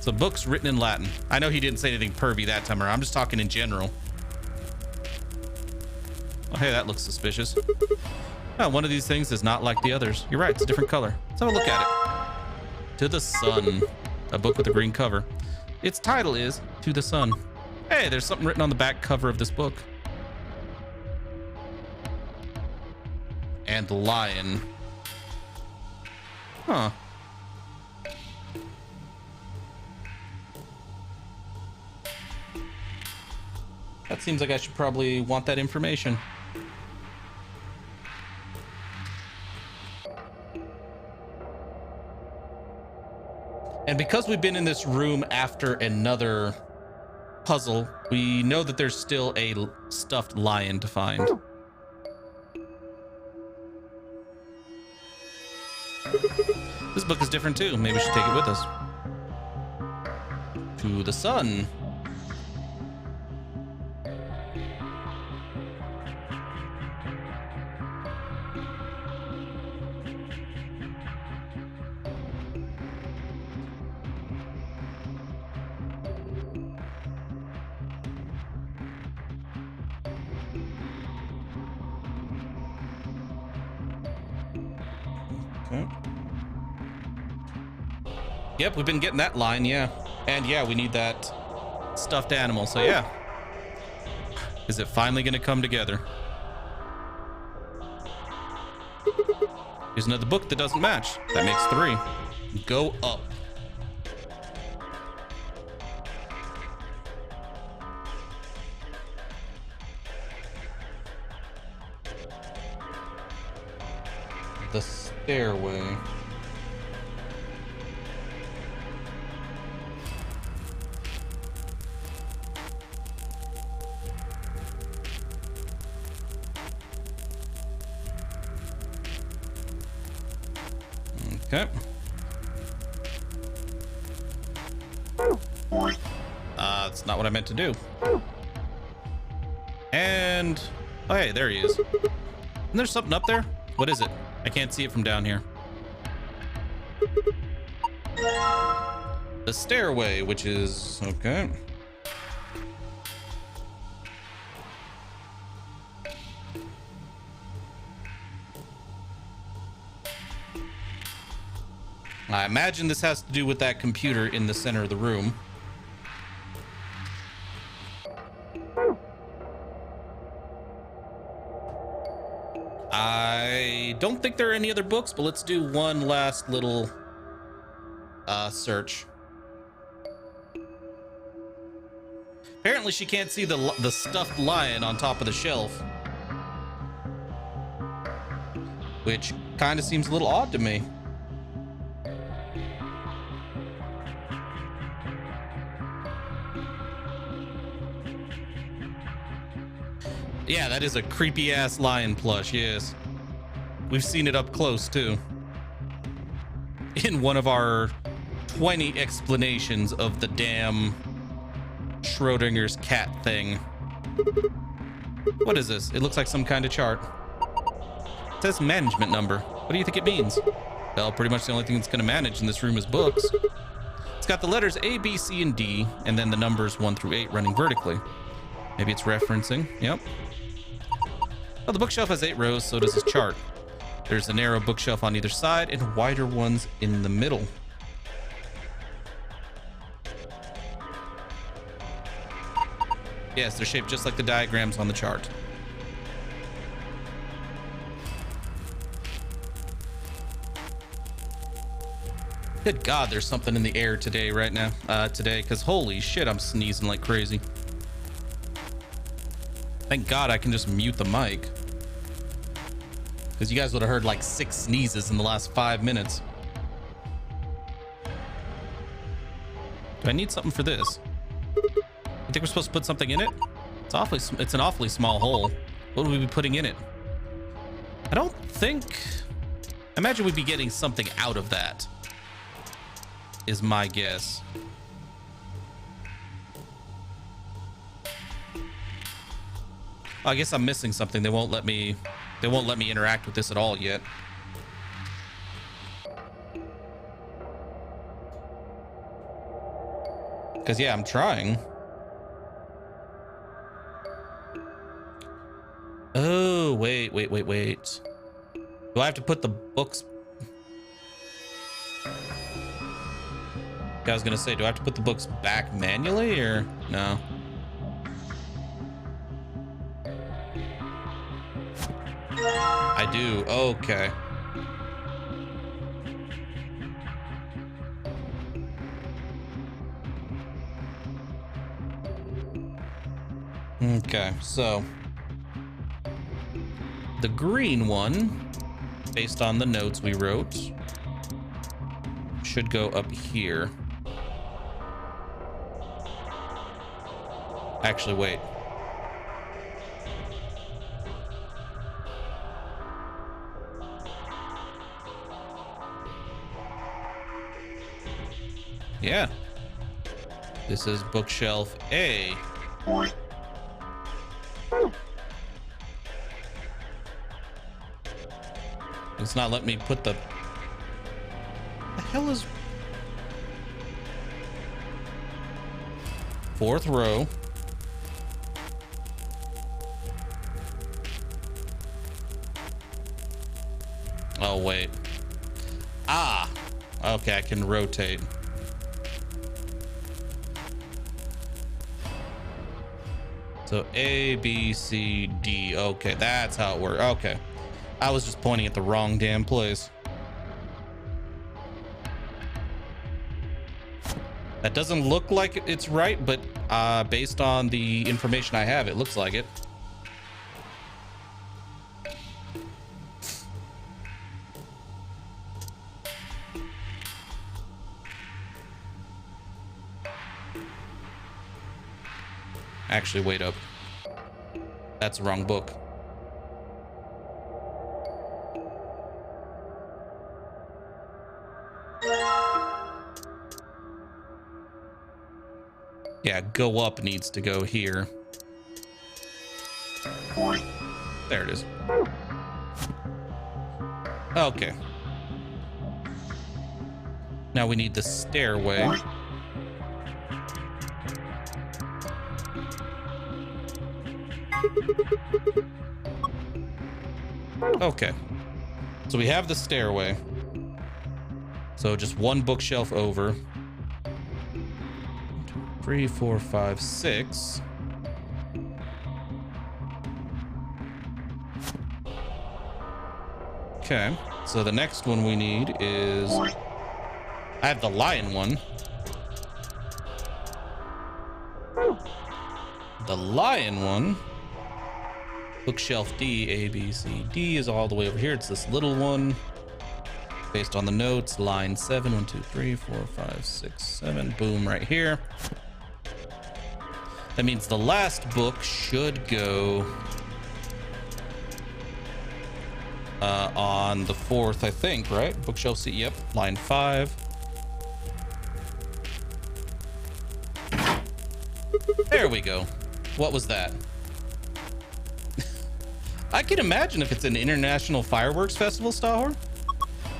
A: So books written in Latin. I know he didn't say anything pervy that time around. I'm just talking in general. Oh, hey, that looks suspicious. Oh, one of these things is not like the others. You're right, it's a different color. Let's have a look at it. To the Sun. A book with a green cover. Its title is To the Sun. Hey, there's something written on the back cover of this book. And lion. Huh. That seems like I should probably want that information. And because we've been in this room after another puzzle, we know that there's still a stuffed lion to find. This book is different too. Maybe we should take it with us. To the Sun. Okay. Yep, we've been getting that line, yeah. And yeah, we need that stuffed animal, so yeah. Is it finally gonna come together? Here's another book that doesn't match. That makes 3. Go up. the stairway. Okay. That's not what I meant to do. And oh, hey, there he is. Isn't there something up there? What is it? I can't see it from down here. The stairway, which is okay. I imagine this has to do with that computer in the center of the room. I don't think there are any other books, but let's do one last little search. Apparently she can't see the stuffed lion on top of the shelf, which kind of seems a little odd to me. Yeah, that is a creepy ass lion plush, yes. We've seen it up close too. In one of our 20 explanations of the damn Schrodinger's cat thing. What is this? It looks like some kind of chart. It says management number. What do you think it means? Well, pretty much the only thing that's going to manage in this room is books. It's got the letters A, B, C, and D, and then the numbers 1 through 8 running vertically. Maybe it's referencing. Yep. Well, the bookshelf has 8 rows, so does this chart. There's a narrow bookshelf on either side and wider ones in the middle. Yes, they're shaped just like the diagrams on the chart. Good God, there's something in the air today, right now. Because holy shit, I'm sneezing like crazy. Thank God I can just mute the mic. Because you guys would have heard like 6 sneezes in the last 5 minutes. Do I need something for this? You think we're supposed to put something in it? It's an awfully small hole. What would we be putting in it? I don't think... I imagine we'd be getting something out of that, is my guess. I guess I'm missing something. They won't let me interact with this at all yet. Because yeah, I'm trying. Oh, wait. Do I have to put the books? I was gonna say, do I have to put the books back manually or no? I do. Okay. Okay, so the green one, based on the notes we wrote, should go up here. Actually, wait. Yeah. This is bookshelf A. It's not letting me put the hell is 4th row. Oh, wait. Ah, okay, I can rotate. So A, B, C, D. Okay, that's how it works. Okay. I was just pointing at the wrong damn place. That doesn't look like it's right, but based on the information I have, it looks like it. Actually, wait up. That's the wrong book. Yeah, go up needs to go here. There it is. Okay. Now we need the stairway. Okay. So we have the stairway. So just one bookshelf over. 3, 4, 5, 6. Okay. So the next one we need is... I have the lion one. The lion one. Bookshelf D, A, B, C, D is all the way over here. It's this little one. Based on the notes, line 7, 1, 2, 3, 4, 5, 6, 7. Boom, right here. That means the last book should go on the 4th, I think, right? Bookshelf C, yep, line 5. There we go. What was that? I can imagine if it's an international fireworks festival, Stahor.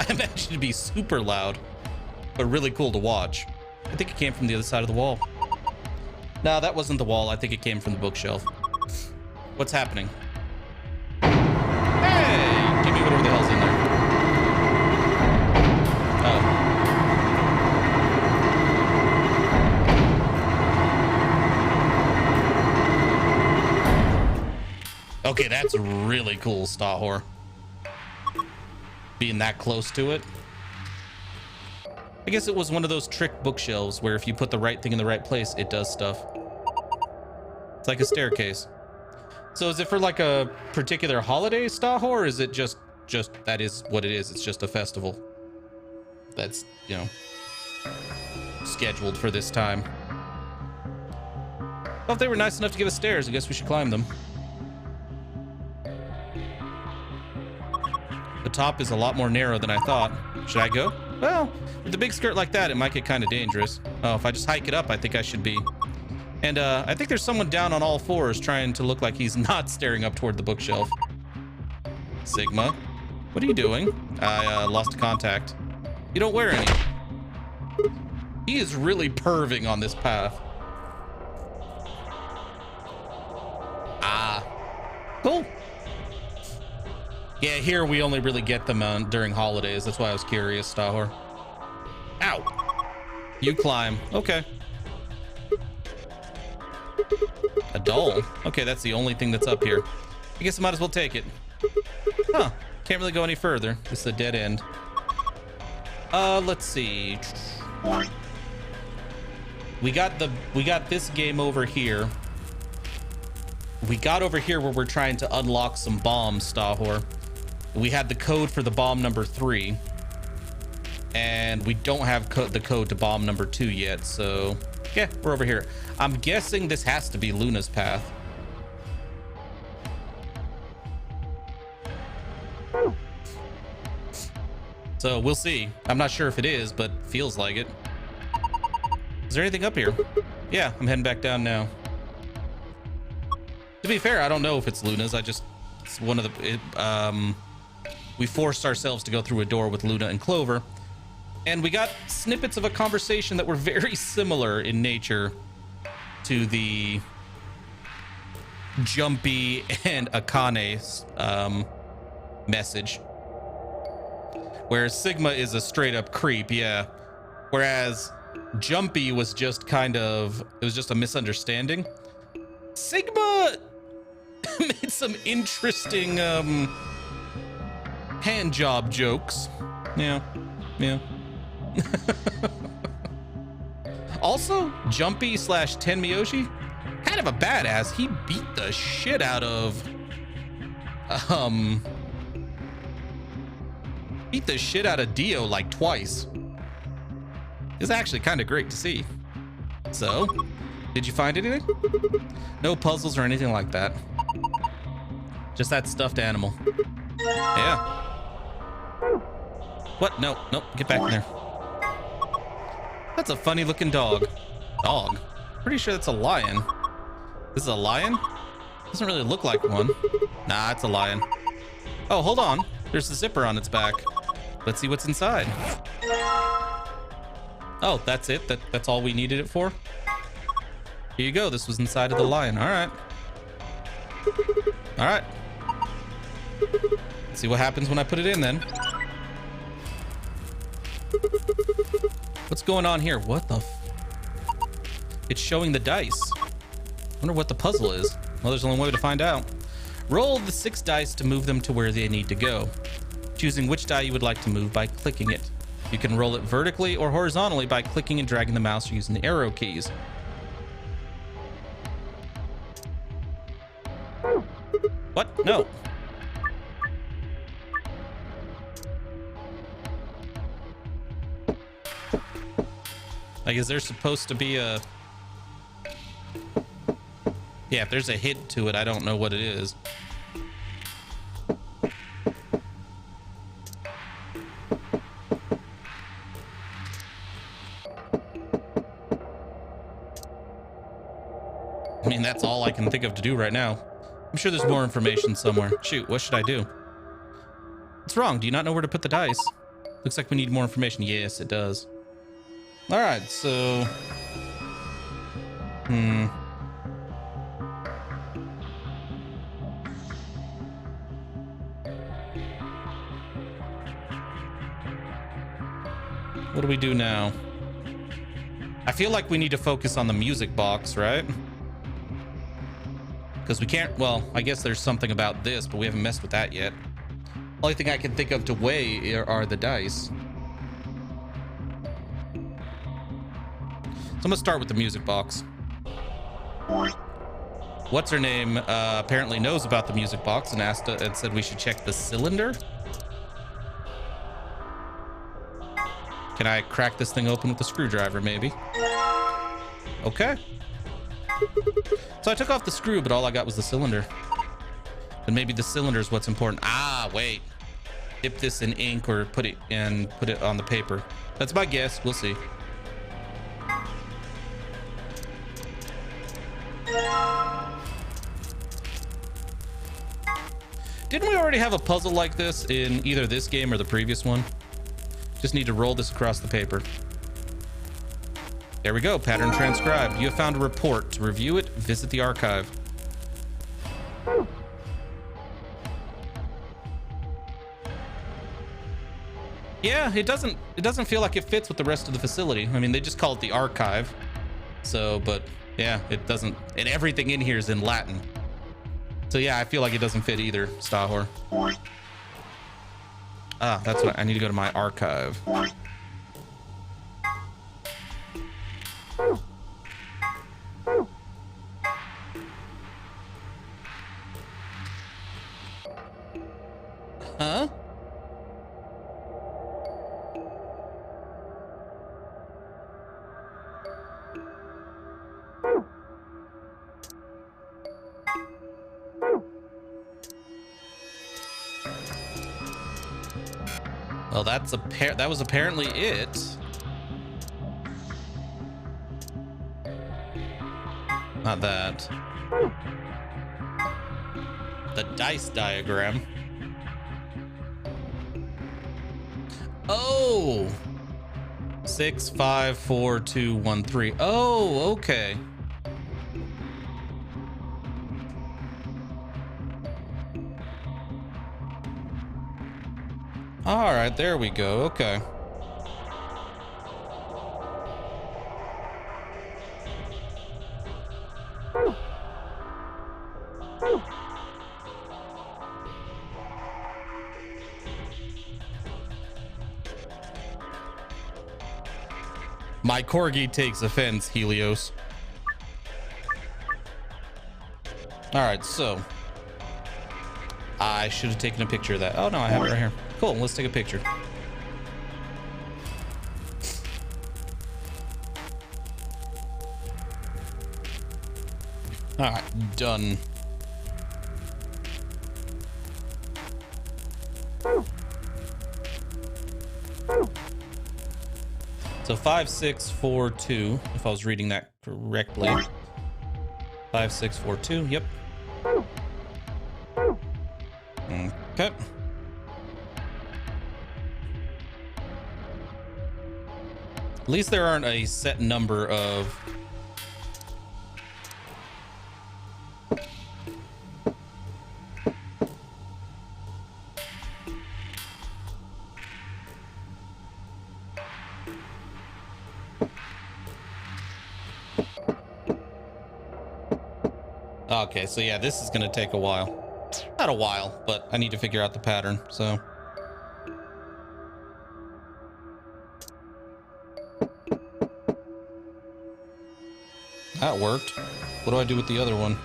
A: I imagine it'd be super loud, but really cool to watch. I think it came from the other side of the wall. No, that wasn't the wall. I think it came from the bookshelf. What's happening? Hey, give me whatever the hell's in there. Oh. Okay, that's really cool, Stahor. Being that close to it. I guess it was one of those trick bookshelves where if you put the right thing in the right place, it does stuff. It's like a staircase. So is it for like a particular holiday, Stahor, or is it just that is what it is? It's just a festival that's, you know, scheduled for this time. Well, if they were nice enough to give us stairs, I guess we should climb them. The top is a lot more narrow than I thought. Should I go? Well, with a big skirt like that, it might get kind of dangerous. Oh, if I just hike it up, I think I should be. And I think there's someone down on all fours trying to look like he's not staring up toward the bookshelf. Sigma, what are you doing? I lost contact. You don't wear any. He is really perving on this path. Ah, cool. Yeah, here we only really get them during holidays. That's why I was curious, Stahor. Ow. You climb. Okay. A doll. Okay, that's the only thing that's up here. I guess I might as well take it. Huh. Can't really go any further. This is a dead end. Let's see. We got this game over here. We got over here where we're trying to unlock some bombs, Stahor. We had the code for the bomb number 3, and we don't have the code to bomb number 2 yet. So yeah, we're over here. I'm guessing this has to be Luna's path. So we'll see. I'm not sure if it is, but feels like it. Is there anything up here? Yeah, I'm heading back down now. To be fair, I don't know if it's Luna's. It's one of the... we forced ourselves to go through a door with Luna and Clover, and we got snippets of a conversation that were very similar in nature to the Jumpy and Akane's message. Whereas Sigma is a straight up creep, yeah. Whereas Jumpy was just kind of... it was just a misunderstanding. Sigma made some interesting hand job jokes. Yeah. Also, Jumpy / Tenmyoshi, kind of a badass. He beat the shit out of Dio like twice. It's actually kind of great to see. So Did you find anything? No puzzles or anything like that. Just that stuffed animal. Yeah. What? No, nope. Get back in there. That's a funny looking dog. Dog? Pretty sure that's a lion. This is a lion? Doesn't really look like one. Nah, it's a lion. Oh, hold on. There's a zipper on its back. Let's see what's inside. Oh, that's it? That's all we needed it for? Here you go. This was inside of the lion. All right. All right. Let's see what happens when I put it in then. What's going on here? What the It's showing the dice. Wonder what the puzzle is. Well, there's only one way to find out. Roll the 6 dice to move them to where they need to go, choosing which die you would like to move by clicking it. You can roll it vertically or horizontally by clicking and dragging the mouse using the arrow keys. What? No. Like, is there supposed to be a... Yeah, if there's a hint to it, I don't know what it is. I mean, that's all I can think of to do right now. I'm sure there's more information somewhere. Shoot, what should I do? What's wrong? Do you not know where to put the dice? Looks like we need more information. Yes, it does. All right, so... What do we do now? I feel like we need to focus on the music box, right? Because we can't, well, I guess there's something about this, but we haven't messed with that yet. Only thing I can think of to weigh are the dice. So I'm gonna start with the music box. What's her name apparently knows about the music box and asked and said we should check the cylinder. Can I crack this thing open with a screwdriver, maybe? Okay. So I took off the screw, but all I got was the cylinder. And maybe the cylinder is what's important. Ah, wait. Dip this in ink or put it on the paper. That's my guess. We'll see. Didn't we already have a puzzle like this in either this game or the previous one? Just need to roll this across the paper. There we go. Pattern transcribed. You have found a report. To review it, visit the archive. Yeah, it doesn't feel like it fits with the rest of the facility. I mean, they just call it the archive. So, but yeah, it doesn't, and everything in here is in Latin. So yeah, I feel like it doesn't fit either, Stahor. Ah, that's what I need to go to my archive. Huh? Well, that was apparently it. Not that. The dice diagram. Oh, 6, 5, 4, 2, 1, 3. Oh, okay. All right, there we go. Okay. My corgi takes offense, Helios. All right, so I should have taken a picture of that. Oh no, I have it right here. Cool, let's take a picture. All right, done. So 5642, if I was reading that correctly. 5642, yep. Okay. At least there aren't a set number of... Okay, so yeah, this is gonna take a while. Not a while, but I need to figure out the pattern, so... That worked. What do I do with the other one?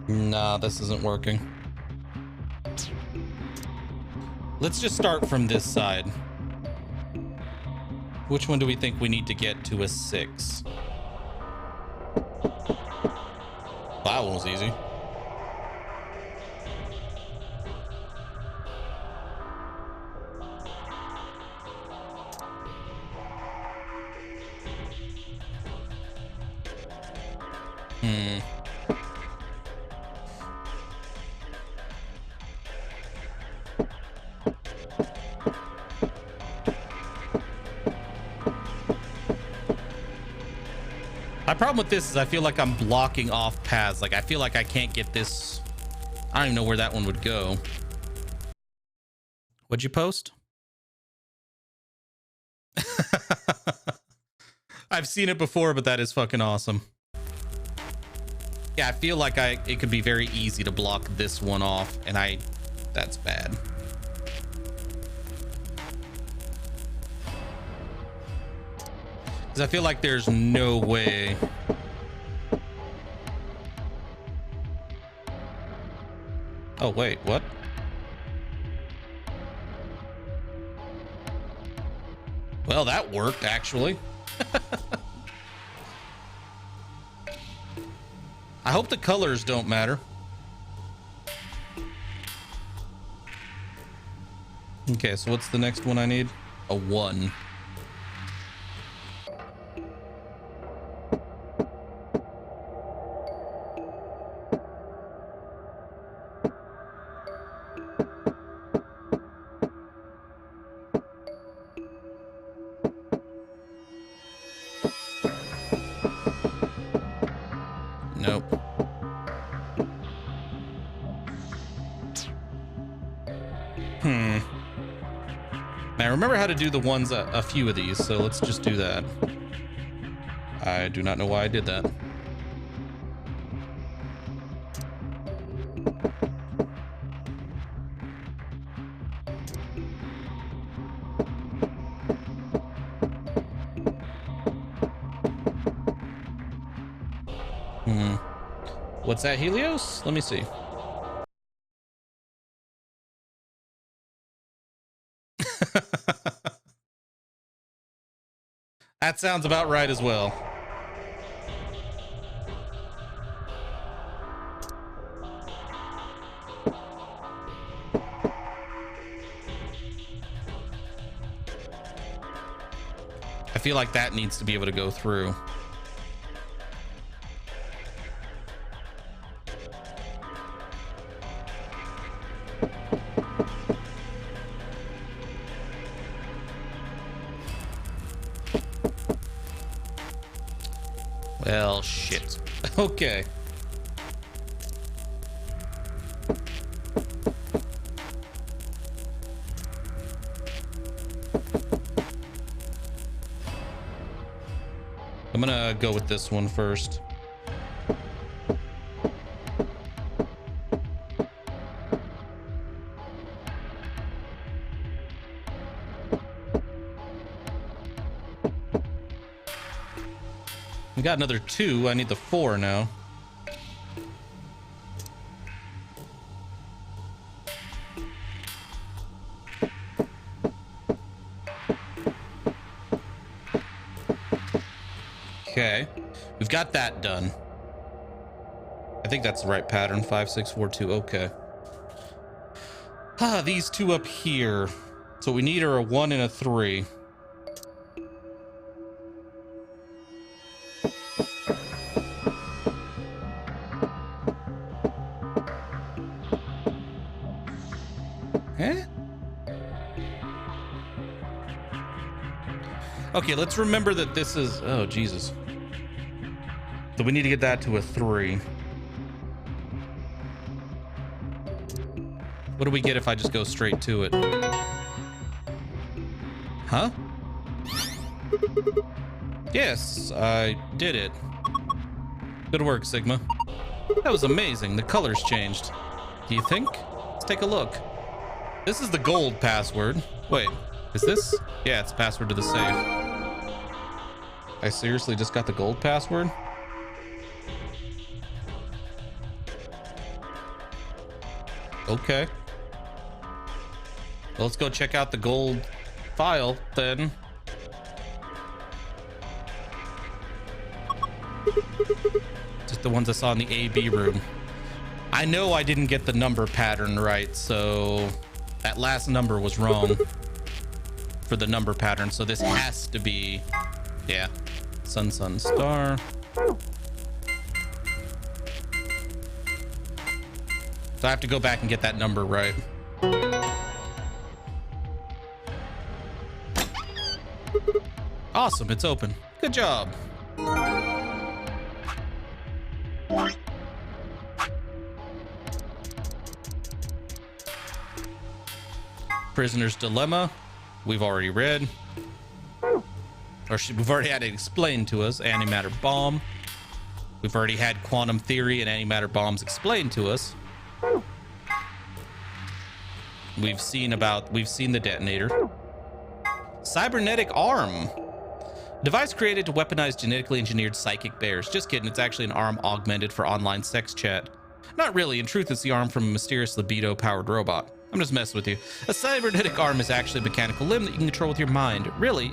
A: Nah, this isn't working. Let's just start from this side. Which one do we think we need to get to a 6? That one was easy. My problem with this is I feel like I'm blocking off paths. Like, I feel like I can't get this. I don't even know where that one would go. What'd you post? I've seen it before, but that is fucking awesome. Yeah, I feel like it could be very easy to block this one off, and that's bad. Because I feel like there's no way. Oh, wait, what? Well, that worked, actually. I hope the colors don't matter. Okay, so what's the next one I need? A 1. Nope. I remember how to do the ones, a few of these, so let's just do that. I do not know why I did that. What's that, Helios? Let me see. That sounds about right as well. I feel like that needs to be able to go through. Well, shit. Okay. I'm gonna go with this one first. got another 2. I need the 4 now. Okay, we've got that done. I think that's the right pattern. 5, 6, 4, 2. Okay. These 2 up here. So what we need are a 1 and a 3. Okay, let's remember that this is... Oh, Jesus. So we need to get that to a 3. What do we get if I just go straight to it? Huh? Yes, I did it. Good work, Sigma. That was amazing. The colors changed. Do you think? Let's take a look. This is the gold password. Wait, is this? Yeah, it's password to the safe. I seriously just got the gold password? Okay. Well, let's go check out the gold file then. Just the ones I saw in the AB room. I know I didn't get the number pattern right, so that last number was wrong for the number pattern. So this has to be, yeah, sun, sun, star. So I have to go back and get that number right. Awesome, it's open. Good job. Prisoner's Dilemma, we've already read. We've already had it explained to us. Antimatter bomb. We've already had quantum theory and antimatter bombs explained to us. We've seen the detonator. Cybernetic arm. Device created to weaponize genetically engineered psychic bears. Just kidding, it's actually an arm augmented for online sex chat. Not really, in truth, it's the arm from a mysterious libido-powered robot. I'm just messing with you. A cybernetic arm is actually a mechanical limb that you can control with your mind. Really,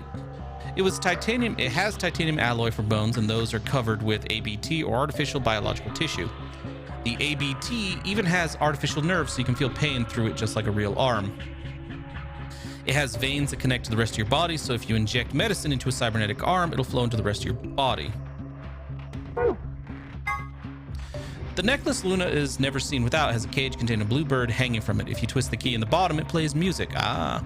A: it has titanium alloy for bones, and those are covered with ABT or artificial biological tissue. The ABT even has artificial nerves so you can feel pain through it just like a real arm. It has veins that connect to the rest of your body, so if you inject medicine into a cybernetic arm, it'll flow into the rest of your body. The necklace Luna is never seen without has a cage containing a blue bird hanging from it. If you twist the key in the bottom, it plays music. Ah.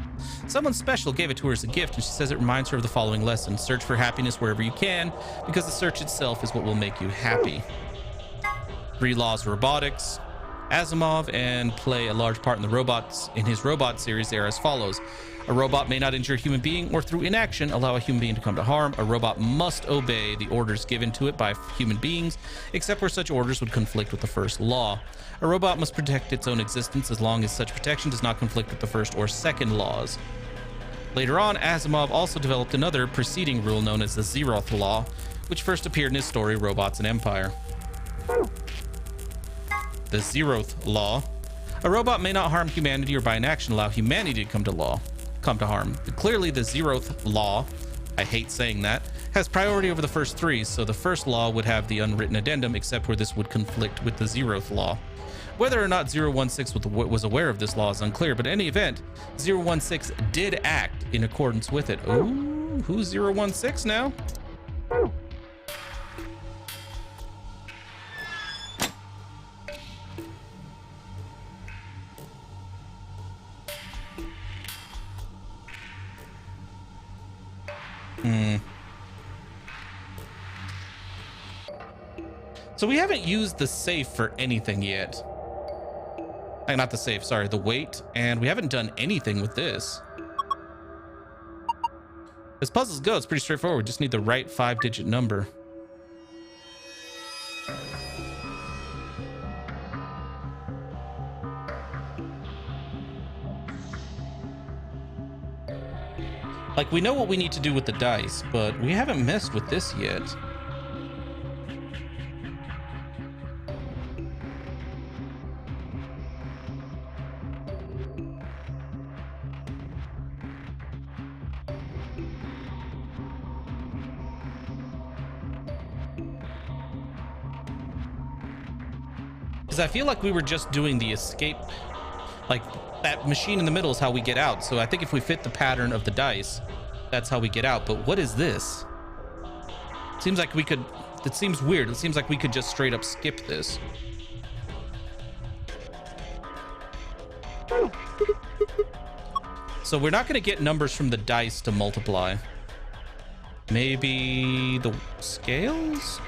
A: Someone special gave it to her as a gift, and she says it reminds her of the following lesson. Search for happiness wherever you can, because the search itself is what will make you happy. 3 laws of robotics. Asimov and play a large part in his robot series. They are as follows. A robot may not injure a human being or through inaction allow a human being to come to harm. A robot must obey the orders given to it by human beings, except where such orders would conflict with the first law. A robot must protect its own existence as long as such protection does not conflict with the first or second laws. Later on, Asimov also developed another preceding rule known as the Zeroth Law, which first appeared in his story Robots and Empire. The Zeroth Law. A robot may not harm humanity or by inaction allow humanity to come to harm. Clearly, the Zeroth Law, I hate saying that, has priority over the first 3, so the first law would have the unwritten addendum, except where this would conflict with the Zeroth Law. Whether or not 016 was aware of this law is unclear, but in any event, 016 did act in accordance with it. Ooh, who's 016 now? So we haven't used the safe for anything yet. Not the safe, sorry, the weight. And we haven't done anything with this. As puzzles go, it's pretty straightforward. We just need the right 5-digit number. Like, we know what we need to do with the dice, but we haven't messed with this yet. Because I feel like we were just doing the escape. Like, that machine in the middle is how we get out. So I think if we fit the pattern of the dice, that's how we get out. But what is this? Seems like we could... It seems weird. It seems like we could just straight up skip this. So we're not going to get numbers from the dice to multiply. Maybe the scales?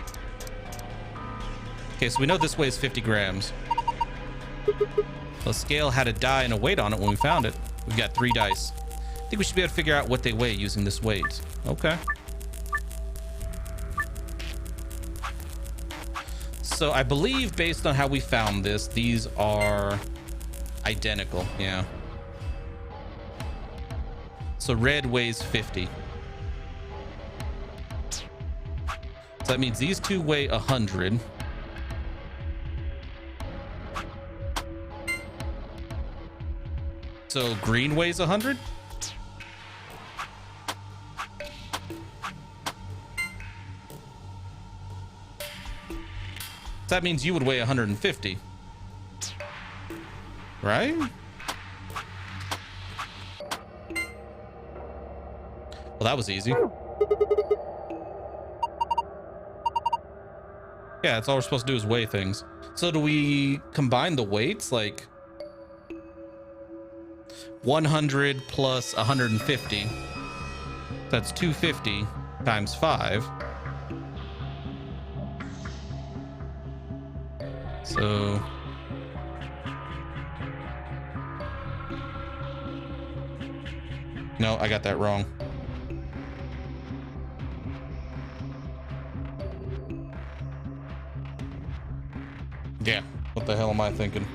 A: Okay, so we know this weighs 50 grams. The scale had a die and a weight on it when we found it. We've got 3 dice. I think we should be able to figure out what they weigh using this weight. Okay. So I believe based on how we found this, these are identical. Yeah. So red weighs 50. So that means these two weigh 100. So green weighs 100? That means you would weigh 150. Right? Well, that was easy. Yeah, that's all we're supposed to do is weigh things. So do we combine the weights? Like 100 plus 150. That's 250 times 5. So no, I got that wrong. Yeah, what the hell am I thinking?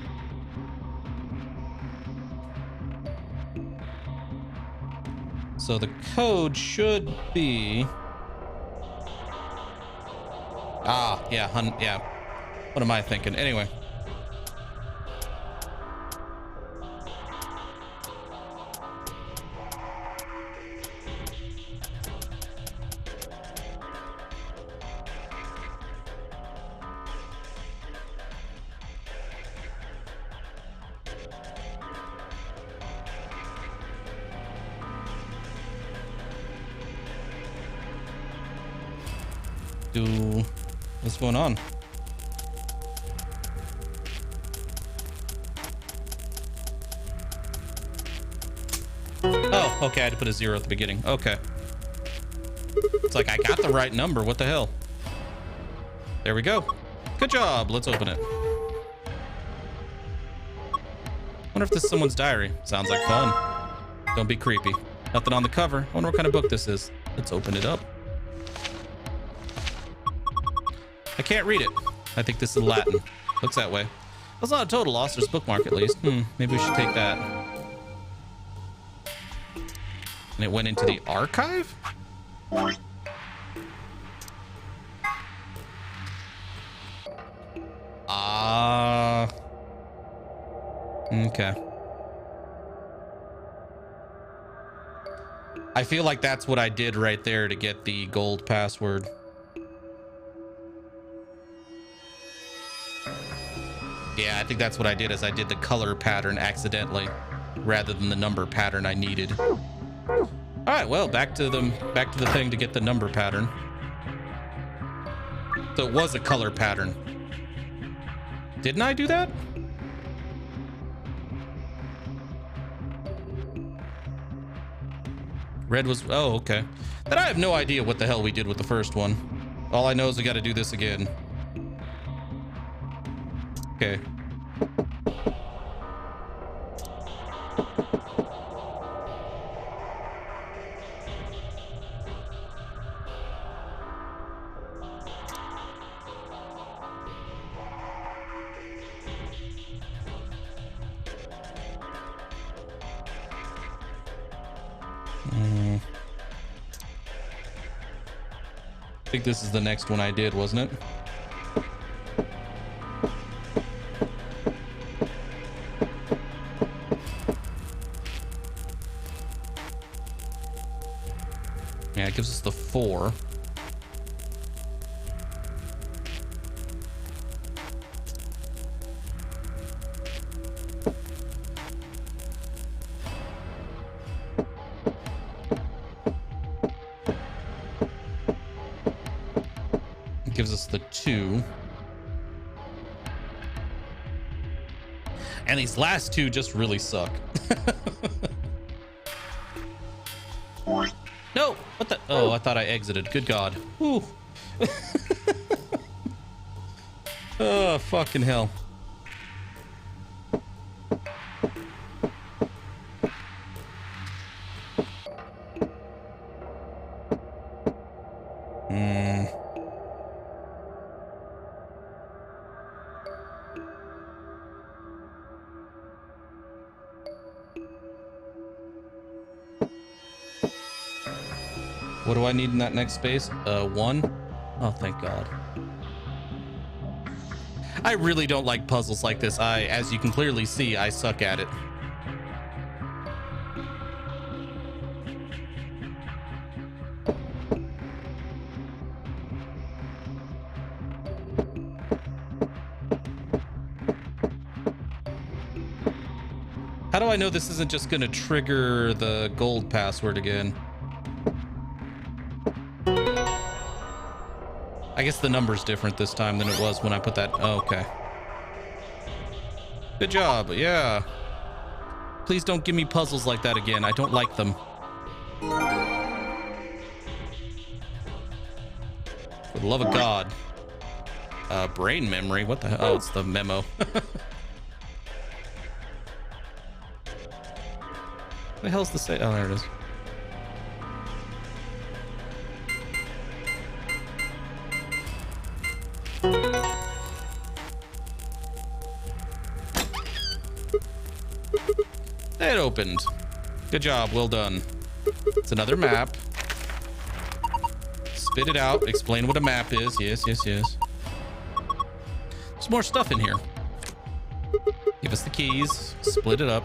A: So the code should be... Ah, yeah, yeah. What am I thinking? Anyway. What's going on? Oh, okay, I had to put a 0 at the beginning. Okay. It's like I got the right number. What the hell? There we go. Good job. Let's open it. Wonder if this is someone's diary. Sounds like fun. Don't be creepy. Nothing on the cover. Wonder what kind of book this is. Let's open it up. I can't read it. I think this is Latin. Looks that way. That's not a total loss. There's bookmark at least. Maybe we should take that. And it went into the archive? Okay. I feel like that's what I did right there to get the gold password. Yeah, I think that's what I did, is I did the color pattern accidentally rather than the number pattern I needed. All right, well, back to the thing to get the number pattern. So it was a color pattern. Didn't I do that? Red was, oh, okay. Then I have no idea what the hell we did with the first one. All I know is we got to do this again. Okay. I think this is the next one I did, wasn't it? Yeah, it gives us the 4. gives us the 2. And these last 2 just really suck. No, what the? Oh, I thought I exited. Good God. Whew. Oh, fucking hell. What do I need in that next space? 1? Oh, thank God. I really don't like puzzles like this. As you can clearly see, I suck at it. How do I know this isn't just gonna trigger the gold password again? I guess the number's different this time than it was when I put that. Oh, okay. Good job. Yeah. Please don't give me puzzles like that again. I don't like them. For the love of God. Brain memory. What the hell? Oh, it's the memo. What the hell's the say? Oh, there it is. It opened. Good job. Well done. It's another map. Spit it out. Explain what a map is. Yes, yes, yes. There's more stuff in here. Give us the keys. Split it up.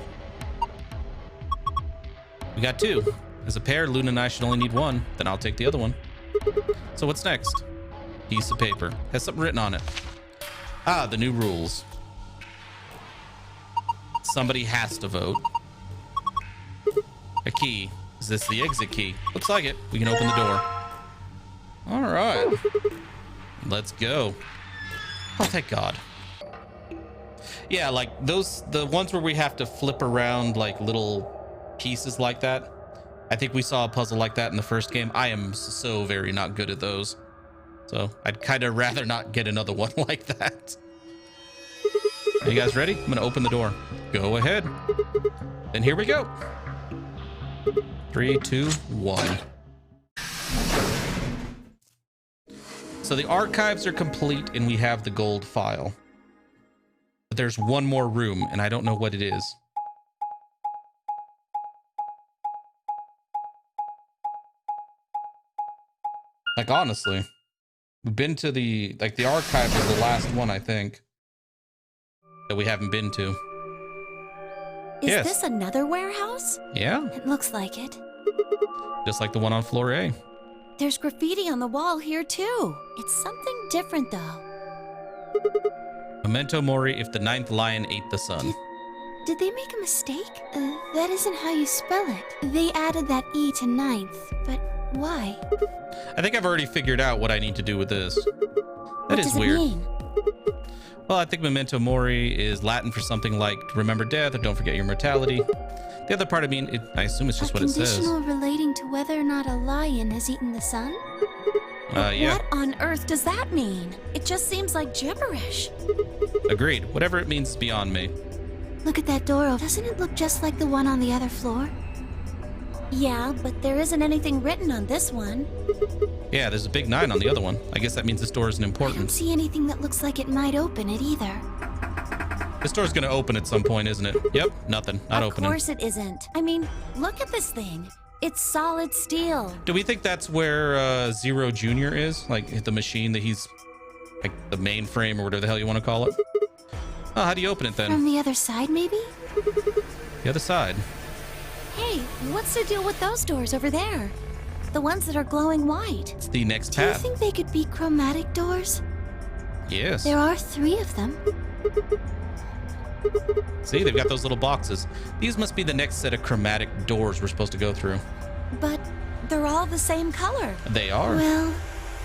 A: We got 2. As a pair, Luna and I should only need 1. Then I'll take the other one. So what's next? Piece of paper. Has something written on it. Ah, the new rules. Somebody has to vote. A key. Is this the exit key? Looks like it. We can open the door. All right. Let's go. Oh, thank God. Yeah, like the ones where we have to flip around like little pieces like that. I think we saw a puzzle like that in the first game. I am so very not good at those. So I'd kind of rather not get another one like that. Are you guys ready? I'm gonna open the door. Go ahead. Then here we go. 3, 2, 1. So the archives are complete and we have the gold file. But there's one more room and I don't know what it is. Like, honestly, we've been to the archive is the last one, I think, that we haven't been to.
I: Is this another warehouse?
A: Yeah.
I: It looks like it.
A: Just like the one on floor A.
I: There's graffiti on the wall here too. It's something different though.
A: Memento mori if the 9th lion ate the sun.
G: Did they make a mistake? That isn't how you spell it. They added that E to 9th, but why?
A: I think I've already figured out what I need to do with this.
I: What
A: That is
I: does it
A: weird.
I: mean?
A: Well, I think memento mori is Latin for something like remember death or don't forget your mortality. The other part, I assume it's just what it says.
G: Conditional relating to whether or not a lion has eaten the sun?
A: Yeah.
I: What on earth does that mean? It just seems like gibberish.
A: Agreed. Whatever it means is beyond me.
G: Look at that door. Doesn't it look just like the one on the other floor?
I: Yeah, but there isn't anything written on this one.
A: Yeah, there's a big 9 on the other one. I guess that means this door isn't
G: I don't
A: important.
G: see anything that looks like it might open it either.
A: This door's gonna open at some point, isn't it? Yep, nothing. Not opening.
I: Of course it isn't. I mean, look at this thing. It's solid steel.
A: Do we think that's where Zero Jr. is? Like the machine that he's like the mainframe or whatever the hell you want to call it? Oh, how do you open it then?
G: From the other side, maybe?
A: The other side.
I: Hey, what's the deal with those doors over there? The ones that are glowing white.
A: It's the next
G: Do you
A: path.
G: think they could be chromatic doors?
A: Yes.
G: There are 3 of them.
A: See, they've got those little boxes. These must be the next set of chromatic doors we're supposed to go through.
I: But they're all the same color.
A: They are.
G: Well,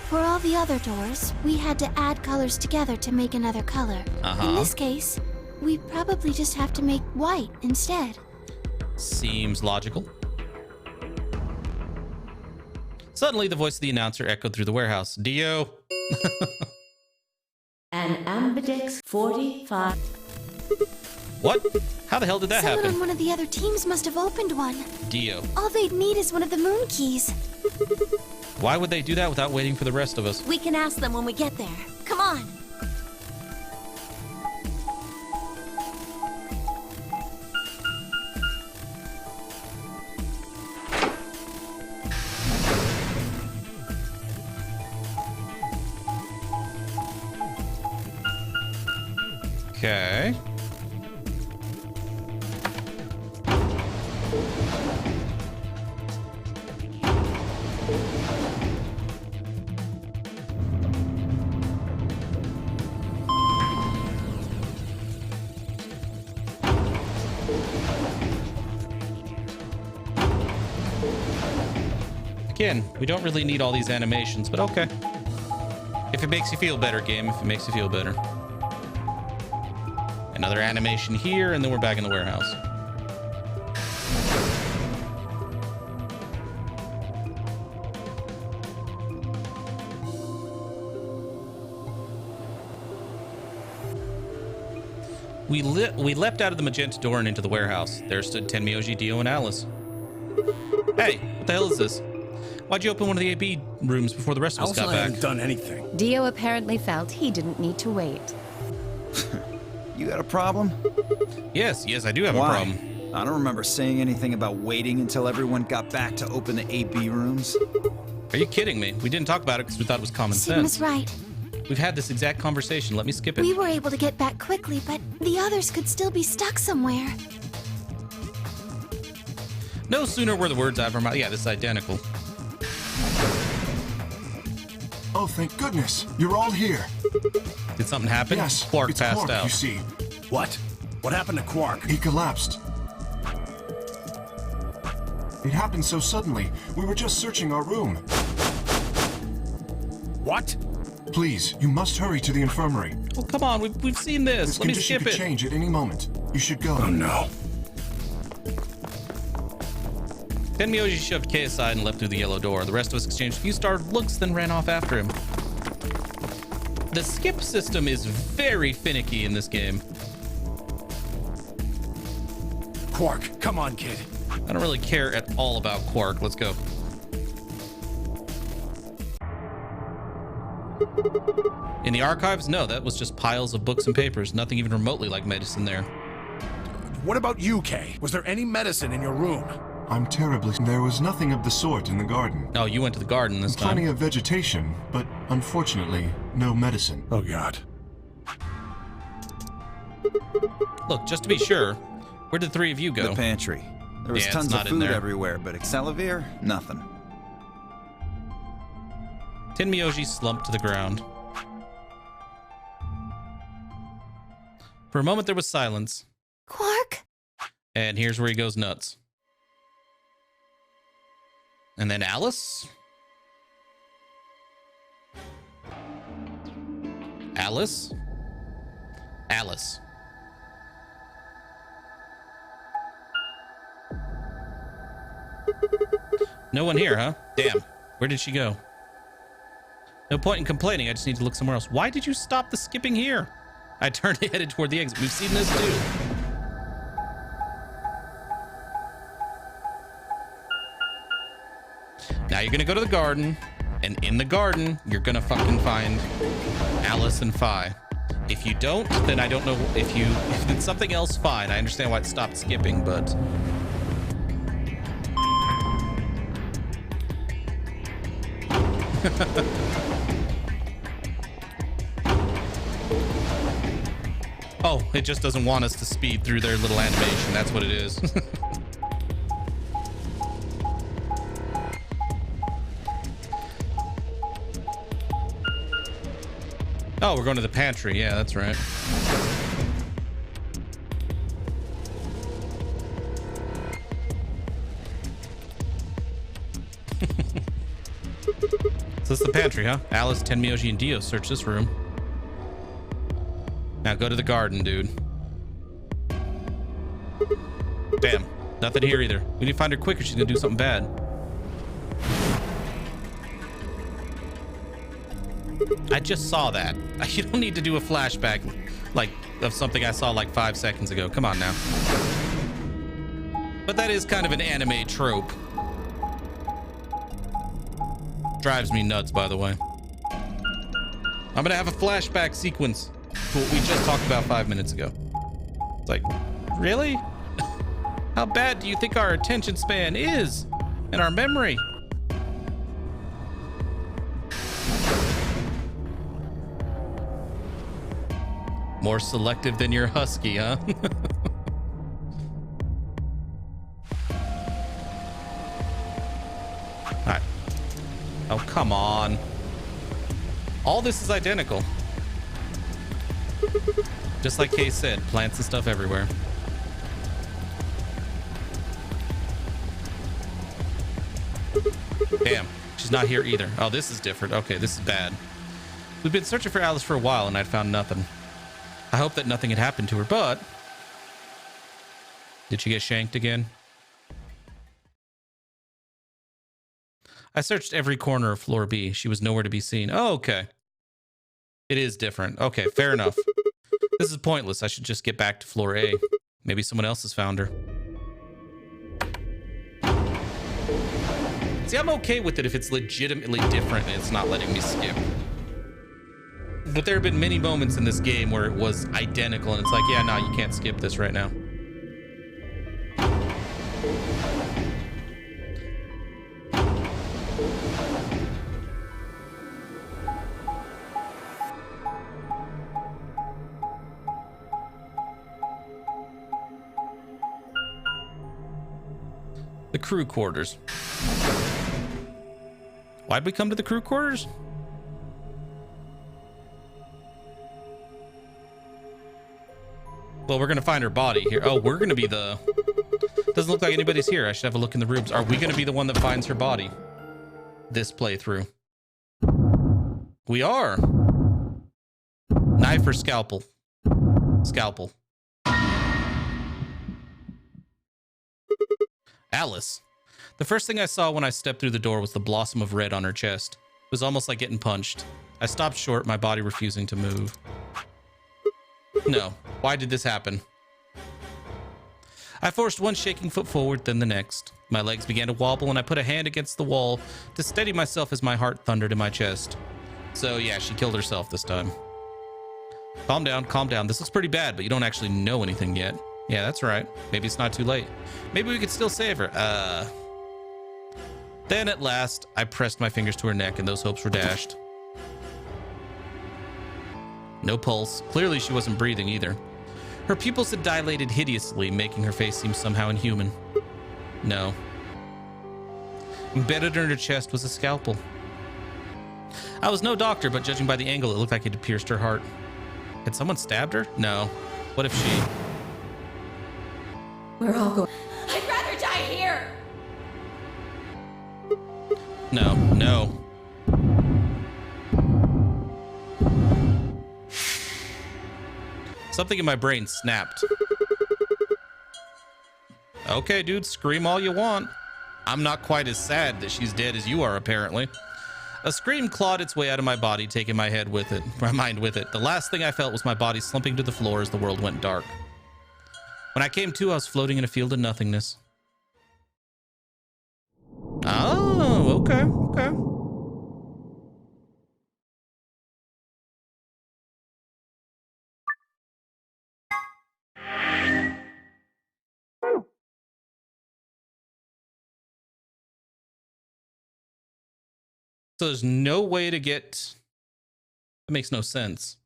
G: For all the other doors, we had to add colors together to make another color. In this case, we probably just have to make white instead.
A: Seems logical. Suddenly, the voice of the announcer echoed through the warehouse. Dio.
B: An Ambidex 45.
A: What? How the hell did that
G: Someone
A: happen?
G: on one of the other teams must have opened one.
A: Dio.
G: All they'd need is one of the moon keys.
A: Why would they do that without waiting for the rest of us?
I: We can ask them when we get there. Come on.
A: Okay. Again, we don't really need all these animations, but okay. If it makes you feel better, game, if it makes you feel better. Another animation here, and then we're back in the warehouse. We leapt out of the magenta door and into the warehouse. There stood Tenmyoji, Dio, and Alice. Hey, what the hell is this? Why'd you open one of the AB rooms before the rest of us got
D: I haven't
A: back?
D: done anything.
J: Dio apparently felt he didn't need to wait.
E: You got a problem?
A: Yes, I do have a
E: Why?
A: problem.
E: I don't remember saying anything about waiting until everyone got back to open the AB rooms.
A: Are you kidding me? We didn't talk about it because we thought it was common
G: Sigma's
A: sense.
G: right.
A: We've had this exact conversation. Let me skip it.
G: We were able to get back quickly, but the others could still be stuck somewhere.
A: No sooner were the words out of our mouth. Yeah, this is identical.
F: Oh, thank goodness. You're all here.
A: Did something happen?
F: Yes,
A: Quark
F: it's
A: passed
F: Quark,
A: out.
F: you see.
D: What? What happened to Quark?
F: He collapsed. It happened so suddenly. We were just searching our room.
D: What?
F: Please, you must hurry to the infirmary.
A: Oh, come on. We've seen this.
F: This
A: Let me
F: condition
A: skip
F: could
A: it.
F: change at any moment. You should go.
D: Oh no.
A: Tenmyoji shoved Kei aside and leapt through the yellow door. The rest of us exchanged a few startled looks, then ran off after him. The skip system is very finicky in this game.
D: Quark, come on, kid.
A: I don't really care at all about Quark. Let's go. In the archives? No, that was just piles of books and papers. Nothing even remotely like medicine there.
D: What about you, Kay? Was there any medicine in your room?
F: I'm terribly... There was nothing of the sort in the garden.
A: Oh, you went to the garden this time.
F: Plenty of vegetation, but unfortunately, no medicine.
D: Oh, God.
A: Look, just to be sure, where did the three of you go?
E: The pantry. There was
A: Yeah, it's
E: tons of
A: not in
E: food
A: there.
E: everywhere, but Excelivir, nothing.
A: Tenmyoji slumped to the ground. For a moment, there was silence.
G: Quark?
A: And here's where he goes nuts. And then Alice? Alice? Alice. No one here, huh? Damn. Where did she go? No point in complaining. I just need to look somewhere else. Why did you stop the skipping here? I turned and headed toward the exit. We've seen this too. Now you're gonna go to the garden, and in the garden, you're gonna fucking find Alice and Phi. If you don't, then I don't know if it's something else, fine. I understand why it stopped skipping, but... Oh, it just doesn't want us to speed through their little animation. That's what it is. Oh, we're going to the pantry. Yeah, that's right. So this is the pantry, huh? Alice, Tenmyoji, and Dio search this room. Now go to the garden, dude. Damn, nothing here either. We need to find her quick or she's gonna do something bad. I just saw that. You don't need to do a flashback like of something I saw like 5 seconds ago. Come on now. But that is kind of an anime trope. Drives me nuts, by the way. I'm gonna have a flashback sequence to what we just talked about 5 minutes ago. It's like, really? How bad do you think our attention span is? And our memory? More selective than your husky, huh? Alright. Oh, come on. All this is identical. Just like Kay said, plants and stuff everywhere. Damn, she's not here either. Oh, this is different. Okay, this is bad. We've been searching for Alice for a while and I'd found nothing. I hope that nothing had happened to her, but... Did she get shanked again? I searched every corner of floor B. She was nowhere to be seen. Oh, okay. It is different. Okay, fair enough. This is pointless. I should just get back to floor A. Maybe someone else has found her. See, I'm okay with it if it's legitimately different and it's not letting me skip. But there have been many moments in this game where it was identical and it's like, yeah, no, you can't skip this right now. The crew quarters. Why'd we come to the crew quarters? Well, we're gonna find her body here. Oh, we're gonna be the... Doesn't look like anybody's here. I should have a look in the rooms. Are we gonna be the one that finds her body? This playthrough. We are. Knife or scalpel? Scalpel. Alice. The first thing I saw when I stepped through the door was the blossom of red on her chest. It was almost like getting punched. I stopped short, my body refusing to move. No. Why did this happen? I forced one shaking foot forward, then the next. My legs began to wobble, and I put a hand against the wall to steady myself as my heart thundered in my chest. So yeah, she killed herself this time. Calm down, calm down. This looks pretty bad, but you don't actually know anything yet. Yeah, that's right. Maybe it's not too late. Maybe we could still save her. Then at last, I pressed my fingers to her neck, and those hopes were dashed. No pulse. Clearly she wasn't breathing either. Her pupils had dilated hideously, making her face seem somehow inhuman. No. Embedded in her chest was a scalpel. I was no doctor, but judging by the angle, it looked like it had pierced her heart. Had someone stabbed her? No. What if she...
J: We're all going.
I: I'd rather die here!
A: No, no. Something in my brain snapped. Okay, dude, scream all you want. I'm not quite as sad that she's dead as you are, apparently. A scream clawed its way out of my body, taking my head with it, my mind with it. The last thing I felt was my body slumping to the floor as the world went dark. When I came to, I was floating in a field of nothingness. Oh, okay, okay. So there's no way to get... That makes no sense.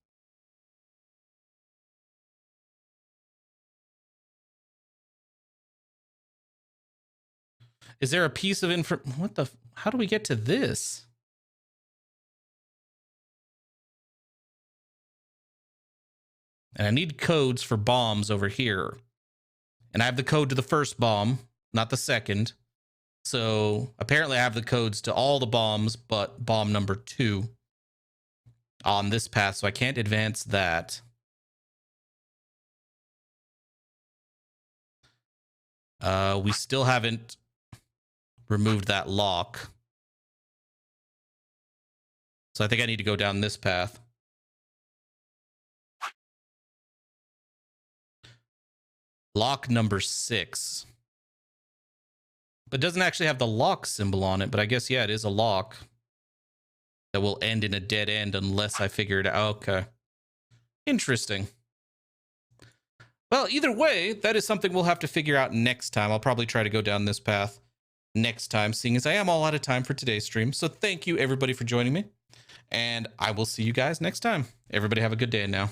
A: Is there a piece of info? What the? How do we get to this? And I need codes for bombs over here. And I have the code to the first bomb, not the second. So apparently I have the codes to all the bombs, but bomb number 2 on this path, so I can't advance that. We still haven't removed that lock. So I think I need to go down this path. Lock number 6. But it doesn't actually have the lock symbol on it, but I guess, yeah, it is a lock that will end in a dead end unless I figure it out. Okay. Interesting. Well, either way, that is something we'll have to figure out next time. I'll probably try to go down this path next time, seeing as I am all out of time for today's stream. So thank you, everybody, for joining me. And I will see you guys next time. Everybody have a good day now.